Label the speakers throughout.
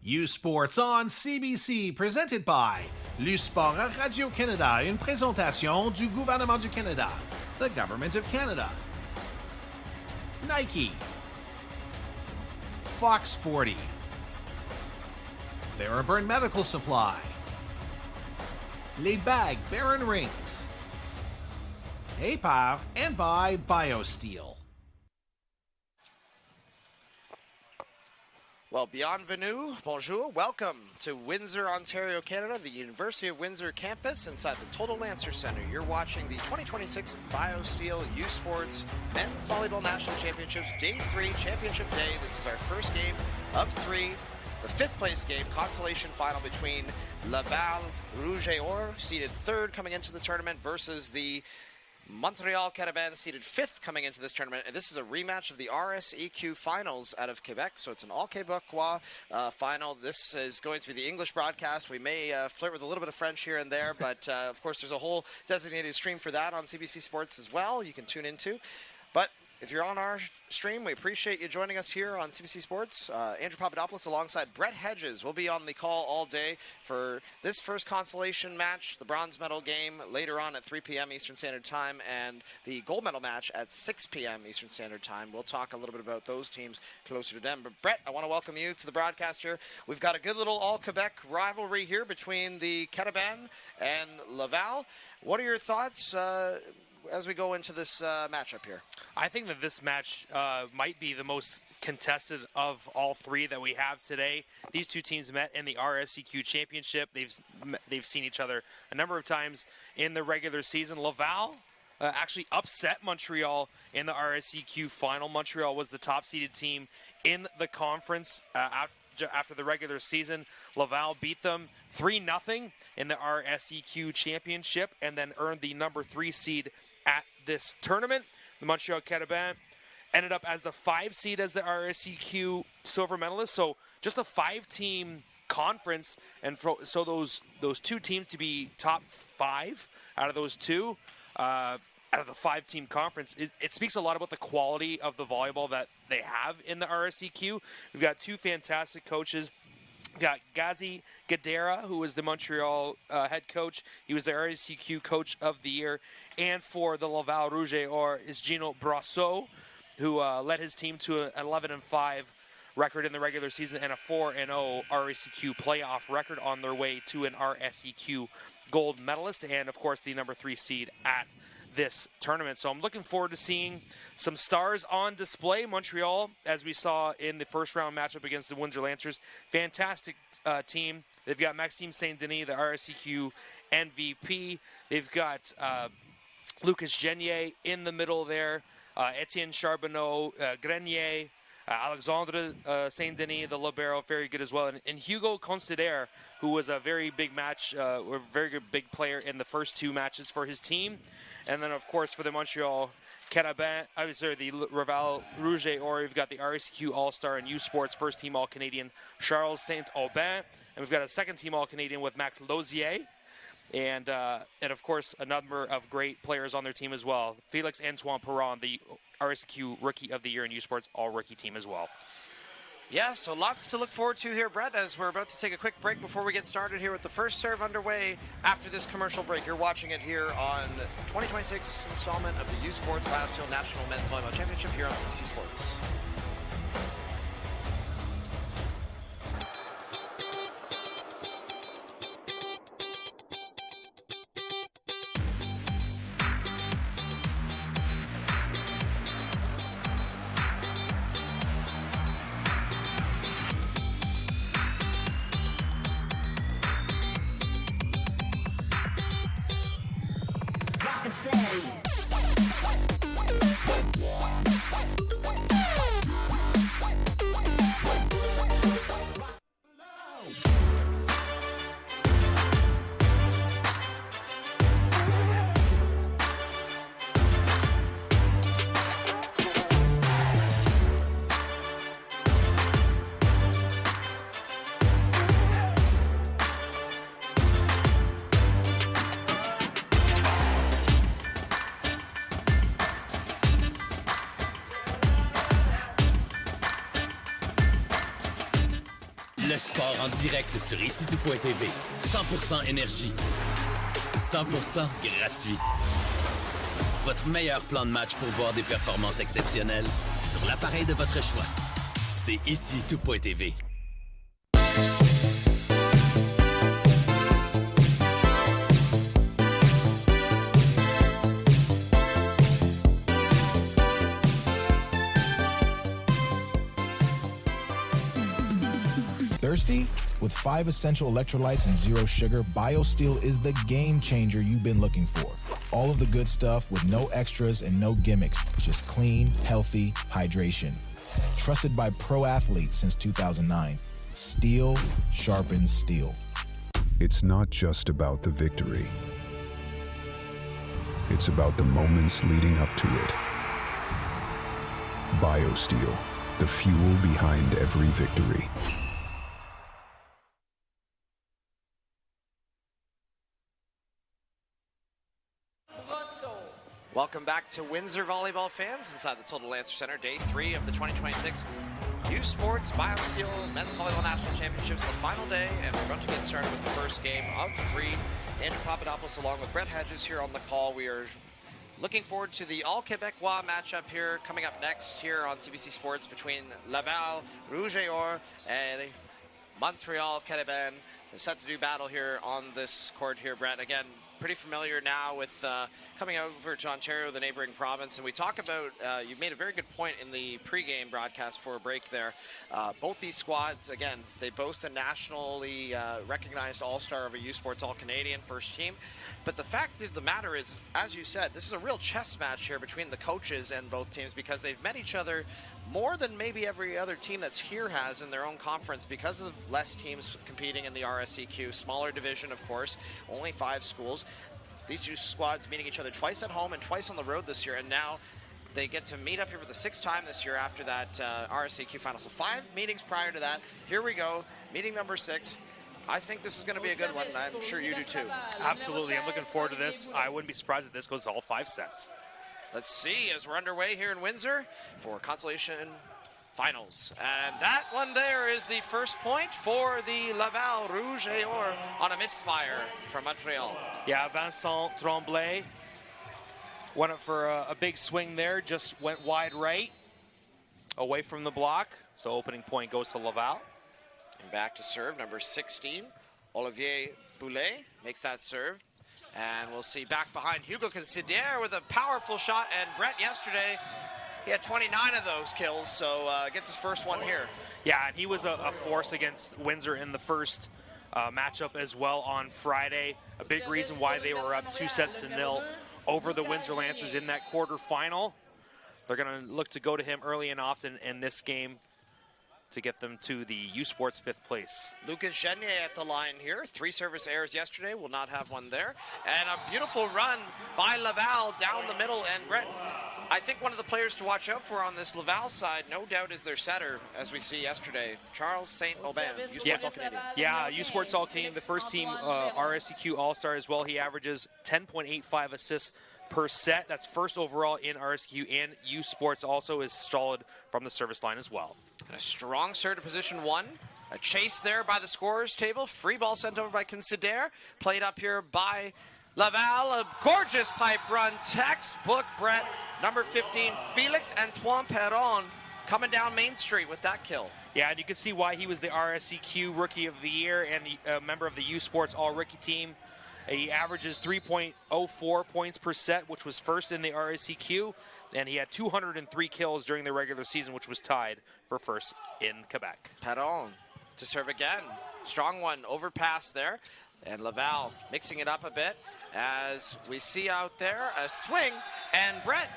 Speaker 1: U Sports on CBC, présenté by Le Sport à Radio-Canada, une présentation du gouvernement du Canada, the Government of Canada. Nike, Fox 40, Theraburn Medical Supply, Les Bagues Baron Rings, par and by BioSteel.
Speaker 2: Well, bienvenue, bonjour, welcome to Windsor, Ontario, Canada, the University of Windsor campus inside the Toldo Lancer Centre. You're watching the 2026 BioSteel U Sports Men's Volleyball National Championships, Day 3, Championship Day. This is our first game of 3, the 5th place game, consolation final between Laval Rouge, seeded 3rd coming into the tournament, versus the Montréal Carabins, seeded 5th coming into this tournament. And this is a rematch of the RSEQ finals out of Quebec. So it's an all Quebecois final. This is going to be the English broadcast. We may flirt with a little bit of French here and there, but of course there's a whole designated stream for that on CBC Sports as well you can tune into. But if you're on our stream, we appreciate you joining us here on CBC Sports. Andrew Papadopoulos alongside Brett Hedges will be on the call all day for this first consolation match, the bronze medal game later on at 3 p.m. Eastern Standard Time, and the gold medal match at 6 p.m. Eastern Standard Time. We'll talk a little bit about those teams closer to them. But Brett, I want to welcome you to the broadcast here. We've got a good little all-Quebec rivalry here between the Carabins and Laval. What are your thoughts as we go into this matchup here?
Speaker 3: I think that this match might be the most contested of all 3 that we have today. These two teams met in the RSEQ Championship. They've seen each other a number of times in the regular season. Laval actually upset Montreal in the RSEQ final. Montreal was the top-seeded team in the conference after the regular season. Laval beat them 3-0 in the RSEQ Championship and then earned the number 3 seed at this tournament. The Montreal Carabins ended up as the 5 seed as the RSEQ silver medalist. So just a 5-team conference, and so those 2 teams to be top 5 out of those 2 out of the 5-team conference, it speaks a lot about the quality of the volleyball that they have in the RSEQ. We've got 2 fantastic coaches. We've got Gazi Gadera, who was the Montreal head coach. He was the RSEQ Coach of the Year. And for the Laval Rouge is Gino Brasseau, who led his team to an 11-5 record in the regular season and a 4-0 RSEQ playoff record on their way to an RSEQ gold medalist and, of course, the number 3 seed at this tournament. So I'm looking forward to seeing some stars on display. Montreal, as we saw in the first round matchup against the Windsor Lancers, fantastic team. They've got Maxime Saint-Denis, the RSEQ MVP. They've got Lucas Genier in the middle there, Etienne Charbonneau, Grenier, Alexandre Saint-Denis, the libero, very good as well. And Hugo Considere, who was a very big very good big player in the first 2 matches for his team. And then, of course, for the Montreal Carabins, the Laval Rouge, or we've got the RSEQ All-Star and U Sports first-team All-Canadian Charles Saint-Aubin. And we've got a second-team All-Canadian with Max Lozier. And of course, a number of great players on their team as well. Felix Antoine Perron, the RSEQ Rookie of the Year and U Sports All-Rookie team as well.
Speaker 2: Yeah, so lots to look forward to here, Brett, as we're about to take a quick break before we get started here with the first serve underway after this commercial break. You're watching it here on 2026 installment of the U Sports BioSteel National Men's Volleyball Championship here on CBC Sports.
Speaker 4: Le sport en direct sur ICTou.tv. 100% énergie. 100% gratuit. Votre meilleur plan de match pour voir des performances exceptionnelles sur l'appareil de votre choix. C'est ICTou.tv.
Speaker 5: Thirsty? With 5 essential electrolytes and 0 sugar, BioSteel is the game changer you've been looking for. All of the good stuff with no extras and no gimmicks. Just clean, healthy hydration. Trusted by pro athletes since 2009. Steel sharpens steel.
Speaker 6: It's not just about the victory. It's about the moments leading up to it. BioSteel, the fuel behind every victory.
Speaker 2: Welcome back to Windsor volleyball fans inside the Toldo Lancer Centre, day 3 of the 2026 U Sports BioSteel Men's Volleyball National Championships, the final day, and we're about to get started with the first game of 3. Andrew Papadopoulos along with Brett Hedges here on the call. We are looking forward to the all-Québécois matchup here coming up next here on CBC Sports between Laval Rouge et Or and Montréal Carabins. They're set to do battle here on this court here, Brett. Again, pretty familiar now with coming over to Ontario, the neighboring province. And we talk about, you've made a very good point in the pregame broadcast for a break there. Both these squads, again, they boast a nationally recognized all-star of a U Sports All-Canadian first team. But the fact is, the matter is, as you said, this is a real chess match here between the coaches and both teams because they've met each other more than maybe every other team that's here has in their own conference because of less teams competing in the RSEQ. Smaller division, of course, only 5 schools. These two squads meeting each other twice at home and twice on the road this year, and now they get to meet up here for the 6th time this year after that RSEQ final. So 5 meetings prior to that. Here we go, meeting number 6. I think this is going to be a good one, and I'm sure you do too.
Speaker 3: Absolutely. I'm looking forward to this. I wouldn't be surprised if this goes all 5 sets.
Speaker 2: Let's see as we're underway here in Windsor for consolation finals. And that one there is the first point for the Laval Rouge et Or on a misfire from Montreal.
Speaker 3: Yeah, Vincent Tremblay went up for a big swing there, just went wide right, away from the block. So opening point goes to Laval.
Speaker 2: And back to serve, number 16, Olivier Boulet makes that serve. And we'll see back behind Hugo Considere with a powerful shot. And Brett yesterday, he had 29 of those kills, so gets his first one here.
Speaker 3: Yeah, and he was a force against Windsor in the first matchup as well on Friday. A big reason why they were up 2-0 over the Windsor Lancers in that quarterfinal. They're going to look to go to him early and often in this game to get them to the U Sports 5th place.
Speaker 2: Lucas Genier at the line here. 3 service errors yesterday. Will not have one there. And a beautiful run by Laval down the middle. And Brett, I think one of the players to watch out for on this Laval side, no doubt, is their setter, as we see yesterday, Charles St. Aubin, U Sports All-Canadian.
Speaker 3: Yeah, U Sports All-Canadian, the first team RSEQ All-Star as well. He averages 10.85 assists per set. That's first overall in RSQ, and U Sports also is solid from the service line as well.
Speaker 2: A strong serve to position 1. A chase there by the scorer's table. Free ball sent over by Considere. Played up here by Laval. A gorgeous pipe run. Textbook, Brett. Number 15, Felix Antoine Perron, coming down Main Street with that kill.
Speaker 3: Yeah, and you can see why he was the RSEQ Rookie of the Year and a member of the U Sports All-Rookie team. He averages 3.04 points per set, which was first in the RSEQ, and he had 203 kills during the regular season, which was tied for first in Quebec.
Speaker 2: Perron to serve again. Strong one, overpass there. And Laval mixing it up a bit as we see out there a swing. And Brett,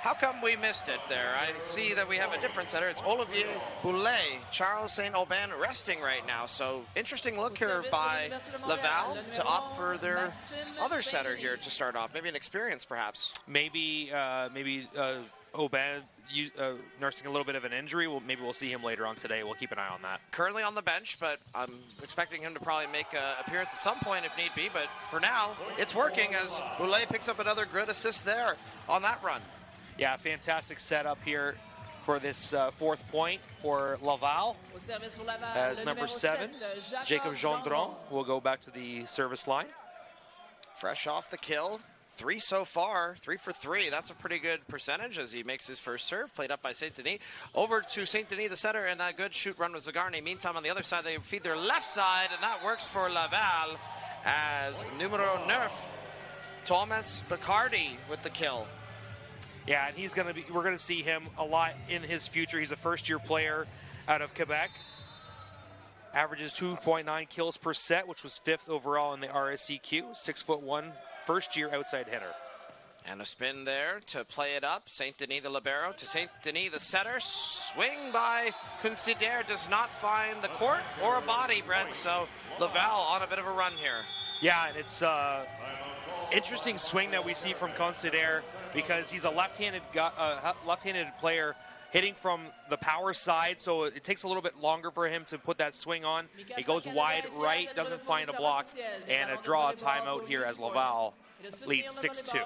Speaker 2: how come we missed it there? I see that we have a different setter. It's Olivier Boulet. Charles St. Aubin resting right now. So interesting look here by Laval to opt for their other setter here to start off. Maybe an experience, perhaps.
Speaker 3: Maybe Aubin nursing a little bit of an injury. Maybe we'll see him later on today. We'll keep an eye on that.
Speaker 2: Currently on the bench, but I'm expecting him to probably make an appearance at some point if need be. But for now, it's working as Boulet picks up another good assist there on that run.
Speaker 3: Yeah, fantastic setup here for this fourth point for Laval. As number 7, Jacob Gendron will go back to the service line.
Speaker 2: Fresh off the kill. 3 so far, 3 for 3. That's a pretty good percentage as he makes his first serve. Played up by Saint-Denis. Over to Saint-Denis, the center, and a good shoot run with Zagarny. Meantime, on the other side, they feed their left side, and that works for Laval as numero 9, Thomas Bacardi with the kill.
Speaker 3: Yeah, and we're going to see him a lot in his future. He's a first-year player out of Quebec. Averages 2.9 kills per set, which was 5th overall in the RSEQ. 6'1", first-year outside hitter.
Speaker 2: And a spin there to play it up. Saint-Denis the libero to Saint-Denis the setter. Swing by Considere does not find the court or a body, Brett. So Laval on a bit of a run here.
Speaker 3: Yeah, and it's interesting swing that we see from Considere because he's a left-handed player hitting from the power side, so it takes a little bit longer for him to put that swing on. He goes wide right, doesn't find a block, and a draw timeout here as Laval leads 6-2.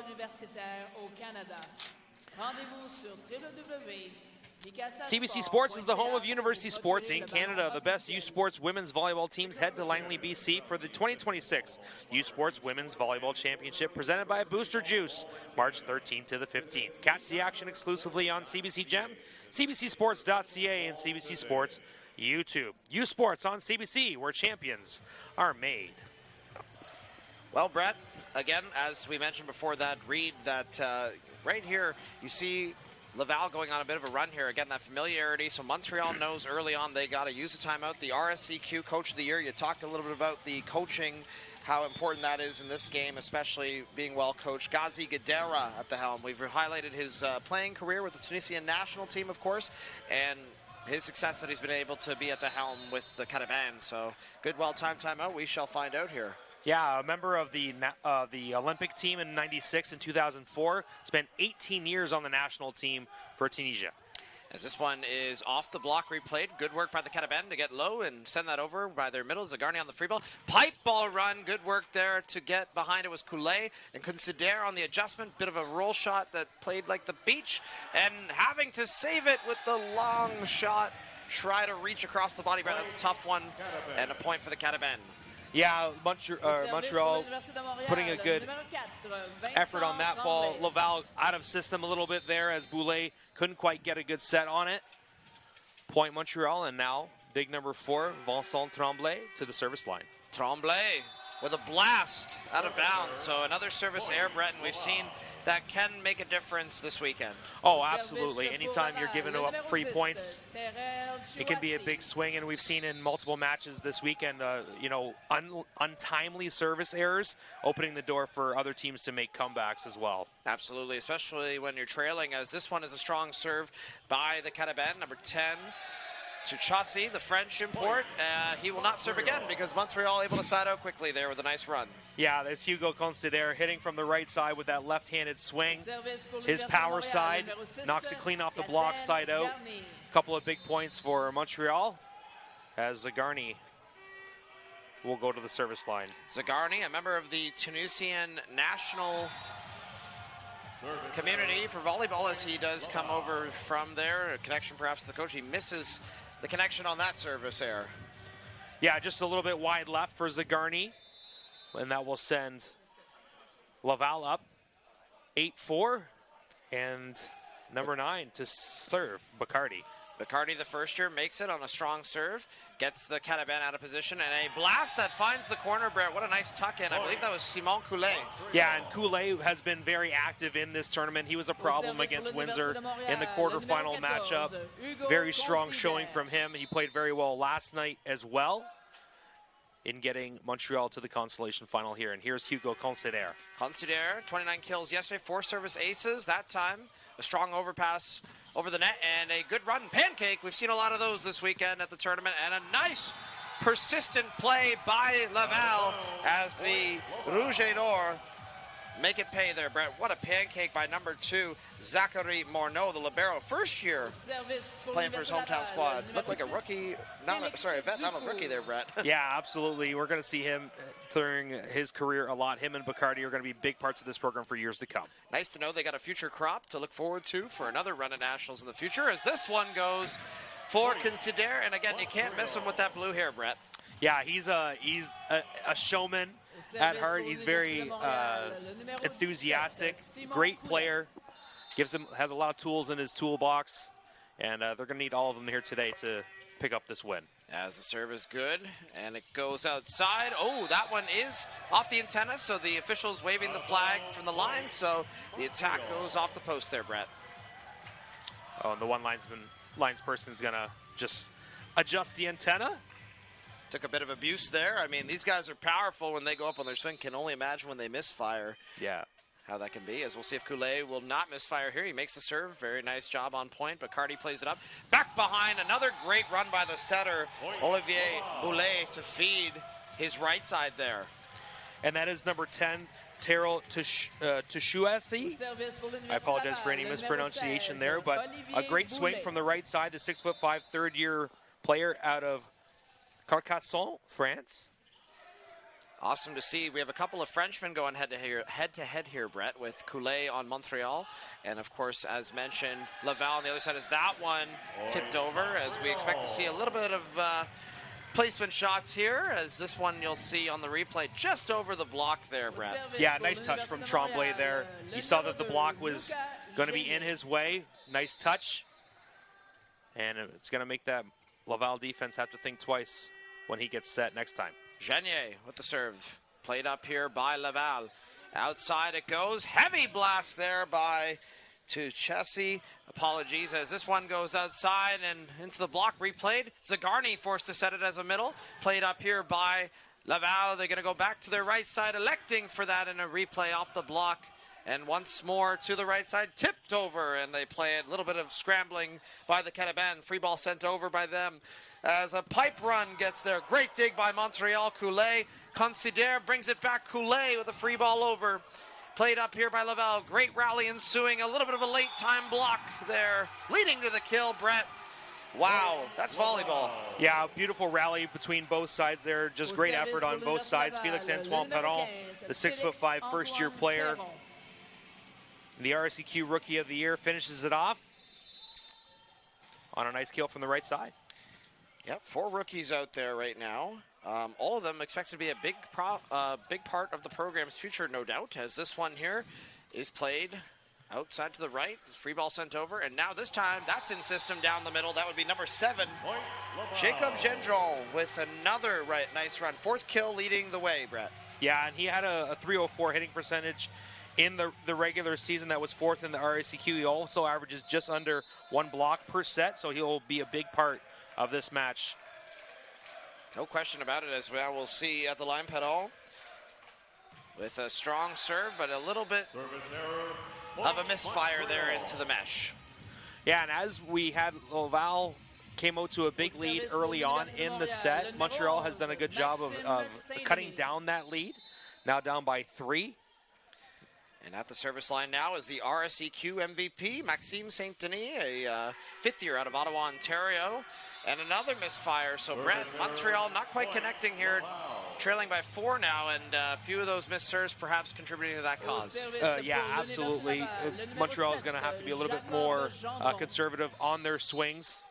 Speaker 3: CBC Sports is the home of University Sports in Canada. The best U Sports women's volleyball teams head to Langley, BC for the 2026 U Sports Women's Volleyball Championship presented by Booster Juice, March 13th to the 15th. Catch the action exclusively on CBC Gem, CBCSports.ca, and CBC Sports YouTube. U Sports on CBC, where champions are made.
Speaker 2: Well, Brett, again, as we mentioned before that read, that right here you see Laval going on a bit of a run here. Again, that familiarity. So Montreal knows early on they got to use a timeout. The RSEQ Coach of the Year, you talked a little bit about the coaching, how important that is in this game, especially being well coached. Ghazi Gadera at the helm. We've highlighted his playing career with the Tunisian national team, of course, and his success that he's been able to be at the helm with the Carabins. So good, well-timed timeout. We shall find out here.
Speaker 3: Yeah, a member of the Olympic team in '96 and 2004. Spent 18 years on the national team for Tunisia.
Speaker 2: As this one is off the block, replayed. Good work by the Carabins to get low and send that over by their middle. Zagarny on the free ball. Pipe ball run. Good work there to get behind it was Coulet. And Considere on the adjustment. Bit of a roll shot that played like the beach. And having to save it with the long shot. Try to reach across the body. That's a tough one. And a point for the Carabins.
Speaker 3: Yeah, Montreal putting a good effort on that ball. Laval out of system a little bit there as Boulay couldn't quite get a good set on it. Point Montreal, and now big number 4, Vincent Tremblay to the service line.
Speaker 2: Tremblay with a blast out of bounds. So another service error, Brett, and we've seen that can make a difference this weekend.
Speaker 3: Oh, absolutely. Anytime you're giving up free points, it can be a big swing, and we've seen in multiple matches this weekend, untimely service errors opening the door for other teams to make comebacks as well.
Speaker 2: Absolutely, especially when you're trailing, as this one is a strong serve by the Carabins, number 10. To Chassis, the French import. He will not serve again because Montreal able to side out quickly there with a nice run.
Speaker 3: Yeah, that's Hugo Considere hitting from the right side with that left-handed swing. His power side knocks it clean off the block, side out. A couple of big points for Montreal as Zagarny will go to the service line.
Speaker 2: Zagarny, a member of the Tunisian national community for volleyball, as he does come over from there. A connection perhaps to the coach. He misses the connection on that service error.
Speaker 3: Yeah, just a little bit wide left for Zagarny. And that will send Laval up 8-4. And number 9 to serve, Bacardi.
Speaker 2: Bacardi, the first year, makes it on a strong serve. Gets the Carabins out of position. And a blast that finds the corner, Brett. What a nice tuck-in. I believe that was Simon Coulet.
Speaker 3: Yeah, and Coulet has been very active in this tournament. He was a problem against Windsor in the quarterfinal matchup. Very strong showing from him. He played very well last night as well in getting Montreal to the consolation final here. And here's Hugo Considere.
Speaker 2: Considere, 29 kills yesterday, 4 service aces. That time, a strong overpass over the net and a good run pancake. We've seen a lot of those this weekend at the tournament, and a nice persistent play by Laval as the Rouge et Or make it pay there, Brett. What a pancake by number 2, Zachary Morneau, the libero. First year playing for his hometown squad. Looked like a rookie, a vet, not a rookie there, Brett.
Speaker 3: Yeah, absolutely. We're going to see him during his career a lot. Him and Bacardi are going to be big parts of this program for years to come.
Speaker 2: Nice to know they got a future crop to look forward to for another run at Nationals in the future, as this one goes for Considere. And again, you can't miss him with that blue hair, Brett.
Speaker 3: Yeah, he's a showman at heart. He's very enthusiastic, great player. Has a lot of tools in his toolbox, and they're going to need all of them here today to pick up this win.
Speaker 2: As the serve is good, and it goes outside. Oh, that one is off the antenna, so the official's waving the flag from the line, so the attack goes off the post there, Brett.
Speaker 3: Oh, and the one linesperson is going to just adjust the antenna.
Speaker 2: Took a bit of abuse there. I mean, these guys are powerful when they go up on their swing. Can only imagine when they misfire.
Speaker 3: Yeah.
Speaker 2: How that can be, as we'll see if Coulet will not misfire here. He makes the serve. Very nice job on point. Bacardi plays it up. Back behind. Another great run by the setter, Olivier Boulet, to feed his right side there.
Speaker 3: And that is number 10, Terrell Teshuasi. I apologize for any mispronunciation there, but a great swing from the right side. The 6'5", third-year player out of Carcassonne, France.
Speaker 2: Awesome to see. We have a couple of Frenchmen going head-to-head here, Brett, with Coulet on Montreal. And, of course, as mentioned, Laval on the other side is that one tipped over, as we expect to see a little bit of placement shots here, as this one you'll see on the replay just over the block there, Brett.
Speaker 3: Yeah, nice touch from Tremblay there. He saw that the block was going to be in his way. Nice touch. And it's going to make that Laval defense have to think twice when he gets set next time.
Speaker 2: Genier with the serve. Played up here by Laval. Outside it goes. Heavy blast there by Tuchesi. Apologies as this one goes outside and into the block. Replayed. Zagarni forced to set it as a middle. Played up here by Laval. They're going to go back to their right side, electing for that in a replay off the block. And once more to the right side, tipped over, and they play it. A little bit of scrambling by the Carabins. Free ball sent over by them. As a pipe run gets there. Great dig by Montreal. Coulet. Considere brings it back. Coulet with a free ball over. Played up here by Laval. Great rally ensuing. A little bit of a late time block there. Leading to the kill, Brett. Wow, that's volleyball.
Speaker 3: Yeah, beautiful rally between both sides there. Just great effort on both sides. Félix-Antoine Perron, the 6'5" first-year player. The RSEQ Rookie of the Year finishes it off on a nice kill from the right side.
Speaker 2: Yep, 4 rookies out there right now. All of them expected to be a big part of the program's future, no doubt, as this one here is played outside to the right. Free ball sent over, and now this time that's in system down the middle. That would be number 7, Jacob Gendron, with another nice run. 4th kill leading the way, Brett.
Speaker 3: Yeah, and he had a .304 hitting percentage in the regular season. That was 4th in the RSEQ. He also averages just under 1 block per set, so he'll be a big part of this match.
Speaker 2: No question about it, as we'll see at the line. Perron with a strong serve, but a little bit of a misfire there into the mesh.
Speaker 3: Yeah, and as we had Laval came out to a big lead early on in the set, Montreal has done a good job of cutting down that lead. Now down by 3.
Speaker 2: And at the service line now is the RSEQ MVP, Maxime Saint-Denis, a 5th year out of Ottawa, Ontario. And another misfire. So, Brett, Montreal not quite connecting here, trailing by 4 now, and a few of those missed serves perhaps contributing to that cause.
Speaker 3: Yeah, absolutely. Montreal is going to have to be a little bit more conservative on their swings,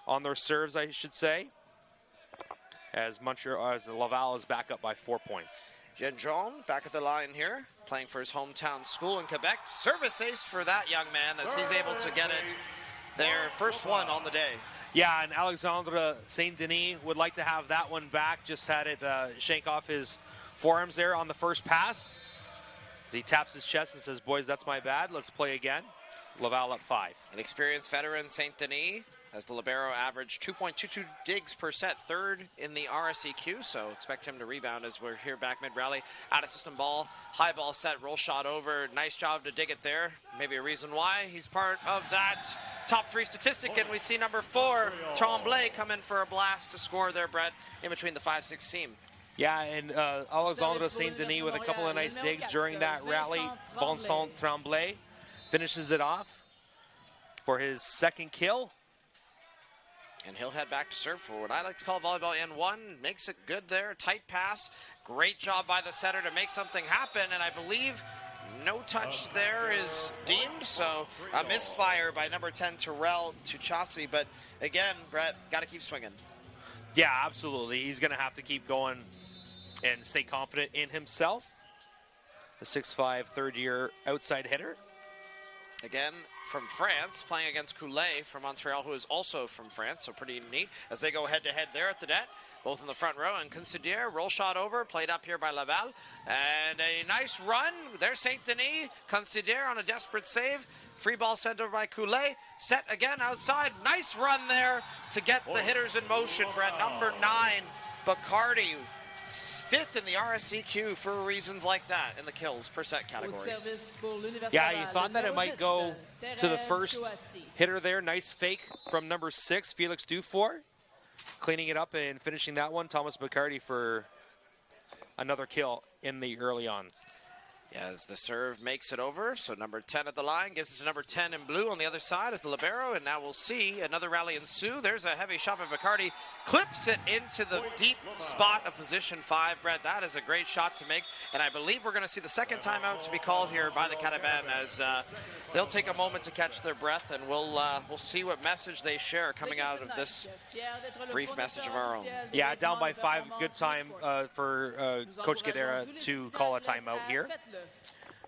Speaker 3: on their serves, I should say, as Laval is back up by 4 points.
Speaker 2: Gendron back at the line here, playing for his hometown school in Quebec. Service ace for that young man as he's able to get it their first one on the day.
Speaker 3: Yeah, and Alexandre Saint-Denis would like to have that one back. Just had it shank off his forearms there on the first pass. As he taps his chest and says, boys, that's my bad. Let's play again. Laval up 5.
Speaker 2: An experienced veteran, Saint-Denis, as the libero averaged 2.22 digs per set, 3rd in the RSEQ, so expect him to rebound as we're here back mid-rally. Out of system ball, high ball set, roll shot over. Nice job to dig it there. Maybe a reason why he's part of that top 3 statistic, and we see number 4, Tremblay, come in for a blast to score there, Brett, in between the 5-6 seam.
Speaker 3: Yeah, and Alexandre Saint-Denis with a couple of nice digs during that rally. Vincent Tremblay finishes it off for his second kill.
Speaker 2: And he'll head back to serve for what I like to call volleyball N1. Makes it good there. Tight pass. Great job by the setter to make something happen. And I believe no touch there is deemed. So a misfire by number 10, Terrell Tuchasi. But again, Brett, got to keep swinging.
Speaker 3: Yeah, absolutely. He's going to have to keep going and stay confident in himself. The 6'5", third-year outside hitter.
Speaker 2: Again, from France, playing against Coulet from Montreal, who is also from France, so pretty neat as they go head-to-head there at the net, both in the front row. And Considere, roll shot over, played up here by Laval. And a nice run. There's Saint-Denis. Considere on a desperate save. Free ball sent over by Coulet. Set again outside. Nice run there to get the hitters in motion, Brett. Number 9, Bacardi. 5th in the RSCQ for reasons like that in the kills per set category.
Speaker 3: Yeah, you thought that it might go to the first hitter there. Nice fake from number 6, Felix Dufour. Cleaning it up and finishing that one. Thomas Bacardi for another kill in the early on.
Speaker 2: As the serve makes it over, so number 10 at the line gives it to number 10 in blue on the other side as the libero, and now we'll see another rally ensue. There's a heavy shot by Bacardi, clips it into the deep spot of position 5. Brett, that is a great shot to make, and I believe we're going to see the second timeout to be called here by the Carabins as they'll take a moment to catch their breath, and we'll see what message they share coming out of this brief message of our own.
Speaker 3: Yeah, down by 5, good time for Coach Guedera to call a timeout here.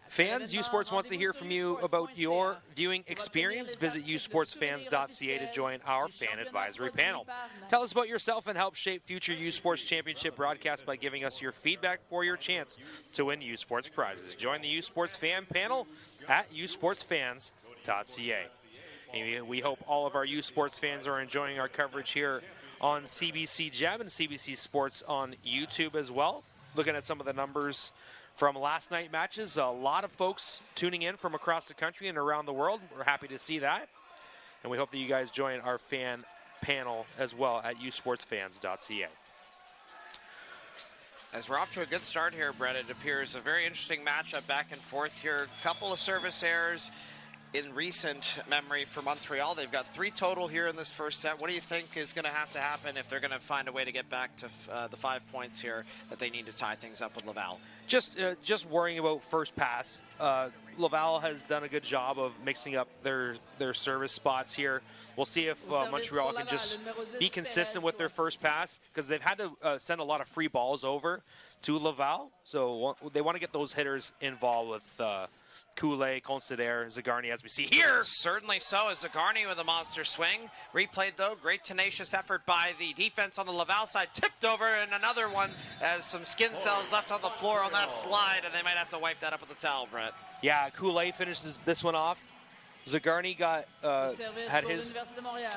Speaker 3: Fans, U Sports wants to hear from you about your viewing experience. Visit usportsfans.ca to join our fan advisory panel. Tell us about yourself and help shape future U Sports Championship broadcasts by giving us your feedback for your chance to win U Sports prizes. Join the U Sports fan panel at usportsfans.ca. And we hope all of our U Sports fans are enjoying our coverage here on CBC Gem and CBC Sports on YouTube as well. Looking at some of the numbers from last night matches, a lot of folks tuning in from across the country and around the world. We're happy to see that. And we hope that you guys join our fan panel as well at usportsfans.ca.
Speaker 2: As we're off to a good start here, Brett, it appears a very interesting matchup back and forth here. Couple of service errors in recent memory for Montreal. They've got 3 total here in this first set. What do you think is going to have to happen if they're going to find a way to get back to the 5 points here that they need to tie things up with Laval?
Speaker 3: Just worrying about first pass. Laval has done a good job of mixing up their service spots here. We'll see if Montreal can just be consistent with their first pass, because they've had to send a lot of free balls over to Laval. So they want to get those hitters involved with Coulet, Considere, Zagarny, as we see here.
Speaker 2: Certainly so, as Zagarny with a monster swing. Replayed, though. Great tenacious effort by the defense on the Laval side. Tipped over, and another one as some skin cells left on the floor on that slide, and they might have to wipe that up with the towel, Brett.
Speaker 3: Yeah, Coulet finishes this one off. Zagarny had his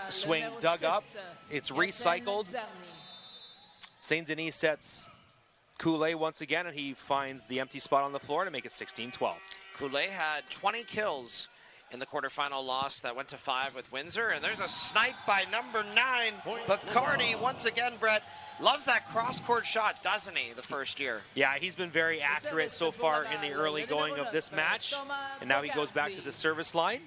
Speaker 3: swing dug up. It's recycled. Saint-Denis sets Coulet once again, and he finds the empty spot on the floor to make it 16-12.
Speaker 2: Coulet had 20 kills in the quarterfinal loss that went to 5 with Windsor. And there's a snipe by number 9, Bacardi. Once again, Brett loves that cross-court shot, doesn't he, the first year?
Speaker 3: Yeah, he's been very accurate so far in the early going of this match. And now he goes back to the service line.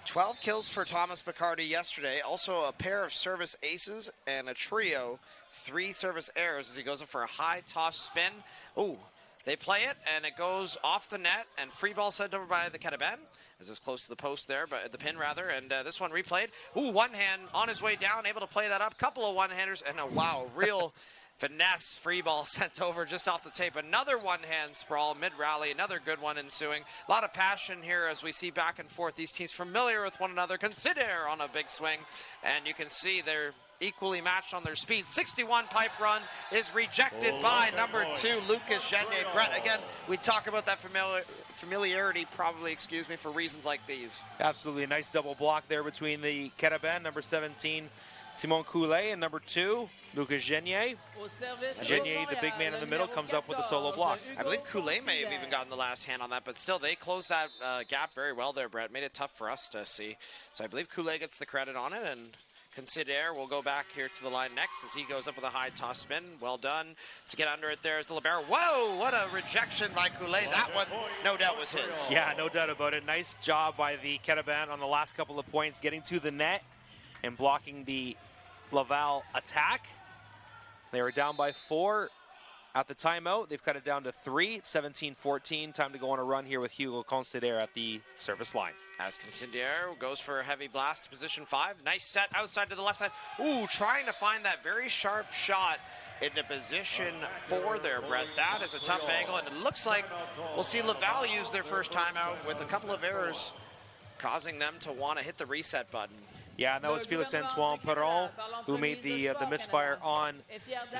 Speaker 2: 12 kills for Thomas Bacardi yesterday. Also a pair of service aces and a trio. 3 service errors as he goes in for a high toss spin. Ooh. They play it, and it goes off the net, and free ball sent over by the Carabins, as it's close to the post there, but the pin rather, and this one replayed. Ooh, one hand on his way down, able to play that up. Couple of one-handers, and a wow, real finesse free ball sent over just off the tape. Another one-hand sprawl mid-rally, another good one ensuing. A lot of passion here as we see back and forth. These teams familiar with one another. Considere on a big swing, and you can see they're equally matched on their speed. 61 pipe run is rejected by number 2, Lucas Gende. Brett, again, we talk about that familiarity, for reasons like these.
Speaker 3: Absolutely. A nice double block there between the Carabins, number 17, Simon Coulet, and number 2, Lucas Genier. Genier, the big man in the middle, comes up with a solo block.
Speaker 2: I believe Coulet may have even gotten the last hand on that, but still, they closed that gap very well there, Brett. Made it tough for us to see. So I believe Coulet gets the credit on it, and Considere will go back here to the line next as he goes up with a high toss spin. Well done to get under it there is the libero. Whoa, what a rejection by Coulet. That one, no doubt, was his.
Speaker 3: Yeah, no doubt about it. Nice job by the Carabins on the last couple of points, getting to the net and blocking the Laval attack. They were down by 4 at the timeout. They've cut it down to 3, 17-14. Time to go on a run here with Hugo Considere at the service line.
Speaker 2: As Considere goes for a heavy blast, position 5. Nice set outside to the left side. Ooh, trying to find that very sharp shot into position 4 there, Brett. That is a tough angle, and it looks like we'll see Laval use their first timeout with a couple of errors causing them to want to hit the reset button.
Speaker 3: Yeah, and that was Félix-Antoine Perron who made the misfire on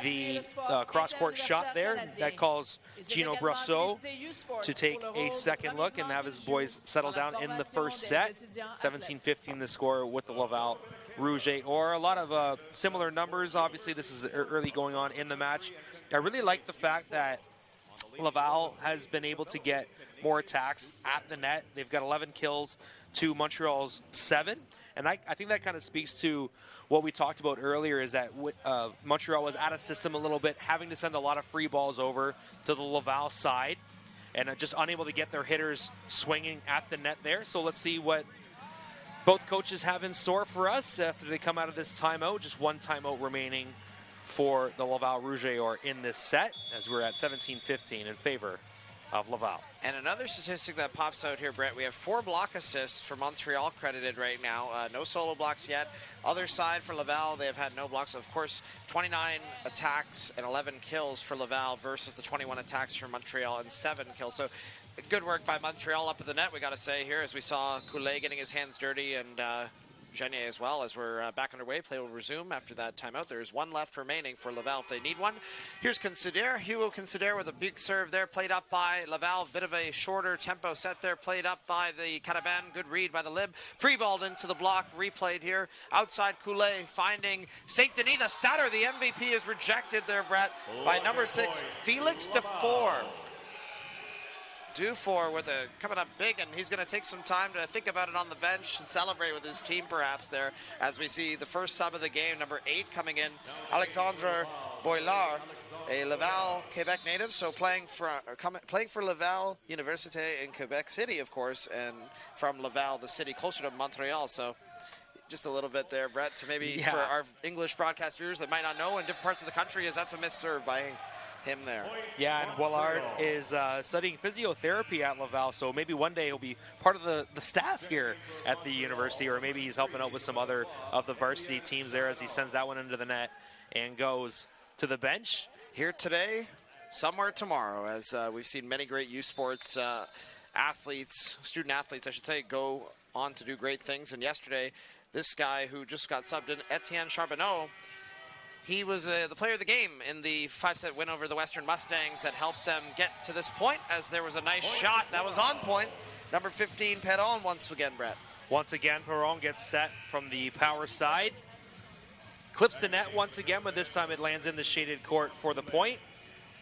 Speaker 3: the cross-court shot there. That calls Gino Brosseau to take a second look and have his boys settle down in the first set. 17-15 the score with the Laval Rouge, or a lot of similar numbers. Obviously, this is early going on in the match. I really like the fact that Laval has been able to get more attacks at the net. They've got 11 kills to Montreal's 7. And I think that kind of speaks to what we talked about earlier, is that Montreal was out of system a little bit, having to send a lot of free balls over to the Laval side, and just unable to get their hitters swinging at the net there. So let's see what both coaches have in store for us after they come out of this timeout. Just one timeout remaining for the Laval Rouge or in this set, as we're at 17-15 in favor of Laval.
Speaker 2: And another statistic that pops out here, Brett, we have 4 block assists for Montreal credited right now. No solo blocks yet. Other side for Laval, they have had no blocks. Of course, 29 attacks and 11 kills for Laval versus the 21 attacks for Montreal and 7 kills. So good work by Montreal up at the net, we got to say here, as we saw Coulet getting his hands dirty, and Genier as well. As we're back underway, play will resume after that timeout. There's 1 left remaining for Laval if they need one. Here's Considere, Hugo Considere with a big serve there, played up by Laval. Bit of a shorter tempo set there, played up by the Carabins. Good read by the Lib. Free balled into the block, replayed here. Outside Coulet finding St. Denis. The setter, the MVP, is rejected there, Brett, by number 6, Felix Dufour. Dufour with a coming up big, and he's going to take some time to think about it on the bench and celebrate with his team perhaps there, as we see the first sub of the game, number 8 coming in, Alexandre Boilard, a Laval, Quebec native, so playing for Laval Université in Quebec City, of course, and from Laval, the city closer to Montreal. So just a little bit there, Brett, to maybe for our English broadcast viewers that might not know in different parts of the country, is that's a missed serve by him there.
Speaker 3: Yeah, and Boilard is studying physiotherapy at Laval, so maybe one day he'll be part of the staff here at the university, or maybe he's helping out with some other of the varsity teams there as he sends that one into the net and goes to the bench.
Speaker 2: Here today, somewhere tomorrow, as we've seen many great youth sports athletes, student athletes, I should say, go on to do great things. And yesterday, this guy who just got subbed in, Etienne Charbonneau, he was the player of the game in the 5-set win over the Western Mustangs that helped them get to this point, as there was a nice shot that was on point. Number 15, Perron, once again, Brett.
Speaker 3: Once again, Perron gets set from the power side. Clips the net once again, but this time it lands in the shaded court for the point.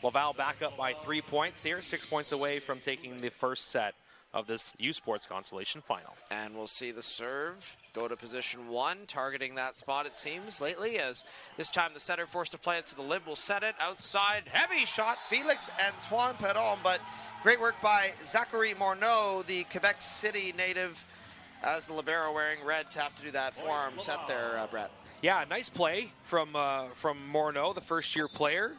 Speaker 3: Laval back up by 3 points here, 6 points away from taking the first set of this U Sports Consolation Final.
Speaker 2: And we'll see the serve go to position 1, targeting that spot, it seems, lately, as this time the setter forced to play it, so the Lib will set it outside. Heavy shot, Félix-Antoine Perron, but great work by Zachary Morneau, the Quebec City native, as the libero wearing red to have to do that forearm set there, Brett.
Speaker 3: Yeah, nice play from Morneau, the first-year player.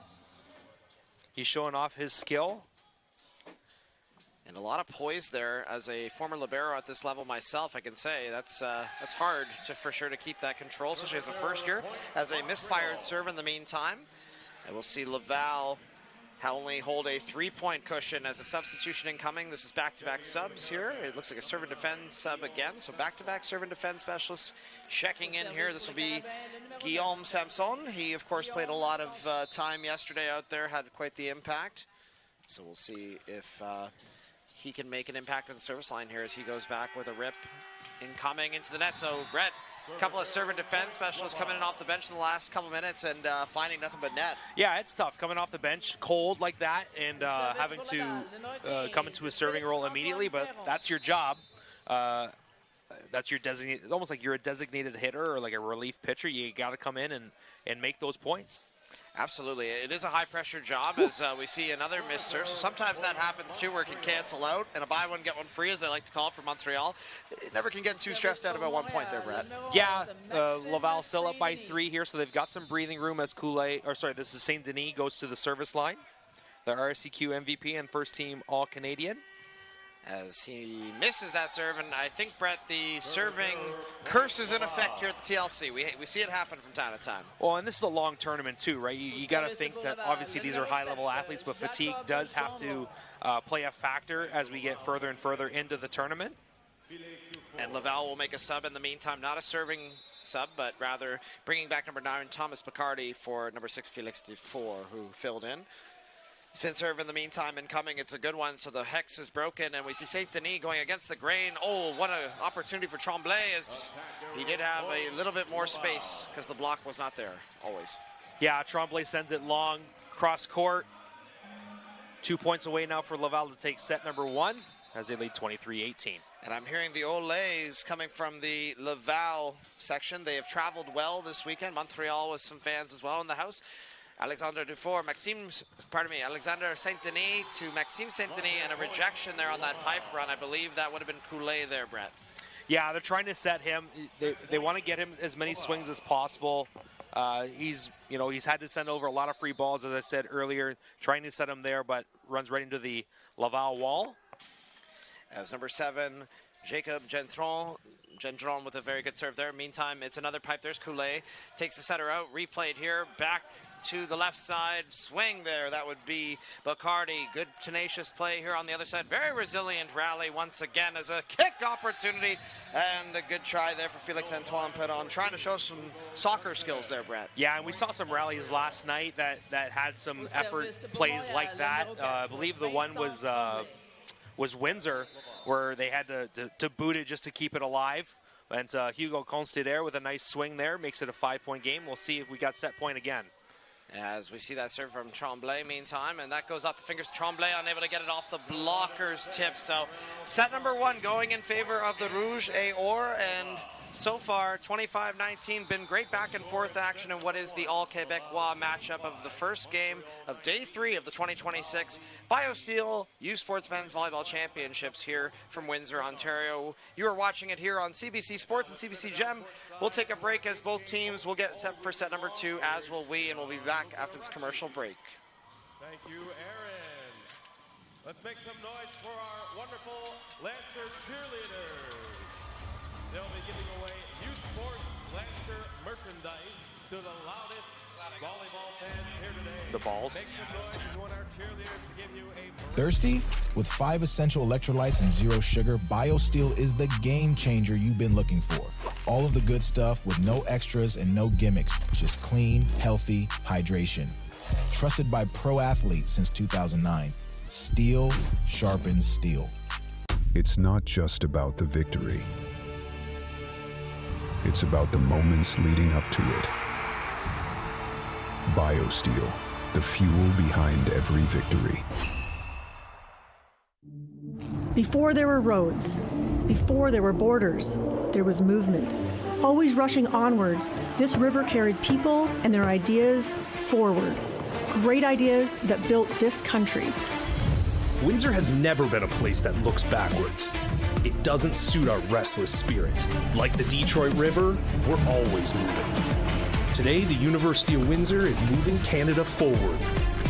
Speaker 3: He's showing off his skill.
Speaker 2: And a lot of poise there. As a former libero at this level myself, I can say that's hard for sure to keep that control, especially as a first year. As a misfired serve in the meantime. And we'll see Laval only hold a 3-point cushion as a substitution incoming. This is back-to-back subs here. It looks like a serve and defend sub again. So back-to-back serve and defend specialists checking in here. This will be Guillaume Samson. He, of course, played a lot of time yesterday out there, had quite the impact. So we'll see if he can make an impact at the service line here as he goes back with a rip incoming into the net. So, Brett, A couple of serve and defense specialists coming in off the bench in the last couple minutes and finding nothing but net.
Speaker 3: Yeah, it's tough coming off the bench cold like that and having to come into a serving role immediately, but that's your job. That's your designated. It's almost like you're a designated hitter or like a relief pitcher. You got to come in and make those points.
Speaker 2: Absolutely. It is a high-pressure job as we see another missed serve. So sometimes that happens, too, where it can cancel out. And a buy one, get one free, as I like to call it, for Montreal. It never can get too stressed out about 1 point there, Brad.
Speaker 3: Yeah, Laval still up by 3 here, so they've got some breathing room as this is Saint Denis goes to the service line. The RSEQ MVP and first-team All-Canadian.
Speaker 2: As he misses that serve, and I think, Brett, the serving curse is in effect here at the TLC. We see it happen from time to time.
Speaker 3: Well, and this is a long tournament too, right? You got to think that obviously these are high-level athletes, but fatigue does have to play a factor as we get further and further into the tournament.
Speaker 2: And Laval will make a sub in the meantime, not a serving sub, but rather bringing back number 9, Thomas Bacardi, for number 6, Felix Dufour, who filled in. Spin serve in the meantime incoming. It's a good one, so the hex is broken, and we see Saint Denis going against the grain. Oh, what an opportunity for Tremblay, as he did have a little bit more space because the block was not there, always.
Speaker 3: Yeah, Tremblay sends it long, cross court. 2 points away now for Laval to take set number 1 as they lead 23-18.
Speaker 2: And I'm hearing the Olays coming from the Laval section. They have traveled well this weekend. Montreal with some fans as well in the house. Alexander Dufour, Alexander Saint-Denis to Maxime Saint-Denis, and a rejection there on that pipe run. I believe that would have been Coulet there, Brett.
Speaker 3: Yeah, they're trying to set him. They want to get him as many swings as possible. He's had to send over a lot of free balls, as I said earlier, trying to set him there, but runs right into the Laval wall.
Speaker 2: As number 7, Jacob Gentron with a very good serve there. Meantime, it's another pipe. There's Coulet. Takes the setter out. Replayed here. Back to the left side. Swing there. That would be Bacardi. Good tenacious play here on the other side. Very resilient rally once again as a kick opportunity. And a good try there for Felix-Antoine Perron. Trying to show some soccer skills there, Brett.
Speaker 3: Yeah, and we saw some rallies last night that had some effort plays like that. I believe the one was Windsor, where they had to boot it just to keep it alive. And Hugo Conste there with a nice swing there. Makes it a 5-point game. We'll see if we got set point again.
Speaker 2: As we see that serve from Tremblay meantime, and that goes off the fingers. Tremblay unable to get it off the blocker's tip. So set number 1 going in favor of the Rouge et Or, and so far 25-19, been great back and forth action in what is the All-Québécois matchup of the first game of day 3 of the 2026 BioSteel U Sports Men's Volleyball Championships here from Windsor, Ontario. You are watching it here on CBC Sports and CBC Gem. We'll take a break as both teams will get set for set number 2, as will we, and we'll be back after this commercial break.
Speaker 7: Thank you, Aaron. Let's make some noise for our wonderful Lancer cheerleaders. They'll be giving away U Sports Lancer merchandise to the loudest volleyball fans here today.
Speaker 3: The balls.
Speaker 7: Make some noise if you want our cheerleaders to give you a...
Speaker 5: Thirsty? With 5 essential electrolytes and 0 sugar, BioSteel is the game changer you've been looking for. All of the good stuff with no extras and no gimmicks. Just clean, healthy hydration. Trusted by pro athletes since 2009. Steel sharpens steel.
Speaker 6: It's not just about the victory. It's about the moments leading up to it. BioSteel, the fuel behind every victory.
Speaker 8: Before there were roads, before there were borders, there was movement. Always rushing onwards, this river carried people and their ideas forward. Great ideas that built this country.
Speaker 9: Windsor has never been a place that looks backwards. It doesn't suit our restless spirit. Like the Detroit River, we're always moving. Today, the University of Windsor is moving Canada forward.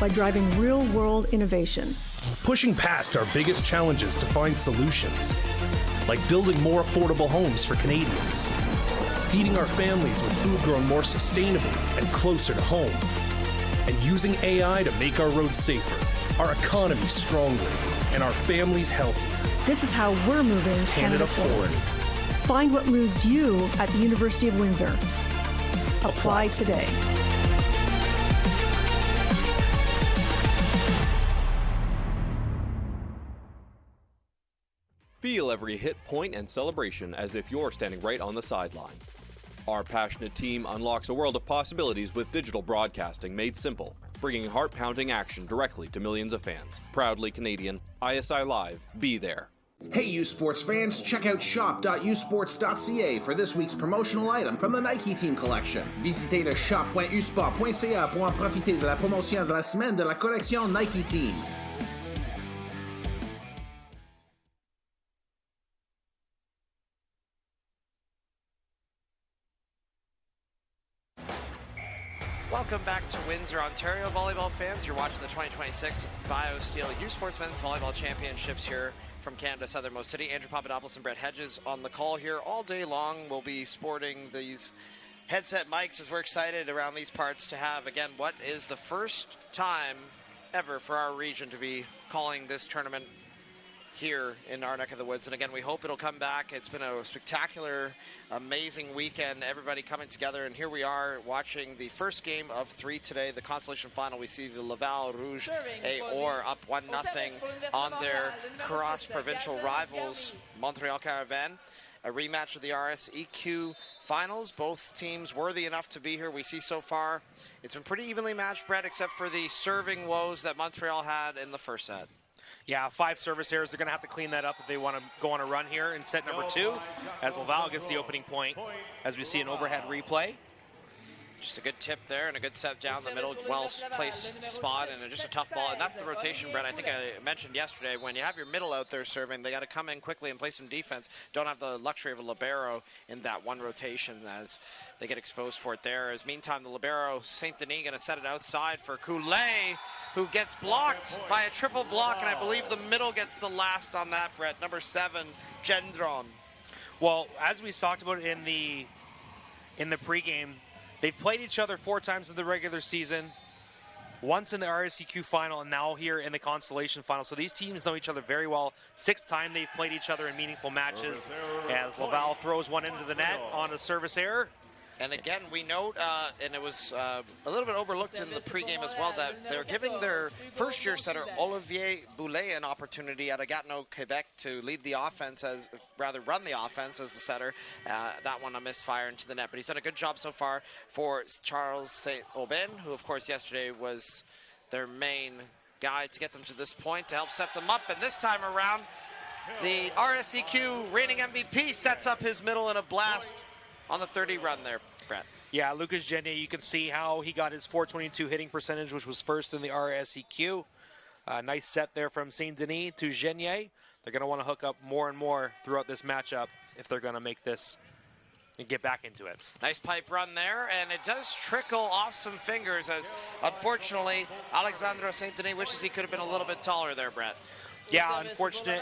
Speaker 8: By driving real-world innovation.
Speaker 9: Pushing past our biggest challenges to find solutions. Like building more affordable homes for Canadians. Feeding our families with food grown more sustainably and closer to home. And using AI to make our roads safer, our economy stronger, and our families healthier.
Speaker 8: This is how we're moving Canada forward. Find what moves you at the University of Windsor. Apply today.
Speaker 10: Feel every hit, point, and celebration as if you're standing right on the sideline. Our passionate team unlocks a world of possibilities with digital broadcasting made simple, bringing heart-pounding action directly to millions of fans. Proudly Canadian, ISI Live, be there.
Speaker 1: Hey, U Sports fans, check out shop.usports.ca for this week's promotional item from the Nike Team Collection. Visitez le shop.usport.ca pour en profiter de la promotion de la semaine de la collection Nike Team.
Speaker 2: Welcome back to Windsor, Ontario, volleyball fans. You're watching the 2026 BioSteel U Sports Men's Volleyball Championships here from Canada's southernmost city. Andrew Papadopoulos and Brett Hedges on the call here all day long. We'll be sporting these headset mics as we're excited around these parts to have, again, what is the first time ever for our region to be calling this tournament here in our neck of the woods. And again, we hope it'll come back. It's been a spectacular, amazing weekend, everybody coming together, and here we are watching the first game of 3 today, the consolation final. We see the Laval Rouge or up 1-0 on their cross-provincial rivals, Montréal Carabins. A rematch of the RSEQ finals. Both teams worthy enough to be here. We see so far it's been pretty evenly matched, Brett, except for the serving woes that Montreal had in the first set.
Speaker 3: Yeah, 5 service errors. They're going to have to clean that up if they want to go on a run here in set number 2, as Laval gets the opening point, as we see an overhead replay.
Speaker 2: Just a good tip there and a good set down the middle, well-placed spot, and just a tough ball. And that's the rotation, Brett. I think I mentioned yesterday, when you have your middle out there serving, they got to come in quickly and play some defense. Don't have the luxury of a libero in that one rotation as they get exposed for it there. As meantime, the libero, St. Denis, going to set it outside for Coulet, who gets blocked by a triple block, and I believe the middle gets the last on that, Brett. Number 7, Gendron.
Speaker 3: Well, as we talked about in the pregame, they've played each other 4 times in the regular season, once in the RSEQ final, and now here in the consolation final. So these teams know each other very well. 6th time they've played each other in meaningful matches, as Laval throws one into the net on a service error.
Speaker 2: And again, we note, and it was a little bit overlooked in the pregame as well, that they're giving their first-year setter, Olivier Boulet, an opportunity at Gatineau, Quebec, to lead the offense, run the offense as the setter. That one a misfire into the net, but he's done a good job so far for Charles Saint-Aubin, who, of course, yesterday was their main guy to get them to this point to help set them up. And this time around, the RSEQ reigning MVP sets up his middle in a blast on the 30 run there, Brett.
Speaker 3: Yeah, Lucas Genier, you can see how he got his .422 hitting percentage, which was first in the RSEQ. Nice set there from St. Denis to Genier. They're going to want to hook up more and more throughout this matchup if they're going to make this and get back into it.
Speaker 2: Nice pipe run there, and it does trickle off some fingers as, unfortunately, Alexandre St. Denis wishes he could have been a little bit taller there, Brett.
Speaker 3: Yeah, unfortunate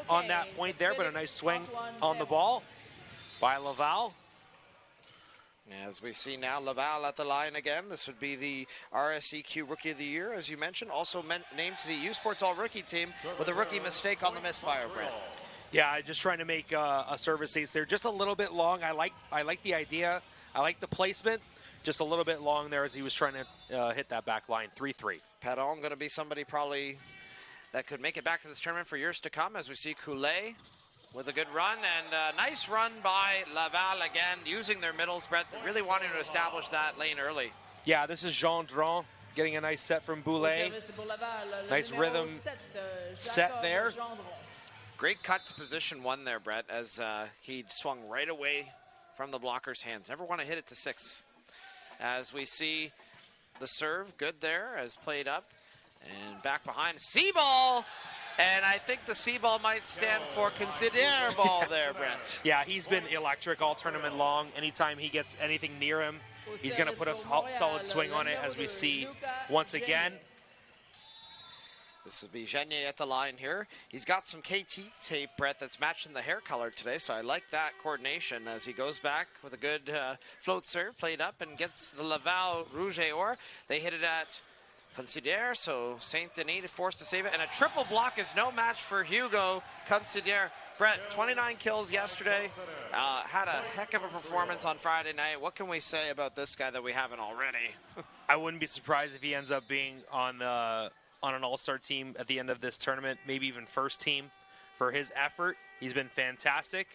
Speaker 3: on that point there, but a nice swing on the ball by Laval.
Speaker 2: As we see now, Laval at the line again. This would be the RSEQ Rookie of the Year, as you mentioned. Also named to the U Sports All-Rookie team with a rookie mistake on the misfire, Brent.
Speaker 3: Yeah, just trying to make a service ace there. Just a little bit long. I like the idea. I like the placement. Just a little bit long there as he was trying to hit that back line. 3-3.
Speaker 2: Padon going to be somebody probably that could make it back to this tournament for years to come, as we see Coulet with a good run, and a nice run by Laval again, using their middles, Brett, really wanting to establish that lane early.
Speaker 3: Yeah, this is Jean Dron getting a nice set from Boulet. Nice rhythm set there.
Speaker 2: Great cut to position 1 there, Brett, as he swung right away from the blocker's hands. Never want to hit it to 6. As we see the serve, good there, as played up, and back behind, C-ball! And I think the C-ball might stand for consider ball there, Brent.
Speaker 3: Yeah, he's been electric all tournament long. Anytime he gets anything near him, he's going to put a solid swing on it, as we see once again.
Speaker 2: This will be Genier at the line here. He's got some KT tape, Brett, that's matching the hair color today, so I like that coordination as he goes back with a good float serve, played up, and gets the Laval Rouge or. They hit it at Considere, so St. Denis forced to save it, and a triple block is no match for Hugo Considere. Brett, 29 kills yesterday, had a heck of a performance on Friday night. What can we say about this guy that we haven't already?
Speaker 3: I wouldn't be surprised if he ends up being on an all-star team at the end of this tournament, maybe even first team for his effort. He's been fantastic.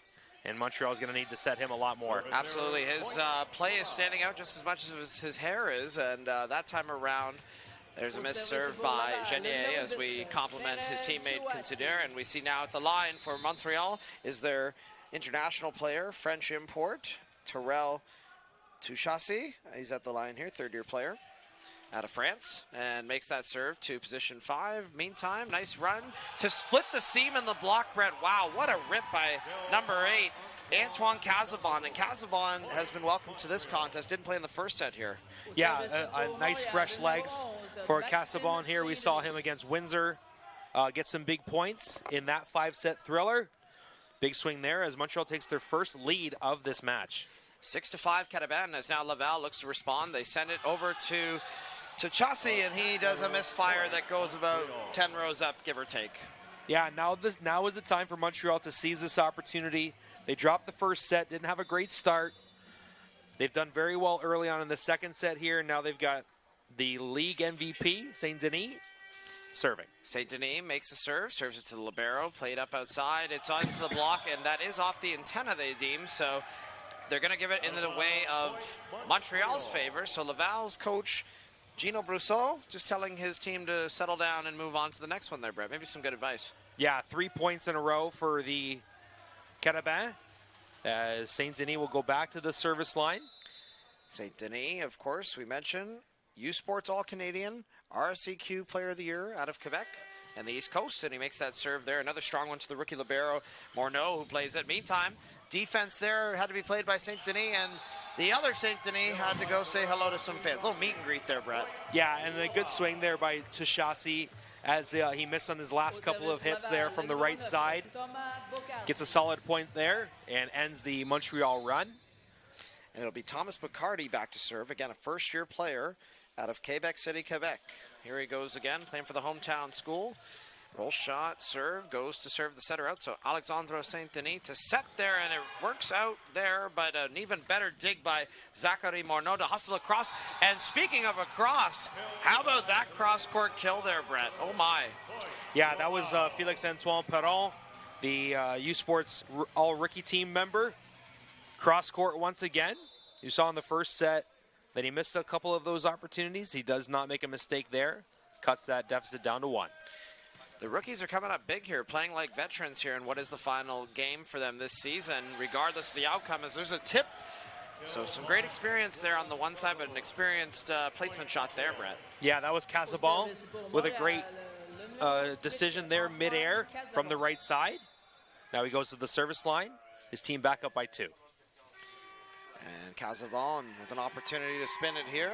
Speaker 3: and Montreal's going to need to set him a lot more.
Speaker 2: Absolutely. His play is standing out just as much as his hair is, and that time around, there's a miss serve by Genier as we compliment his teammate Considere, and we see now at the line for Montreal is their international player, French import, Terrell Touchassi. He's at the line here, third-year player out of France, and makes that serve to position 5. Meantime, nice run to split the seam in the block, Brett. Wow, what a rip by number 8, Antoine Casabon. And Casabon has been welcomed to this contest. Didn't play in the first set here.
Speaker 3: Yeah, a nice fresh legs for Casabon here. We saw him against Windsor get some big points in that 5-set thriller. Big swing there as Montreal takes their first lead of this match.
Speaker 2: 6-5 Carabins, as now Laval looks to respond. They send it over to Chassi, and he does a misfire that goes about 10 rows up, give or take.
Speaker 3: Yeah, now is the time for Montreal to seize this opportunity. They dropped the first set, didn't have a great start. They've done very well early on in the second set here, and now they've got the league MVP, Saint Denis, serving.
Speaker 2: Saint Denis makes the serve, serves it to the libero, played up outside. It's onto the block, and that is off the antenna, they deem, so they're going to give it into the way of Montreal's favor. So Laval's coach, Gino Brousseau, just telling his team to settle down and move on to the next one there, Brett. Maybe some good advice.
Speaker 3: Yeah, 3 points in a row for the Carabins. As Saint Denis will go back to the service line.
Speaker 2: Saint Denis, of course, we mentioned, U Sports All-Canadian, RSEQ Player of the Year out of Quebec and the East Coast, and he makes that serve there. Another strong one to the rookie libero, Morneau, who plays it. Meantime, defense there had to be played by Saint Denis, and the other Saint Denis had to go say hello to some fans. A little meet and greet there, Brett.
Speaker 3: Yeah, and a good swing there by Touchassi as he missed on his last couple of hits there from the right side. Gets a solid point there and ends the Montreal run.
Speaker 2: And it'll be Thomas Bacardi back to serve. Again, a first-year player out of Quebec City, Quebec. Here he goes again, playing for the hometown school. Roll shot, serve, goes to serve the setter out. So Alexandre Saint-Denis to set there, and it works out there, but an even better dig by Zachary Morneau to hustle across. And speaking of a cross, how about that cross-court kill there, Brett? Oh, my.
Speaker 3: Yeah, that was Félix-Antoine Perron, the U Sports All-Rookie Team member. Cross-court once again. You saw in the first set that he missed a couple of those opportunities. He does not make a mistake there. Cuts that deficit down to 1.
Speaker 2: The rookies are coming up big here, playing like veterans here in what is the final game for them this season, regardless of the outcome, as there's a tip. So some great experience there on the one side, but an experienced placement shot there, Brett.
Speaker 3: Yeah, that was Casabon with a great decision there midair from the right side. Now he goes to the service line. His team back up by 2.
Speaker 2: And Casabon with an opportunity to spin it here.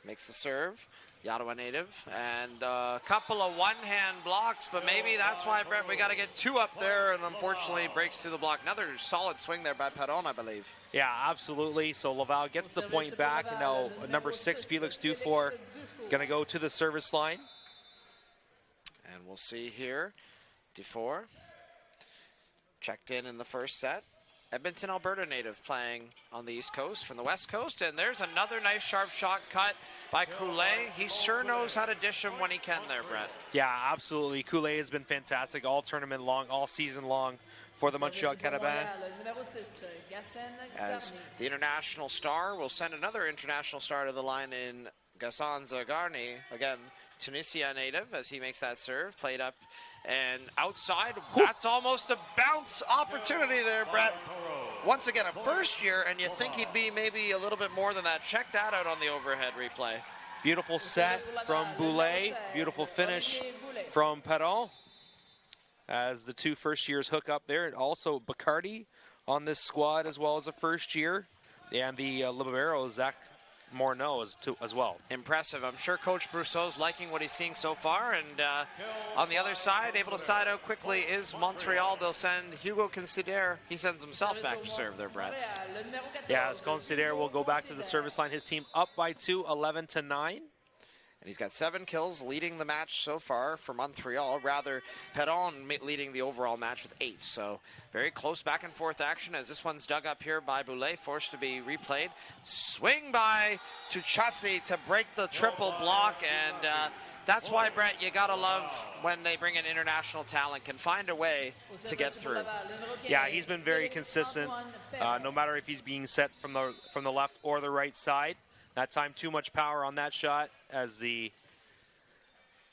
Speaker 2: Makes the serve. Ottawa native, and a couple of one-hand blocks, but maybe that's why, Brett, we got to get 2 up there, and unfortunately breaks through the block. Another solid swing there by Perron, I believe.
Speaker 3: Yeah, absolutely. So Laval gets the point back, and now number 6, Felix Dufour, going to go to the service line.
Speaker 2: And we'll see here, Dufour checked in the first set. Edmonton, Alberta native playing on the East Coast from the West Coast. And there's another nice sharp shot cut by Coulet. He sure knows how to dish him when he can there, Brett.
Speaker 3: Yeah, absolutely. Coulet has been fantastic all tournament long, all season long for the Montreal Carabins.
Speaker 2: As the international star will send another international star to the line in Ghassan Zagarni. Again, Tunisia native as he makes that serve. Played up and outside. That's almost a bounce opportunity there, Brett. Once again, a first year, and you think he'd be maybe a little bit more than that. Check that out on the overhead replay.
Speaker 3: Beautiful set from Boulet. Beautiful finish from Perron. As the 2 first years hook up there. And also Bacardi on this squad as well as a first year. And the libero, Zach Morneau as well.
Speaker 2: Impressive. I'm sure Coach Brousseau's liking what he's seeing so far. And on the other side, able to side out quickly is Montreal. They'll send Hugo Considere. He sends himself back to serve there, Brett.
Speaker 3: Yeah, as Considere will go back to the service line. His team up by 2, 11-9.
Speaker 2: And he's got 7 kills, leading the match so far for Montreal. Rather, Perron leading the overall match with 8. So very close back and forth action as this one's dug up here by Boulet, forced to be replayed. Swing by Touchassi to break the triple block, and That's why, Brett, you got to love when they bring in international talent, can find a way to get through.
Speaker 3: Yeah, he's been very consistent, no matter if he's being set from the left or the right side. That time, too much power on that shot as the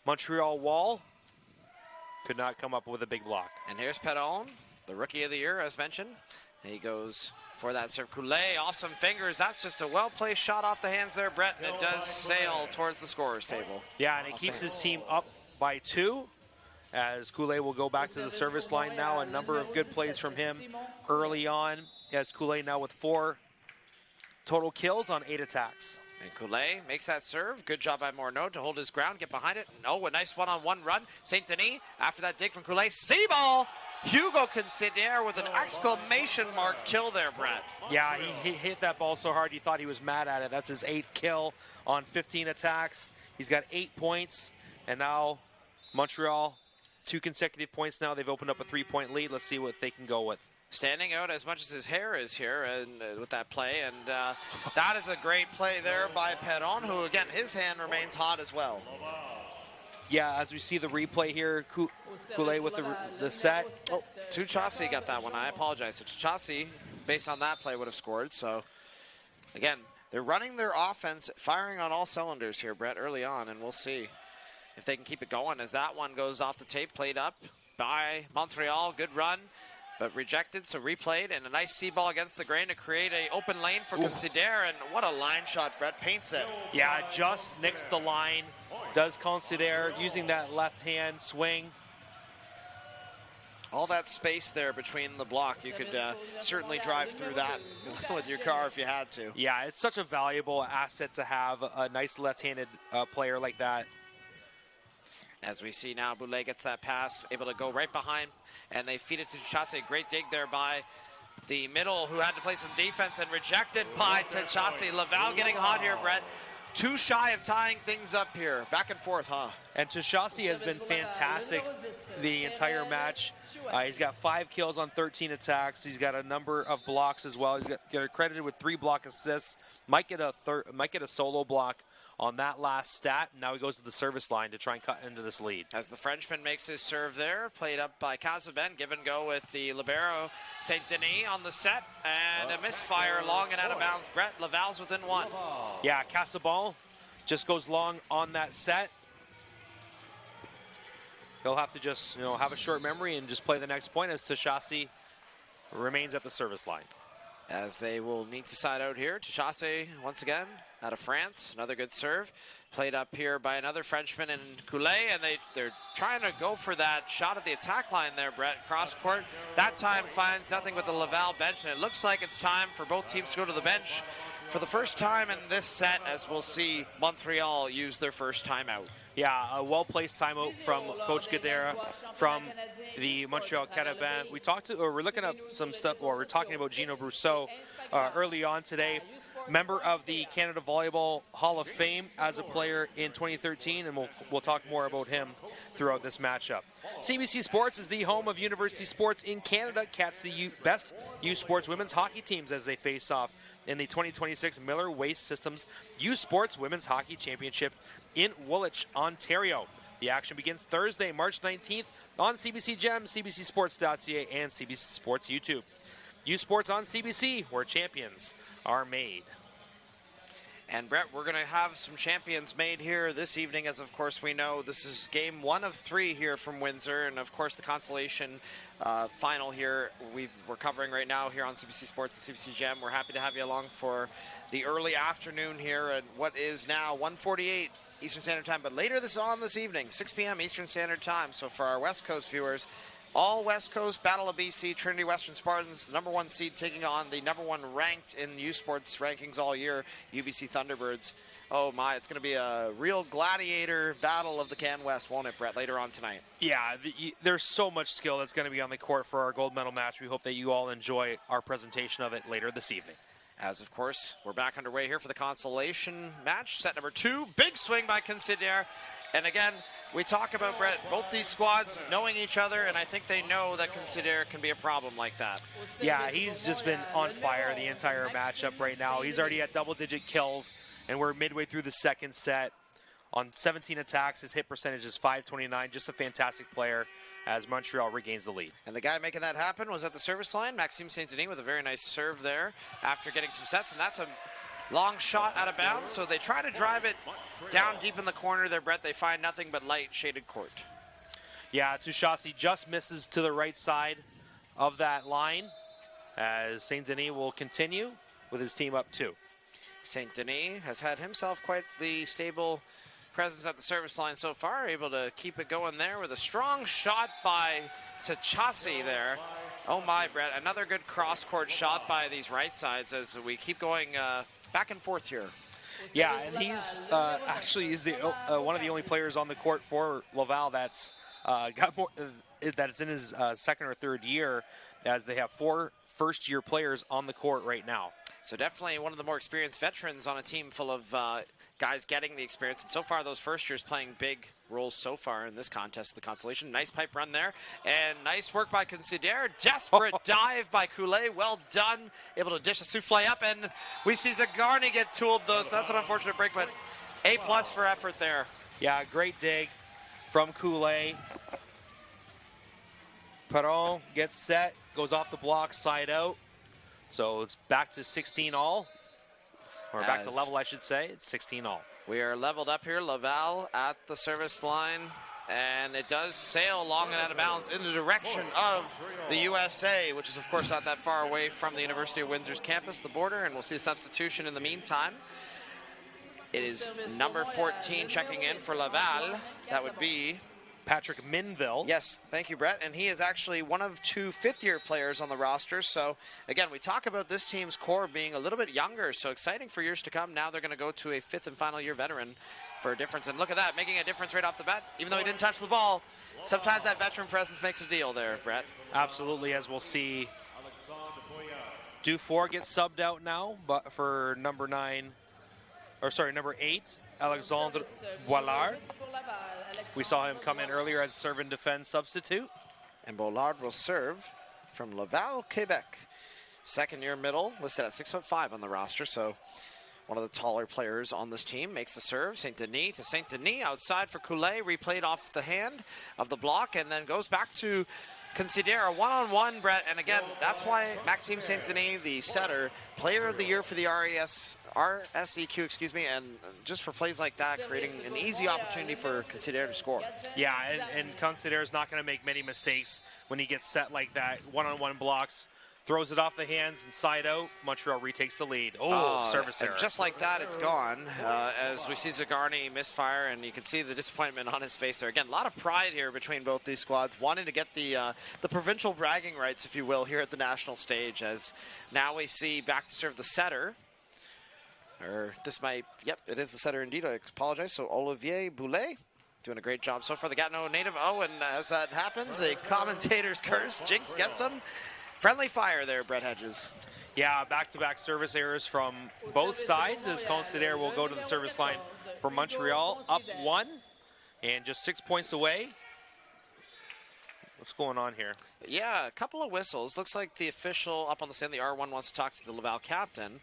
Speaker 3: Montreal wall could not come up with a big block.
Speaker 2: And here's Perron, the Rookie of the Year, as mentioned. He goes for that serve. Coulet off some fingers. That's just a well-placed shot off the hands there, Brett, and it does sail towards the scorer's table.
Speaker 3: Yeah, and it keeps his team up by 2, as Coulet will go back to the service line now. A number of good plays from him early on, as Coulet now with 4 total kills on 8 attacks.
Speaker 2: And Coulet makes that serve. Good job by Morneau to hold his ground, get behind it. And, a nice one-on-one run. St. Denis, after that dig from Coulet, C-ball! Hugo Considere with an exclamation mark kill there, Brett.
Speaker 3: Yeah, he hit that ball so hard he thought he was mad at it. That's his 8th kill on 15 attacks. He's got 8 points, and now Montreal, 2 consecutive points now. They've opened up a 3-point lead. Let's see what they can go with.
Speaker 2: Standing out as much as his hair is here and with that play, and that is a great play there by Perron, who, again, his hand remains hot as well.
Speaker 3: Yeah, as we see the replay here, Coulet with the set.
Speaker 2: Oh, Tuchasi got that one. I apologize. So Tuchasi, based on that play, would have scored. So, again, they're running their offense, firing on all cylinders here, Brett, early on, and we'll see if they can keep it going as that one goes off the tape, played up by Montreal. Good run, but rejected, so replayed, and a nice C-ball against the grain to create an open lane for Considere, and what a line shot, Brett paints it.
Speaker 3: Yeah, just nicks the line. Does Considere using that left-hand swing.
Speaker 2: All that space there between the block, you could certainly drive through that with your car if you had to.
Speaker 3: Yeah, it's such a valuable asset to have a nice left-handed player like that.
Speaker 2: As we see now, Boulet gets that pass, able to go right behind, and they feed it to Tuchasi. Great dig there by the middle, who had to play some defense, and rejected by Tuchasi. Laval getting hot here, Brett. 2 shy of tying things up here. Back and forth, huh?
Speaker 3: And Tuchasi has been fantastic the entire match. He's got 5 kills on 13 attacks. He's got a number of blocks as well. He's got credited with 3 block assists. Might get a solo block on that last stat. Now he goes to the service line to try and cut into this lead.
Speaker 2: As the Frenchman makes his serve there, played up by Casaben, give and go with the libero St. Denis on the set, and a misfire long and out of bounds. Brett, Laval's within 1.
Speaker 3: Yeah, Casaben just goes long on that set. He'll have to just, have a short memory and just play the next point as Tuchasi remains at the service line.
Speaker 2: As they will need to side out here. Tuchasi, once again, out of France. Another good serve. Played up here by another Frenchman in Coulet, and they're trying to go for that shot at the attack line there, Brett. Cross court. That time finds nothing with the Laval bench, and it looks like it's time for both teams to go to the bench for the first time in this set, as we'll see Montreal use their first timeout.
Speaker 3: Yeah, a well-placed timeout from Coach Gadera from the Montreal Carabins. We're looking up some stuff, or we're talking about Gino Brousseau early on today. Member of the Canada Volleyball Hall of Fame as a player in 2013, and we'll talk more about him throughout this matchup. CBC Sports is the home of university sports in Canada. Catch the best U Sports women's hockey teams as they face off in the 2026 Miller Waste Systems U Sports Women's Hockey Championship in Woolwich, Ontario. The action begins Thursday, March 19th on CBC Gem, CBCSports.ca, and CBC Sports YouTube. U Sports on CBC, where champions are made.
Speaker 2: And Brett, we're going to have some champions made here this evening, as of course we know this is game 1 of 3 here from Windsor, and of course the consolation final here we're covering right now here on CBC Sports and CBC Gem. We're happy to have you along for the early afternoon here at what is now 1:48 Eastern Standard Time, but later this evening, 6 p.m. Eastern Standard Time. So for our West Coast viewers, all West Coast, Battle of BC, Trinity Western Spartans, the number 1 seed taking on the number 1 ranked in U Sports rankings all year, UBC Thunderbirds. Oh my, it's going to be a real gladiator battle of the Can West, won't it, Brett, later on tonight?
Speaker 3: Yeah, there's so much skill that's going to be on the court for our gold medal match. We hope that you all enjoy our presentation of it later this evening.
Speaker 2: As, of course, we're back underway here for the consolation match. Set number 2, big swing by Considere. And again, we talk about, Brett, both these squads knowing each other, and I think they know that Considere can be a problem like that.
Speaker 3: Yeah, he's just been on fire the entire matchup right now. He's already at double-digit kills, and we're midway through the second set. On 17 attacks, his hit percentage is .529. Just a fantastic player as Montreal regains the lead.
Speaker 2: And the guy making that happen was at the service line, Maxime Saint-Denis, with a very nice serve there after getting some sets, and that's a long shot out of bounds, so they try to drive it down deep in the corner there, Brett. They find nothing but light shaded court.
Speaker 3: Yeah, Tuchasi just misses to the right side of that line as Saint-Denis will continue with his team up 2.
Speaker 2: Saint-Denis has had himself quite the stable presence at the service line so far, able to keep it going there with a strong shot by Tuchasi there. Oh my, Brett, another good cross-court shot by these right sides as we keep going back and forth here.
Speaker 3: Yeah, and he's actually is the one of the only players on the court for Laval that's got more, that's in his second or third year, as they have 4 first-year players on the court right now.
Speaker 2: So definitely one of the more experienced veterans on a team full of guys getting the experience. And so far, those first years playing big roles so far in this contest, the consolation. Nice pipe run there. And nice work by Considere. Desperate dive by Coulet. Well done. Able to dish a souffle up. And we see Zagarny get tooled, though. So that's an unfortunate break, but A+ for effort there.
Speaker 3: Yeah, great dig from Coulet. Perron gets set, goes off the block, side out. So it's back to 16 all, or back to level, I should say. It's 16 all.
Speaker 2: We are leveled up here. Laval at the service line, and it does sail long and out of bounds in the direction of the USA, which is, of course, not that far away from the University of Windsor's campus, the border, and we'll see a substitution in the meantime. It is number 14 checking in for Laval. That would be
Speaker 3: Patrick Minville.
Speaker 2: Yes, thank you, Brett. And he is actually one of 2 fifth-year players on the roster. So, again, we talk about this team's core being a little bit younger, so exciting for years to come. Now they're going to go to a 5th and final year veteran for a difference. And look at that, making a difference right off the bat. Even though he didn't touch the ball, sometimes that veteran presence makes a deal there, Brett.
Speaker 3: Absolutely, as we'll see. Dufour gets subbed out now, but for number 8, Alexandre Boilard. We saw him come in earlier as serve and defend substitute.
Speaker 2: And Bollard will serve from Laval, Quebec. Second-year middle, listed at 6'5" on the roster, so one of the taller players on this team. Makes the serve, Saint-Denis to Saint-Denis, outside for Coulet, replayed off the hand of the block, and then goes back to Considere, one-on-one, Brett. And again, that's why Maxime Saint-Denis, the setter, player of the year for the RSEQ, and just for plays like that, creating an easy opportunity for Considere to score.
Speaker 3: Yeah, and Considere is not going to make many mistakes when he gets set like that. One-on-one blocks, throws it off the hands and side out. Montreal retakes the lead. Service error.
Speaker 2: Just like that, it's gone. As we see Zagarny misfire, and you can see the disappointment on his face there. Again, a lot of pride here between both these squads, wanting to get the provincial bragging rights, if you will, here at the national stage. As now we see back to serve the setter. Or this might, yep, it is the setter indeed. I apologize. So Olivier Boulet doing a great job so far. The Gatineau native. Oh, and as that happens, a commentator's curse. Jinx gets him. Friendly fire there, Brett Hedges.
Speaker 3: Yeah, back-to-back service errors from both sides as Considere will go to the service line for Montreal. Up 1 and just 6 points away. What's going on here?
Speaker 2: Yeah, a couple of whistles. Looks like the official up on the stand, the R1, wants to talk to the Laval captain.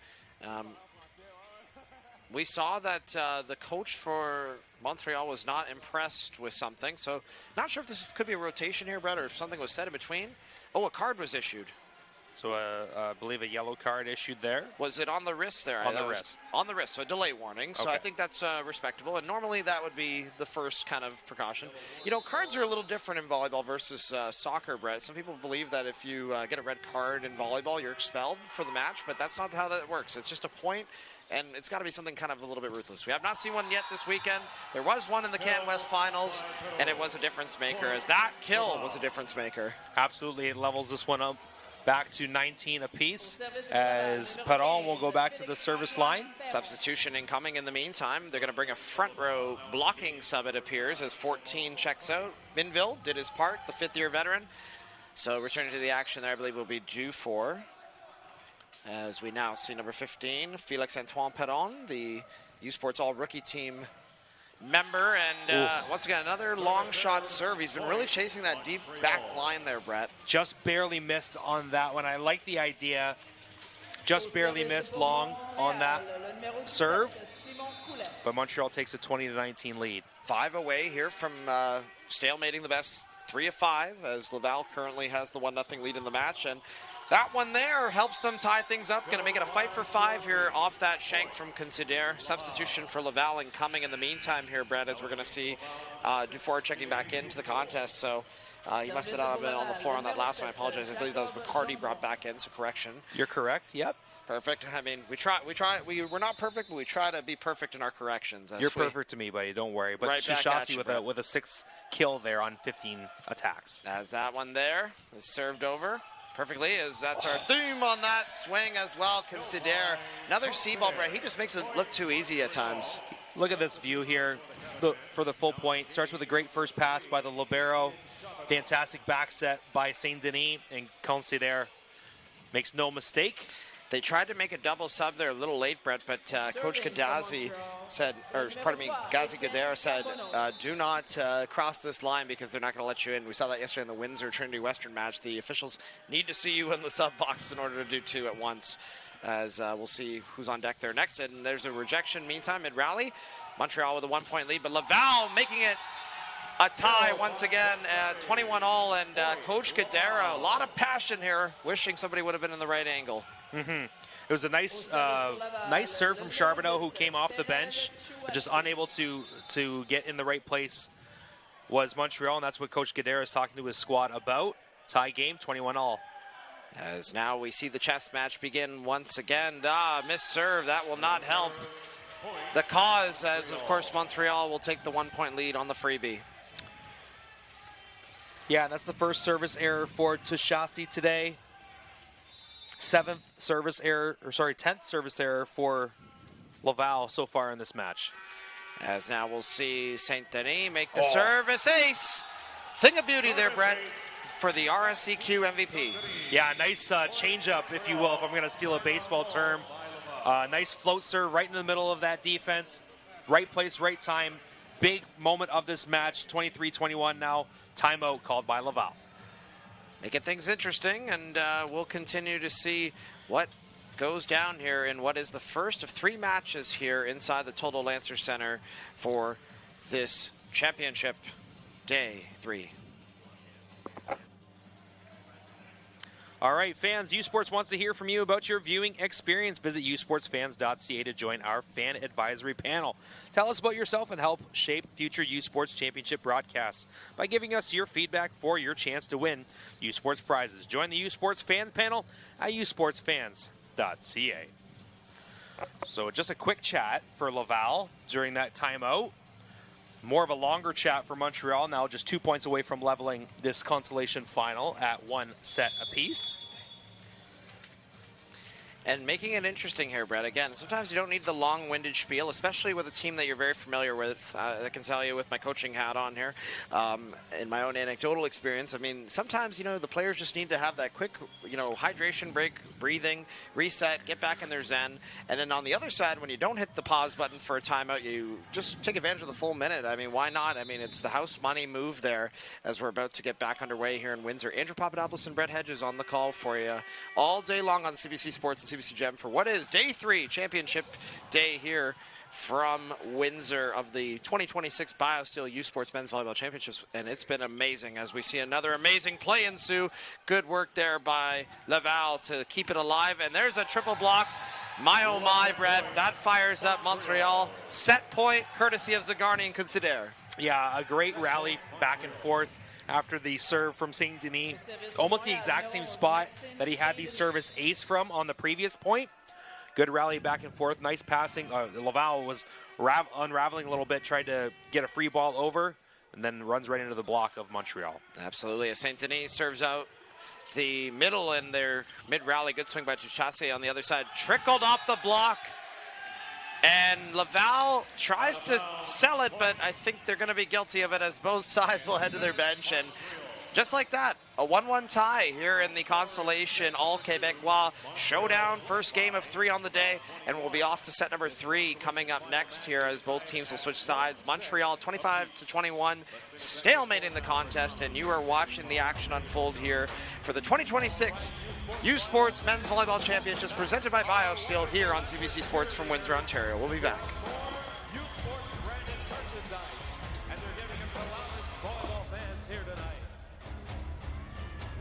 Speaker 2: We saw that the coach for Montreal was not impressed with something. So not sure if this could be a rotation here, Brett, or if something was said in between. Oh, a card was issued.
Speaker 3: So I believe a yellow card issued there.
Speaker 2: Was it on the wrist there?
Speaker 3: On the wrist.
Speaker 2: On the wrist, so a delay warning. So
Speaker 3: okay.
Speaker 2: I think that's respectable. And normally that would be the first kind of precaution. You know, cards are a little different in volleyball versus soccer, Brett. Some people believe that if you get a red card in volleyball, you're expelled for the match. But that's not how that works. It's just a point, and it's got to be something kind of a little bit ruthless. We have not seen one yet this weekend. There was one in the Can West finals, and it was a difference maker, as that kill was a difference maker.
Speaker 3: Absolutely, it levels this one up back to 19 apiece as Perron will go back to the service line.
Speaker 2: Substitution incoming in the meantime. They're going to bring a front row blocking sub, it appears, as 14 checks out. Minville did his part, the 5th-year veteran. So returning to the action there, I believe, will be Dufour. As we now see number 15, Félix-Antoine Perron, the U-Sports All-Rookie Team member. And once again, another long shot serve. He's been really chasing that deep back line there, Brett.
Speaker 3: Just barely missed on that one. I like the idea. Just barely missed long on that serve. But Montreal takes a 20-19 lead.
Speaker 2: 5 away here from stalemating the best 3 of 5, as Laval currently has the 1-0 lead in the match. And that one there helps them tie things up. Going to make it a fight for 5 here off that shank from Considere. Substitution for Laval incoming in the meantime here, Brett, as we're going to see Dufour checking back into the contest. So he must have not been on the floor on that last one. I apologize. I believe that was McCarty brought back in, so correction.
Speaker 3: You're correct. Yep.
Speaker 2: Perfect. I mean, we're not perfect, but we try to be perfect in our corrections.
Speaker 3: You're perfect to me, buddy. Don't worry. But
Speaker 2: Right
Speaker 3: Shashasi with a 6th kill there on 15 attacks.
Speaker 2: As that one there is served over perfectly, as that's our theme on that swing as well. Considere another C-ball, Brett. He just makes it look too easy at times.
Speaker 3: Look at this view here for the full point. Starts with a great first pass by the libero. Fantastic back set by Saint-Denis, and Considere makes no mistake.
Speaker 2: They tried to make a double sub there a little late, Brett, but Coach Gaddazi said, Gazi Gadera said, do not cross this line because they're not going to let you in. We saw that yesterday in the Windsor Trinity Western match. The officials need to see you in the sub box in order to do 2 at once, as we'll see who's on deck there next. And there's a rejection meantime mid-rally. Montreal with a 1-point lead, but Laval making it a tie once again, 21-all, and Coach Gadera, a lot of passion here, wishing somebody would have been in the right angle.
Speaker 3: It was a nice serve from Charbonneau, who came off the bench, just unable to get in the right place was Montreal, and that's what Coach Gadera is talking to his squad about. Tie game, 21-all.
Speaker 2: As now we see the chess match begin once again. Missed serve, that will not help the cause, as of course Montreal will take the 1-point lead on the freebie.
Speaker 3: Yeah, that's the first service error for Tushasi today. 10th service error for Laval so far in this match.
Speaker 2: As now we'll see Saint-Denis make the service ace. Thing of beauty there, Brett, for the RSEQ MVP.
Speaker 3: Yeah, nice change-up, if you will, if I'm going to steal a baseball term. Nice float serve right in the middle of that defense. Right place, right time. Big moment of this match, 23-21 now. Timeout called by Laval.
Speaker 2: Making things interesting, and we'll continue to see what goes down here in what is the first of 3 matches here inside the Toldo Lancer Centre for this championship day 3.
Speaker 3: All right, fans, U Sports wants to hear from you about your viewing experience. Visit usportsfans.ca to join our fan advisory panel. Tell us about yourself and help shape future U Sports Championship broadcasts by giving us your feedback for your chance to win U Sports prizes. Join the U Sports fans panel at usportsfans.ca. So just a quick chat for Laval during that timeout. More of a longer chat for Montreal, now just 2 points away from leveling this consolation final at 1 set apiece.
Speaker 2: And making it interesting here, Brett. Again, sometimes you don't need the long-winded spiel, especially with a team that you're very familiar with. I can tell you with my coaching hat on here, in my own anecdotal experience, I mean, sometimes, the players just need to have that quick, hydration break, breathing, reset, get back in their zen. And then on the other side, when you don't hit the pause button for a timeout, you just take advantage of the full minute. I mean, why not? I mean, it's the house money move there as we're about to get back underway here in Windsor. Andrew Papadopoulos and Brett Hedges on the call for you all day long on CBC Sports and CBC Gem for what is day 3 championship day here from Windsor of the 2026 BioSteel U Sports Men's Volleyball Championships, and it's been amazing as we see another amazing play ensue. Good work there by Laval to keep it alive, and there's a triple block. My oh my, Brett, that fires up Montreal. Set point courtesy of Zagarny and Considere.
Speaker 3: Yeah, a great rally back and forth after the serve from Saint-Denis. Almost the exact same spot that he had the service ace from on the previous point. Good rally back and forth. Nice passing. Laval was unraveling a little bit, tried to get a free ball over, and then runs right into the block of Montreal.
Speaker 2: Absolutely. As Saint-Denis serves out the middle in their mid-rally. Good swing by Tuchase on the other side. Trickled off the block. And Laval tries to sell it, but I think they're going to be guilty of it as both sides will head to their bench. And Just like that, a 1-1 tie here in the Consolation All-Québécois Showdown. First game of 3 on the day, and we'll be off to set number 3 coming up next here as both teams will switch sides. Montreal 25-21, stalemating the contest, and you are watching the action unfold here for the 2026 U Sports Men's Volleyball Championships presented by BioSteel here on CBC Sports from Windsor, Ontario. We'll be back.
Speaker 7: U Sports branded merchandise, and they're giving it to the loudest volleyball fans here tonight.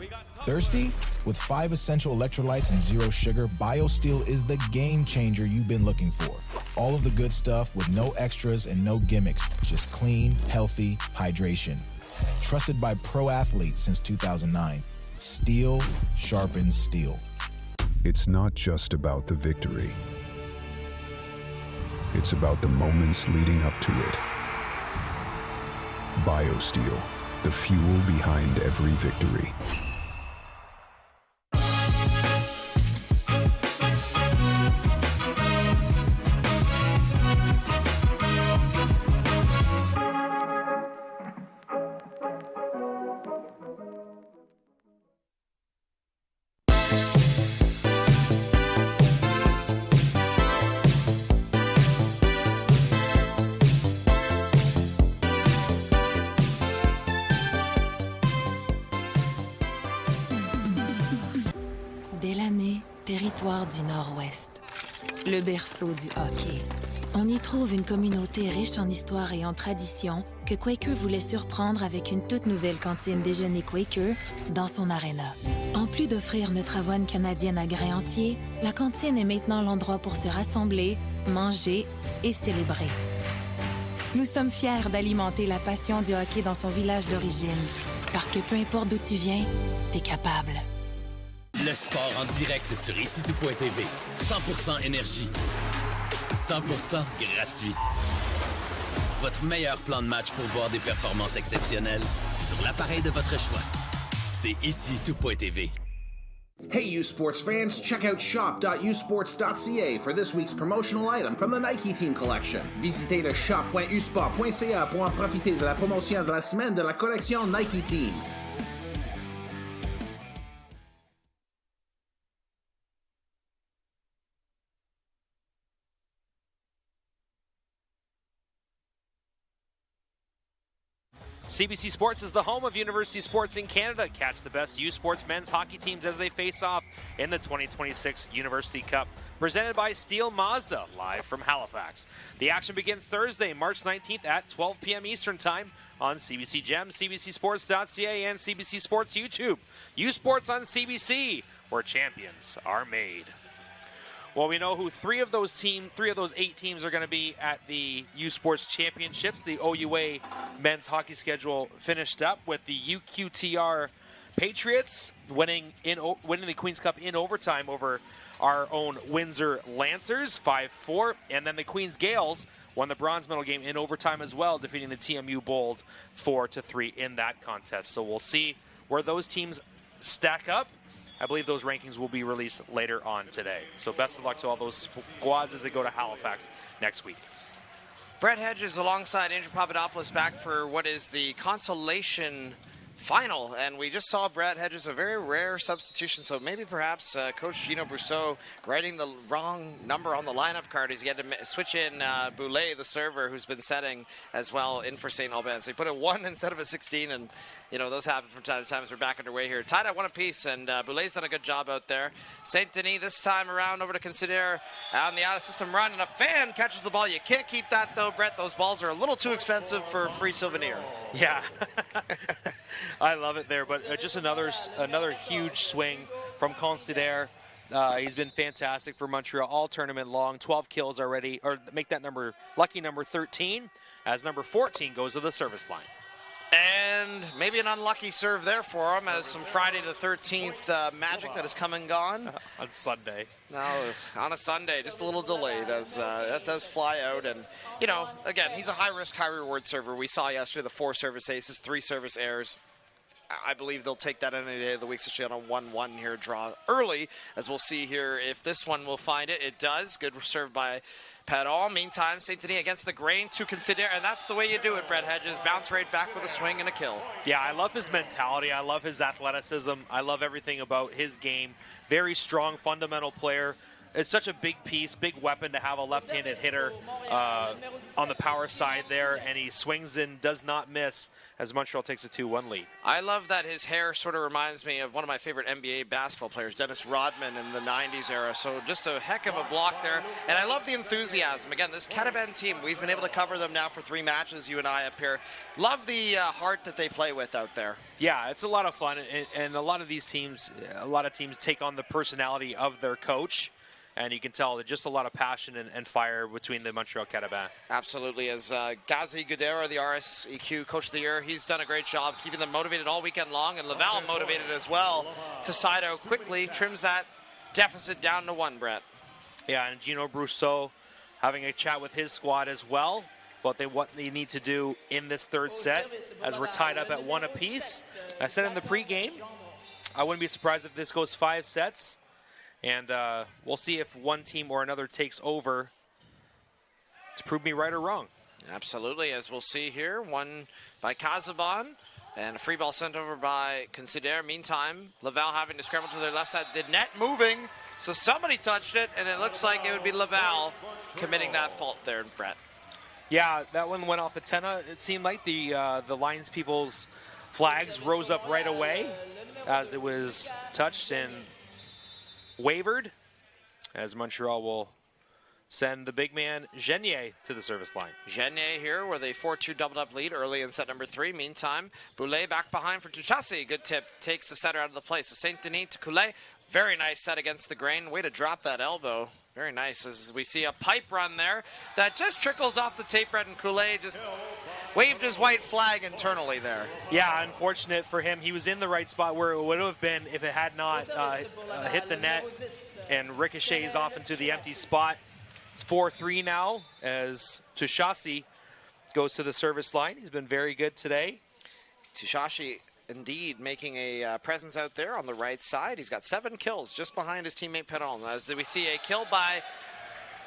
Speaker 7: We got
Speaker 5: Thirsty? With 5 essential electrolytes and 0 sugar, BioSteel is the game changer you've been looking for. All of the good stuff with no extras and no gimmicks, just clean, healthy hydration. Trusted by pro athletes since 2009. Steel sharpens steel.
Speaker 6: It's not just about the victory. It's about the moments leading up to it. BioSteel, the fuel behind every victory.
Speaker 11: Territoire du Nord-Ouest, le berceau du hockey. On y trouve une communauté riche en histoire et en tradition que Quaker voulait surprendre avec une toute nouvelle cantine déjeuner Quaker dans son aréna. En plus d'offrir notre avoine canadienne à grains entiers, la cantine est maintenant l'endroit pour se rassembler, manger et célébrer. Nous sommes fiers d'alimenter la passion du hockey dans son village d'origine, parce que peu importe d'où tu viens, t'es capable.
Speaker 4: Le sport en direct sur icitout.tv. 100% énergie. 100% gratuit. Votre meilleur plan de match pour voir des performances exceptionnelles sur l'appareil de votre choix. C'est icitout.tv.
Speaker 1: Hey U Sports fans, check out shop.usports.ca for this week's promotional item from the Nike Team Collection. Visitez le shop.usport.ca pour en profiter de la promotion de la semaine de la collection Nike Team.
Speaker 3: CBC Sports is the home of university sports in Canada. Catch the best U Sports men's hockey teams as they face off in the 2026 University Cup. Presented by Steel Mazda, live from Halifax. The action begins Thursday, March 19th at 12 p.m. Eastern Time on CBC Gem, CBCSports.ca, and CBC Sports YouTube. U Sports on CBC, where champions are made. Well, we know who three of those 8 teams are going to be at the U Sports Championships. The OUA men's hockey schedule finished up with the UQTR Patriots winning the Queen's Cup in overtime over our own Windsor Lancers 5-4, and then the Queen's Gales won the bronze medal game in overtime as well, defeating the TMU Bold 4-3 in that contest. So we'll see where those teams stack up. I believe those rankings will be released later on today. So best of luck to all those squads as they go to Halifax next week.
Speaker 2: Brett Hedges alongside Andrew Papadopoulos back for what is the consolation final, and we just saw Brett Hedges, a very rare substitution, so maybe perhaps Coach Gino Brousseau writing the wrong number on the lineup card as he had to switch in Boulay, the server, who's been setting as well, in for St. Albans. So he put a 1 instead of a 16, and you know, those happen from time to time as we're back underway here. Tied at 1 apiece, and Boulay's done a good job out there. St. Denis this time around over to Considere on the out-of-system run, and a fan catches the ball. You can't keep that, though, Brett. Those balls are a little too expensive for a free souvenir.
Speaker 3: Yeah. I love it there, but just another huge swing from Considere. He's been fantastic for Montreal all tournament long. 12 kills already, or make that number lucky number 13, as number 14 goes to the service line.
Speaker 2: And maybe an unlucky serve there for him, as some Friday the 13th magic that has come and gone.
Speaker 3: On Sunday.
Speaker 2: No, on a Sunday, just a little delayed, as that does fly out. And, you know, again, he's a high-risk, high-reward server. We saw yesterday the 4 service aces, 3 service errors. I believe they'll take that any day of the week, especially on a 1-1 here draw early, as we'll see here if this one will find it. It does. Good serve by Perron. Meantime, St. Denis against the grain to consider, and that's the way you do it, Brett Hedges. Bounce right back with a swing and a kill.
Speaker 3: Yeah, I love his mentality. I love his athleticism. I love everything about his game. Very strong, fundamental player. It's such a big piece, big weapon to have a left-handed hitter on the power side there, and he swings and does not miss as Montreal takes a 2-1 lead.
Speaker 2: I love that his hair sort of reminds me of one of my favorite NBA basketball players, Dennis Rodman in the 90s era. So just a heck of a block there. And I love the enthusiasm. Again, this Carabin team, we've been able to cover them now for 3 matches, you and I up here. Love the heart that they play with out there.
Speaker 3: Yeah, it's a lot of fun, and a lot of these teams, a lot of teams take on the personality of their coach. And you can tell that just a lot of passion and fire between the Montreal Carabins.
Speaker 2: Absolutely. As Gazi Gudera, the RSEQ Coach of the Year, he's done a great job keeping them motivated all weekend long. And Laval motivated as well. Tosaido quickly trims that deficit down to 1, Brett.
Speaker 3: Yeah, and Gino Brousseau having a chat with his squad as well. What they need to do in this third set, as we're tied up at 1 apiece. I said in the pregame, I wouldn't be surprised if this goes 5 sets. And we'll see if one team or another takes over to prove me right or wrong.
Speaker 2: Absolutely, as we'll see here. One by Casaban and a free ball sent over by Consider. Meantime, Laval having to scramble to their left side. The net moving, so somebody touched it, and it looks like it would be Laval committing that fault there, Brett.
Speaker 3: Yeah, that one went off the tenna. It seemed like the Lions people's flags rose up right away as it was touched and wavered, as Montreal will send the big man Genier to the service line.
Speaker 2: Genier here with a 4-2 doubled-up lead early in set number 3. Meantime, Boulet back behind for Tuchasi. Good tip. Takes the setter out of the play. So St. Denis to Coulet. Very nice set against the grain. Way to drop that elbow. Very nice, as we see a pipe run there that just trickles off the tape red, and Coulet just waved his white flag internally there.
Speaker 3: Yeah, unfortunate for him. He was in the right spot where it would have been if it had not hit the net and ricochets off into the empty spot. It's 4-3 now as Tuchasi goes to the service line. He's been very good today.
Speaker 2: Tuchasi indeed making a presence out there on the right side. He's got 7 kills just behind his teammate Perron. As we see a kill by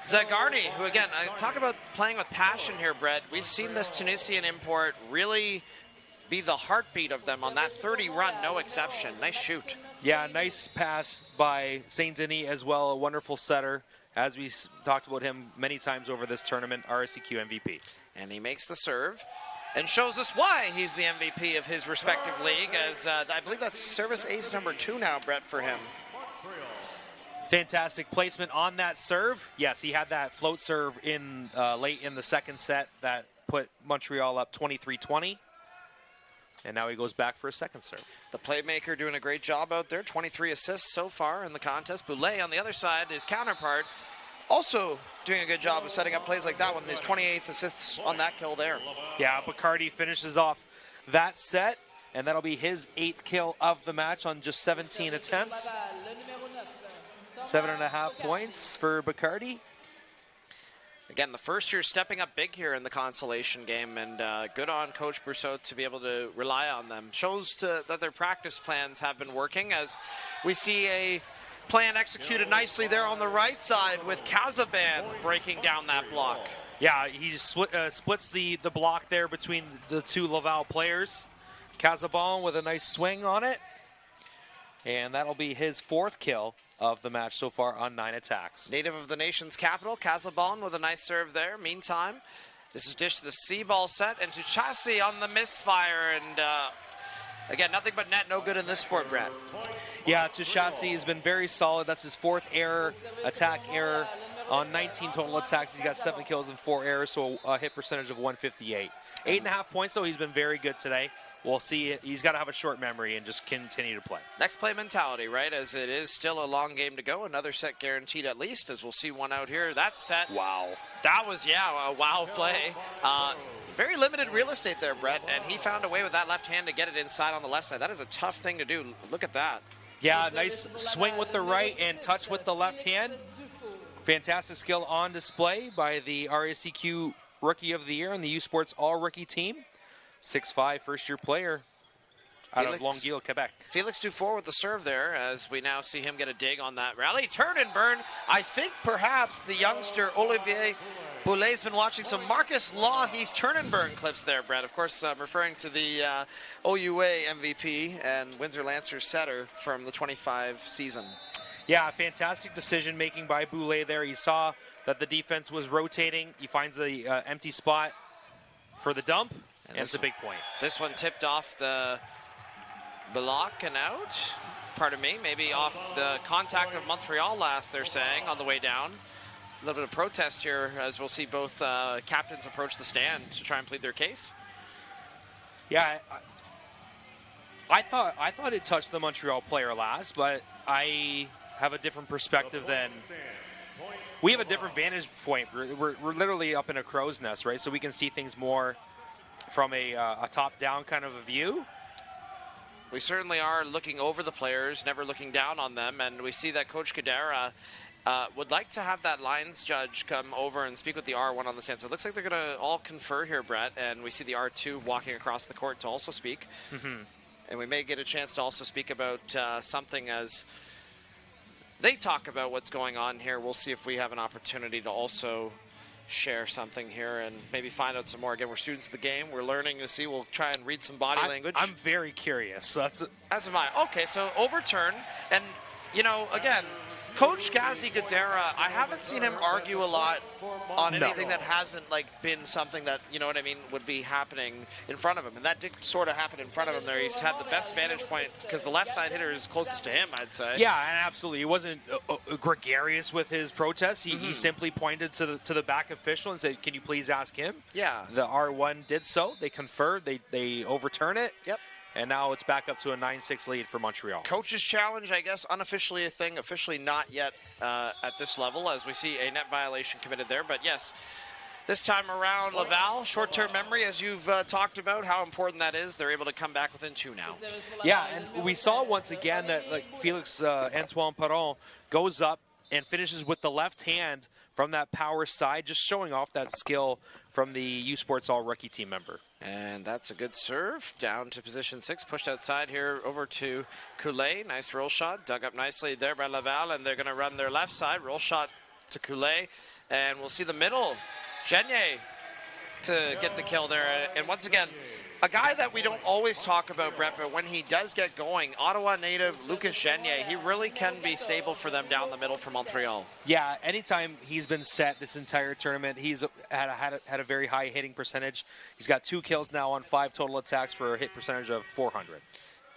Speaker 2: Zagarni, who again, I talk about playing with passion here, Brett. We've seen this Tunisian import really be the heartbeat of them on that 30 run, no exception. Nice shoot.
Speaker 3: Yeah, nice pass by St. Denis as well, a wonderful setter. As we talked about him many times over this tournament, RSEQ MVP.
Speaker 2: And he makes the serve and shows us why he's the MVP of his respective league, as I believe that's service ace number 2 now, Brett, for him.
Speaker 3: Fantastic placement on that serve. Yes, he had that float serve in late in the second set that put Montreal up 23-20. And now he goes back for a second serve.
Speaker 2: The playmaker doing a great job out there. 23 assists so far in the contest. Boulet on the other side, his counterpart, also doing a good job of setting up plays like that one. His 28th assists on that kill there.
Speaker 3: Yeah, Bacardi finishes off that set, and that'll be his 8th kill of the match on just 17 attempts. 7.5 points for Bacardi.
Speaker 2: Again, the first year stepping up big here in the consolation game, and good on Coach Brousseau to be able to rely on them. Shows that their practice plans have been working, as we see a plan executed nicely there on the right side with Casaban breaking down that block.
Speaker 3: Yeah, he splits the block there between the 2 Laval players. Casaban with a nice swing on it. And that'll be his 4th kill of the match so far on 9 attacks.
Speaker 2: Native of the nation's capital, Casaban with a nice serve there. Meantime, this is dished to the C-ball set, and Tuchasi on the misfire, and again, nothing but net, no good in this sport, Brett.
Speaker 3: Yeah, Tuchasi has been very solid. That's his 4th error, attack error. On 19 total attacks, he's got 7 kills and 4 errors, so a hit percentage of 158. 8.5 points, though. He's been very good today. We'll see. He's got to have a short memory and just continue to play.
Speaker 2: Next play mentality, right? As it is still a long game to go. Another set guaranteed at least, as we'll see one out here. That set.
Speaker 3: Wow.
Speaker 2: That was, yeah, a wow play. Very limited real estate there, Brett, and he found a way with that left hand to get it inside on the left side. That is a tough thing to do. Look at that.
Speaker 3: Yeah, nice swing with the right and touch with the left hand. Fantastic skill on display by the RSEQ Rookie of the Year and the U Sports All-Rookie team. 6'5", first-year player. out of Longueuil, Quebec.
Speaker 2: Felix Dufour with the serve there, as we now see him get a dig on that rally. Turn and burn. I think perhaps the youngster Olivier Boulet's been watching some Marcus Law. He's turn and burn clips there, Brett. Of course, I'm referring to the OUA MVP and Windsor Lancers setter from the 25 season.
Speaker 3: Yeah, fantastic decision-making by Boulet there. He saw that the defense was rotating. He finds the empty spot for the dump, and it's a big point. This one tipped off the block and out. Pardon me, maybe off the contact of Montreal last, they're saying, on the way down. A little bit of protest here, as we'll see both captains approach the stand to try and plead their case. Yeah, I thought it touched the Montreal player last, but I have a different perspective than... We have a different vantage point. We're literally up in a crow's nest, right? So we can see things more from a top-down kind of a view. We certainly are looking over the players, never looking down on them, and we see that Coach Cadera would like to have that lines judge come over and speak with the R1 on the stand. So it looks like they're going to all confer here, Brett, and we see the R2 walking across the court to also speak. Mm-hmm. And we may get a chance to also speak about something as they talk about what's going on here. We'll see if we have an opportunity to also share something here and maybe find out some more. Again, we're students of the game. We're learning to see. We'll try and read some body language. I'm very curious. As
Speaker 2: am I. Okay, so overturn. And, you know, again, Coach Gazi Gadera, I haven't seen him argue a lot on anything that hasn't, like, been something that, you know what I mean, would be happening in front of him. And that did sort of happen in front of him there. He's had the best vantage point because the left side hitter is closest to him, I'd say.
Speaker 3: Yeah, and absolutely. He wasn't gregarious with his protest. He simply pointed to the back official and said, can you please ask him?
Speaker 2: Yeah.
Speaker 3: The R1 did so. They conferred. They overturn it.
Speaker 2: Yep.
Speaker 3: And now it's back up to a 9-6 lead for Montreal.
Speaker 2: Coach's challenge, I guess, unofficially a thing, officially not yet at this level, as we see a net violation committed there. But yes, this time around, Laval, short-term memory, as you've talked about, how important that is. They're able to come back within 2 now.
Speaker 3: Yeah, and we saw once again that Felix Antoine Perron goes up and finishes with the left hand from that power side, just showing off that skill from the U Sports All-Rookie team member.
Speaker 2: And that's a good serve. Down to position 6, pushed outside here over to Coulet. Nice roll shot, dug up nicely there by Laval, and they're going to run their left side. Roll shot to Coulet, and we'll see the middle. Genier to get the kill there. And once again, a guy that we don't always talk about, Brett, but when he does get going, Ottawa native Lucas Genier, he really can be stable for them down the middle for Montreal.
Speaker 3: Yeah, anytime he's been set this entire tournament, he's had a very high hitting percentage. He's got 2 kills now on 5 total attacks for a hit percentage of .400.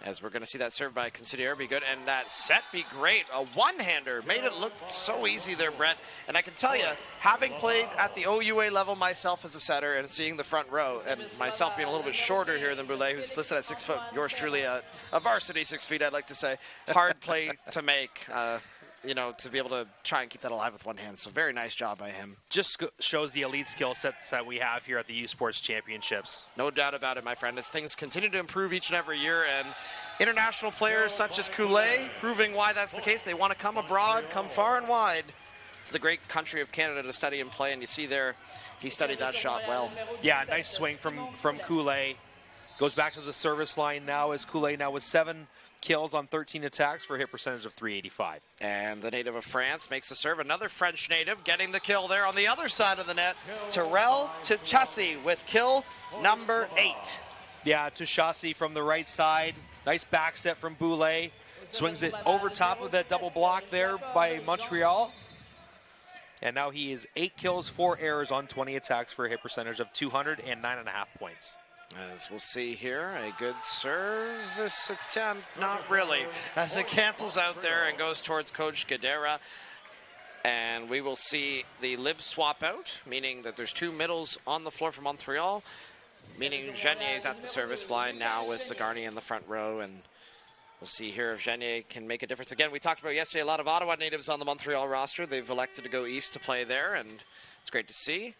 Speaker 2: As we're going to see that serve by Consigliere be good, and that set be great. A one-hander made it look so easy there, Brett. And I can tell you, having played at the OUA level myself as a setter and seeing the front row, and myself being a little bit shorter here than Boulet, who's listed at 6 foot, yours truly a varsity 6 feet, I'd like to say. Hard play to make, you know, to be able to try and keep that alive with one hand. So very nice job by him.
Speaker 3: Just shows the elite skill sets that we have here at the U Sports Championships.
Speaker 2: No doubt about it, my friend, as things continue to improve each and every year, and international players such as Coulet proving why that's the case. They want to come abroad, come far and wide to the great country of Canada to study and play, and you see there he studied that shot well.
Speaker 3: Yeah, nice swing from Coulet. Goes back to the service line now as Coulet now with 7 kills on 13 attacks for a hit percentage of .385.
Speaker 2: And the native of France makes the serve. Another French native getting the kill there on the other side of the net. Terrell Tuchassi with kill number 8.
Speaker 3: Yeah, Tuchassi from the right side. Nice back step from Boulet. Swings it over top of that double block there by Montreal. And now he is 8 kills, 4 errors on 20 attacks for a hit percentage of 209.5 points.
Speaker 2: As we'll see here, a good service attempt, not really, as it cancels out there and goes towards Coach Gadera. And we will see the lib swap out, meaning that there's 2 middles on the floor for Montreal, meaning Genier is at the service line now with Zagarny in the front row. And we'll see here if Genier can make a difference. Again, we talked about yesterday a lot of Ottawa natives on the Montreal roster. They've elected to go east to play there, and it's great to see,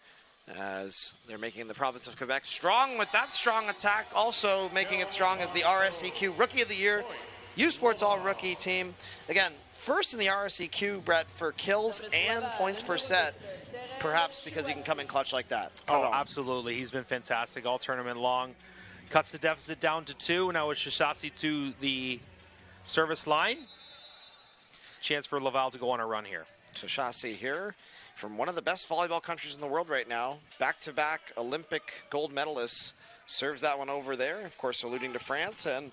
Speaker 2: as they're making the province of Quebec strong with that strong attack, also making it strong as the RSEQ Rookie of the Year, U Sports All-Rookie team. Again, first in the RSEQ, Brett, for kills and points per set, perhaps because he can come in clutch like that.
Speaker 3: Oh, absolutely. He's been fantastic all tournament long. Cuts the deficit down to 2. Now it's Shishasi to the service line. Chance for Laval to go on a run here.
Speaker 2: Shishasi here from one of the best volleyball countries in the world right now. Back-to-back Olympic gold medalists. Serves that one over there, of course, alluding to France. And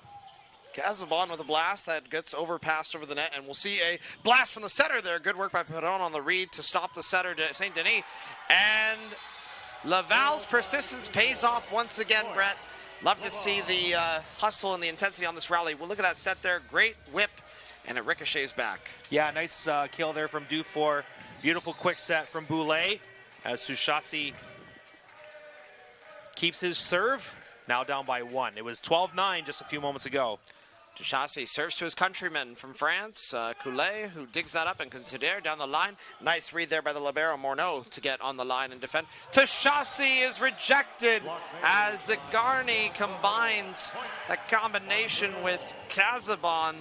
Speaker 2: Casabon with a blast that gets overpassed over the net. And we'll see a blast from the setter there. Good work by Perron on the read to stop the setter to St. Denis. And Laval's persistence pays off once again, Brett. Love to see the hustle and the intensity on this rally. Well, look at that set there. Great whip, and it ricochets back.
Speaker 3: Yeah, nice kill there from Dufour. Beautiful quick set from Boulay as Shishasi keeps his serve. Now down by 1. It was 12-9 just a few moments ago.
Speaker 2: Shishasi serves to his countryman from France, Coulet, who digs that up, and Considere down the line. Nice read there by the libero Morneau to get on the line and defend. Shishasi is rejected as Zagarny combines that combination with Casabon.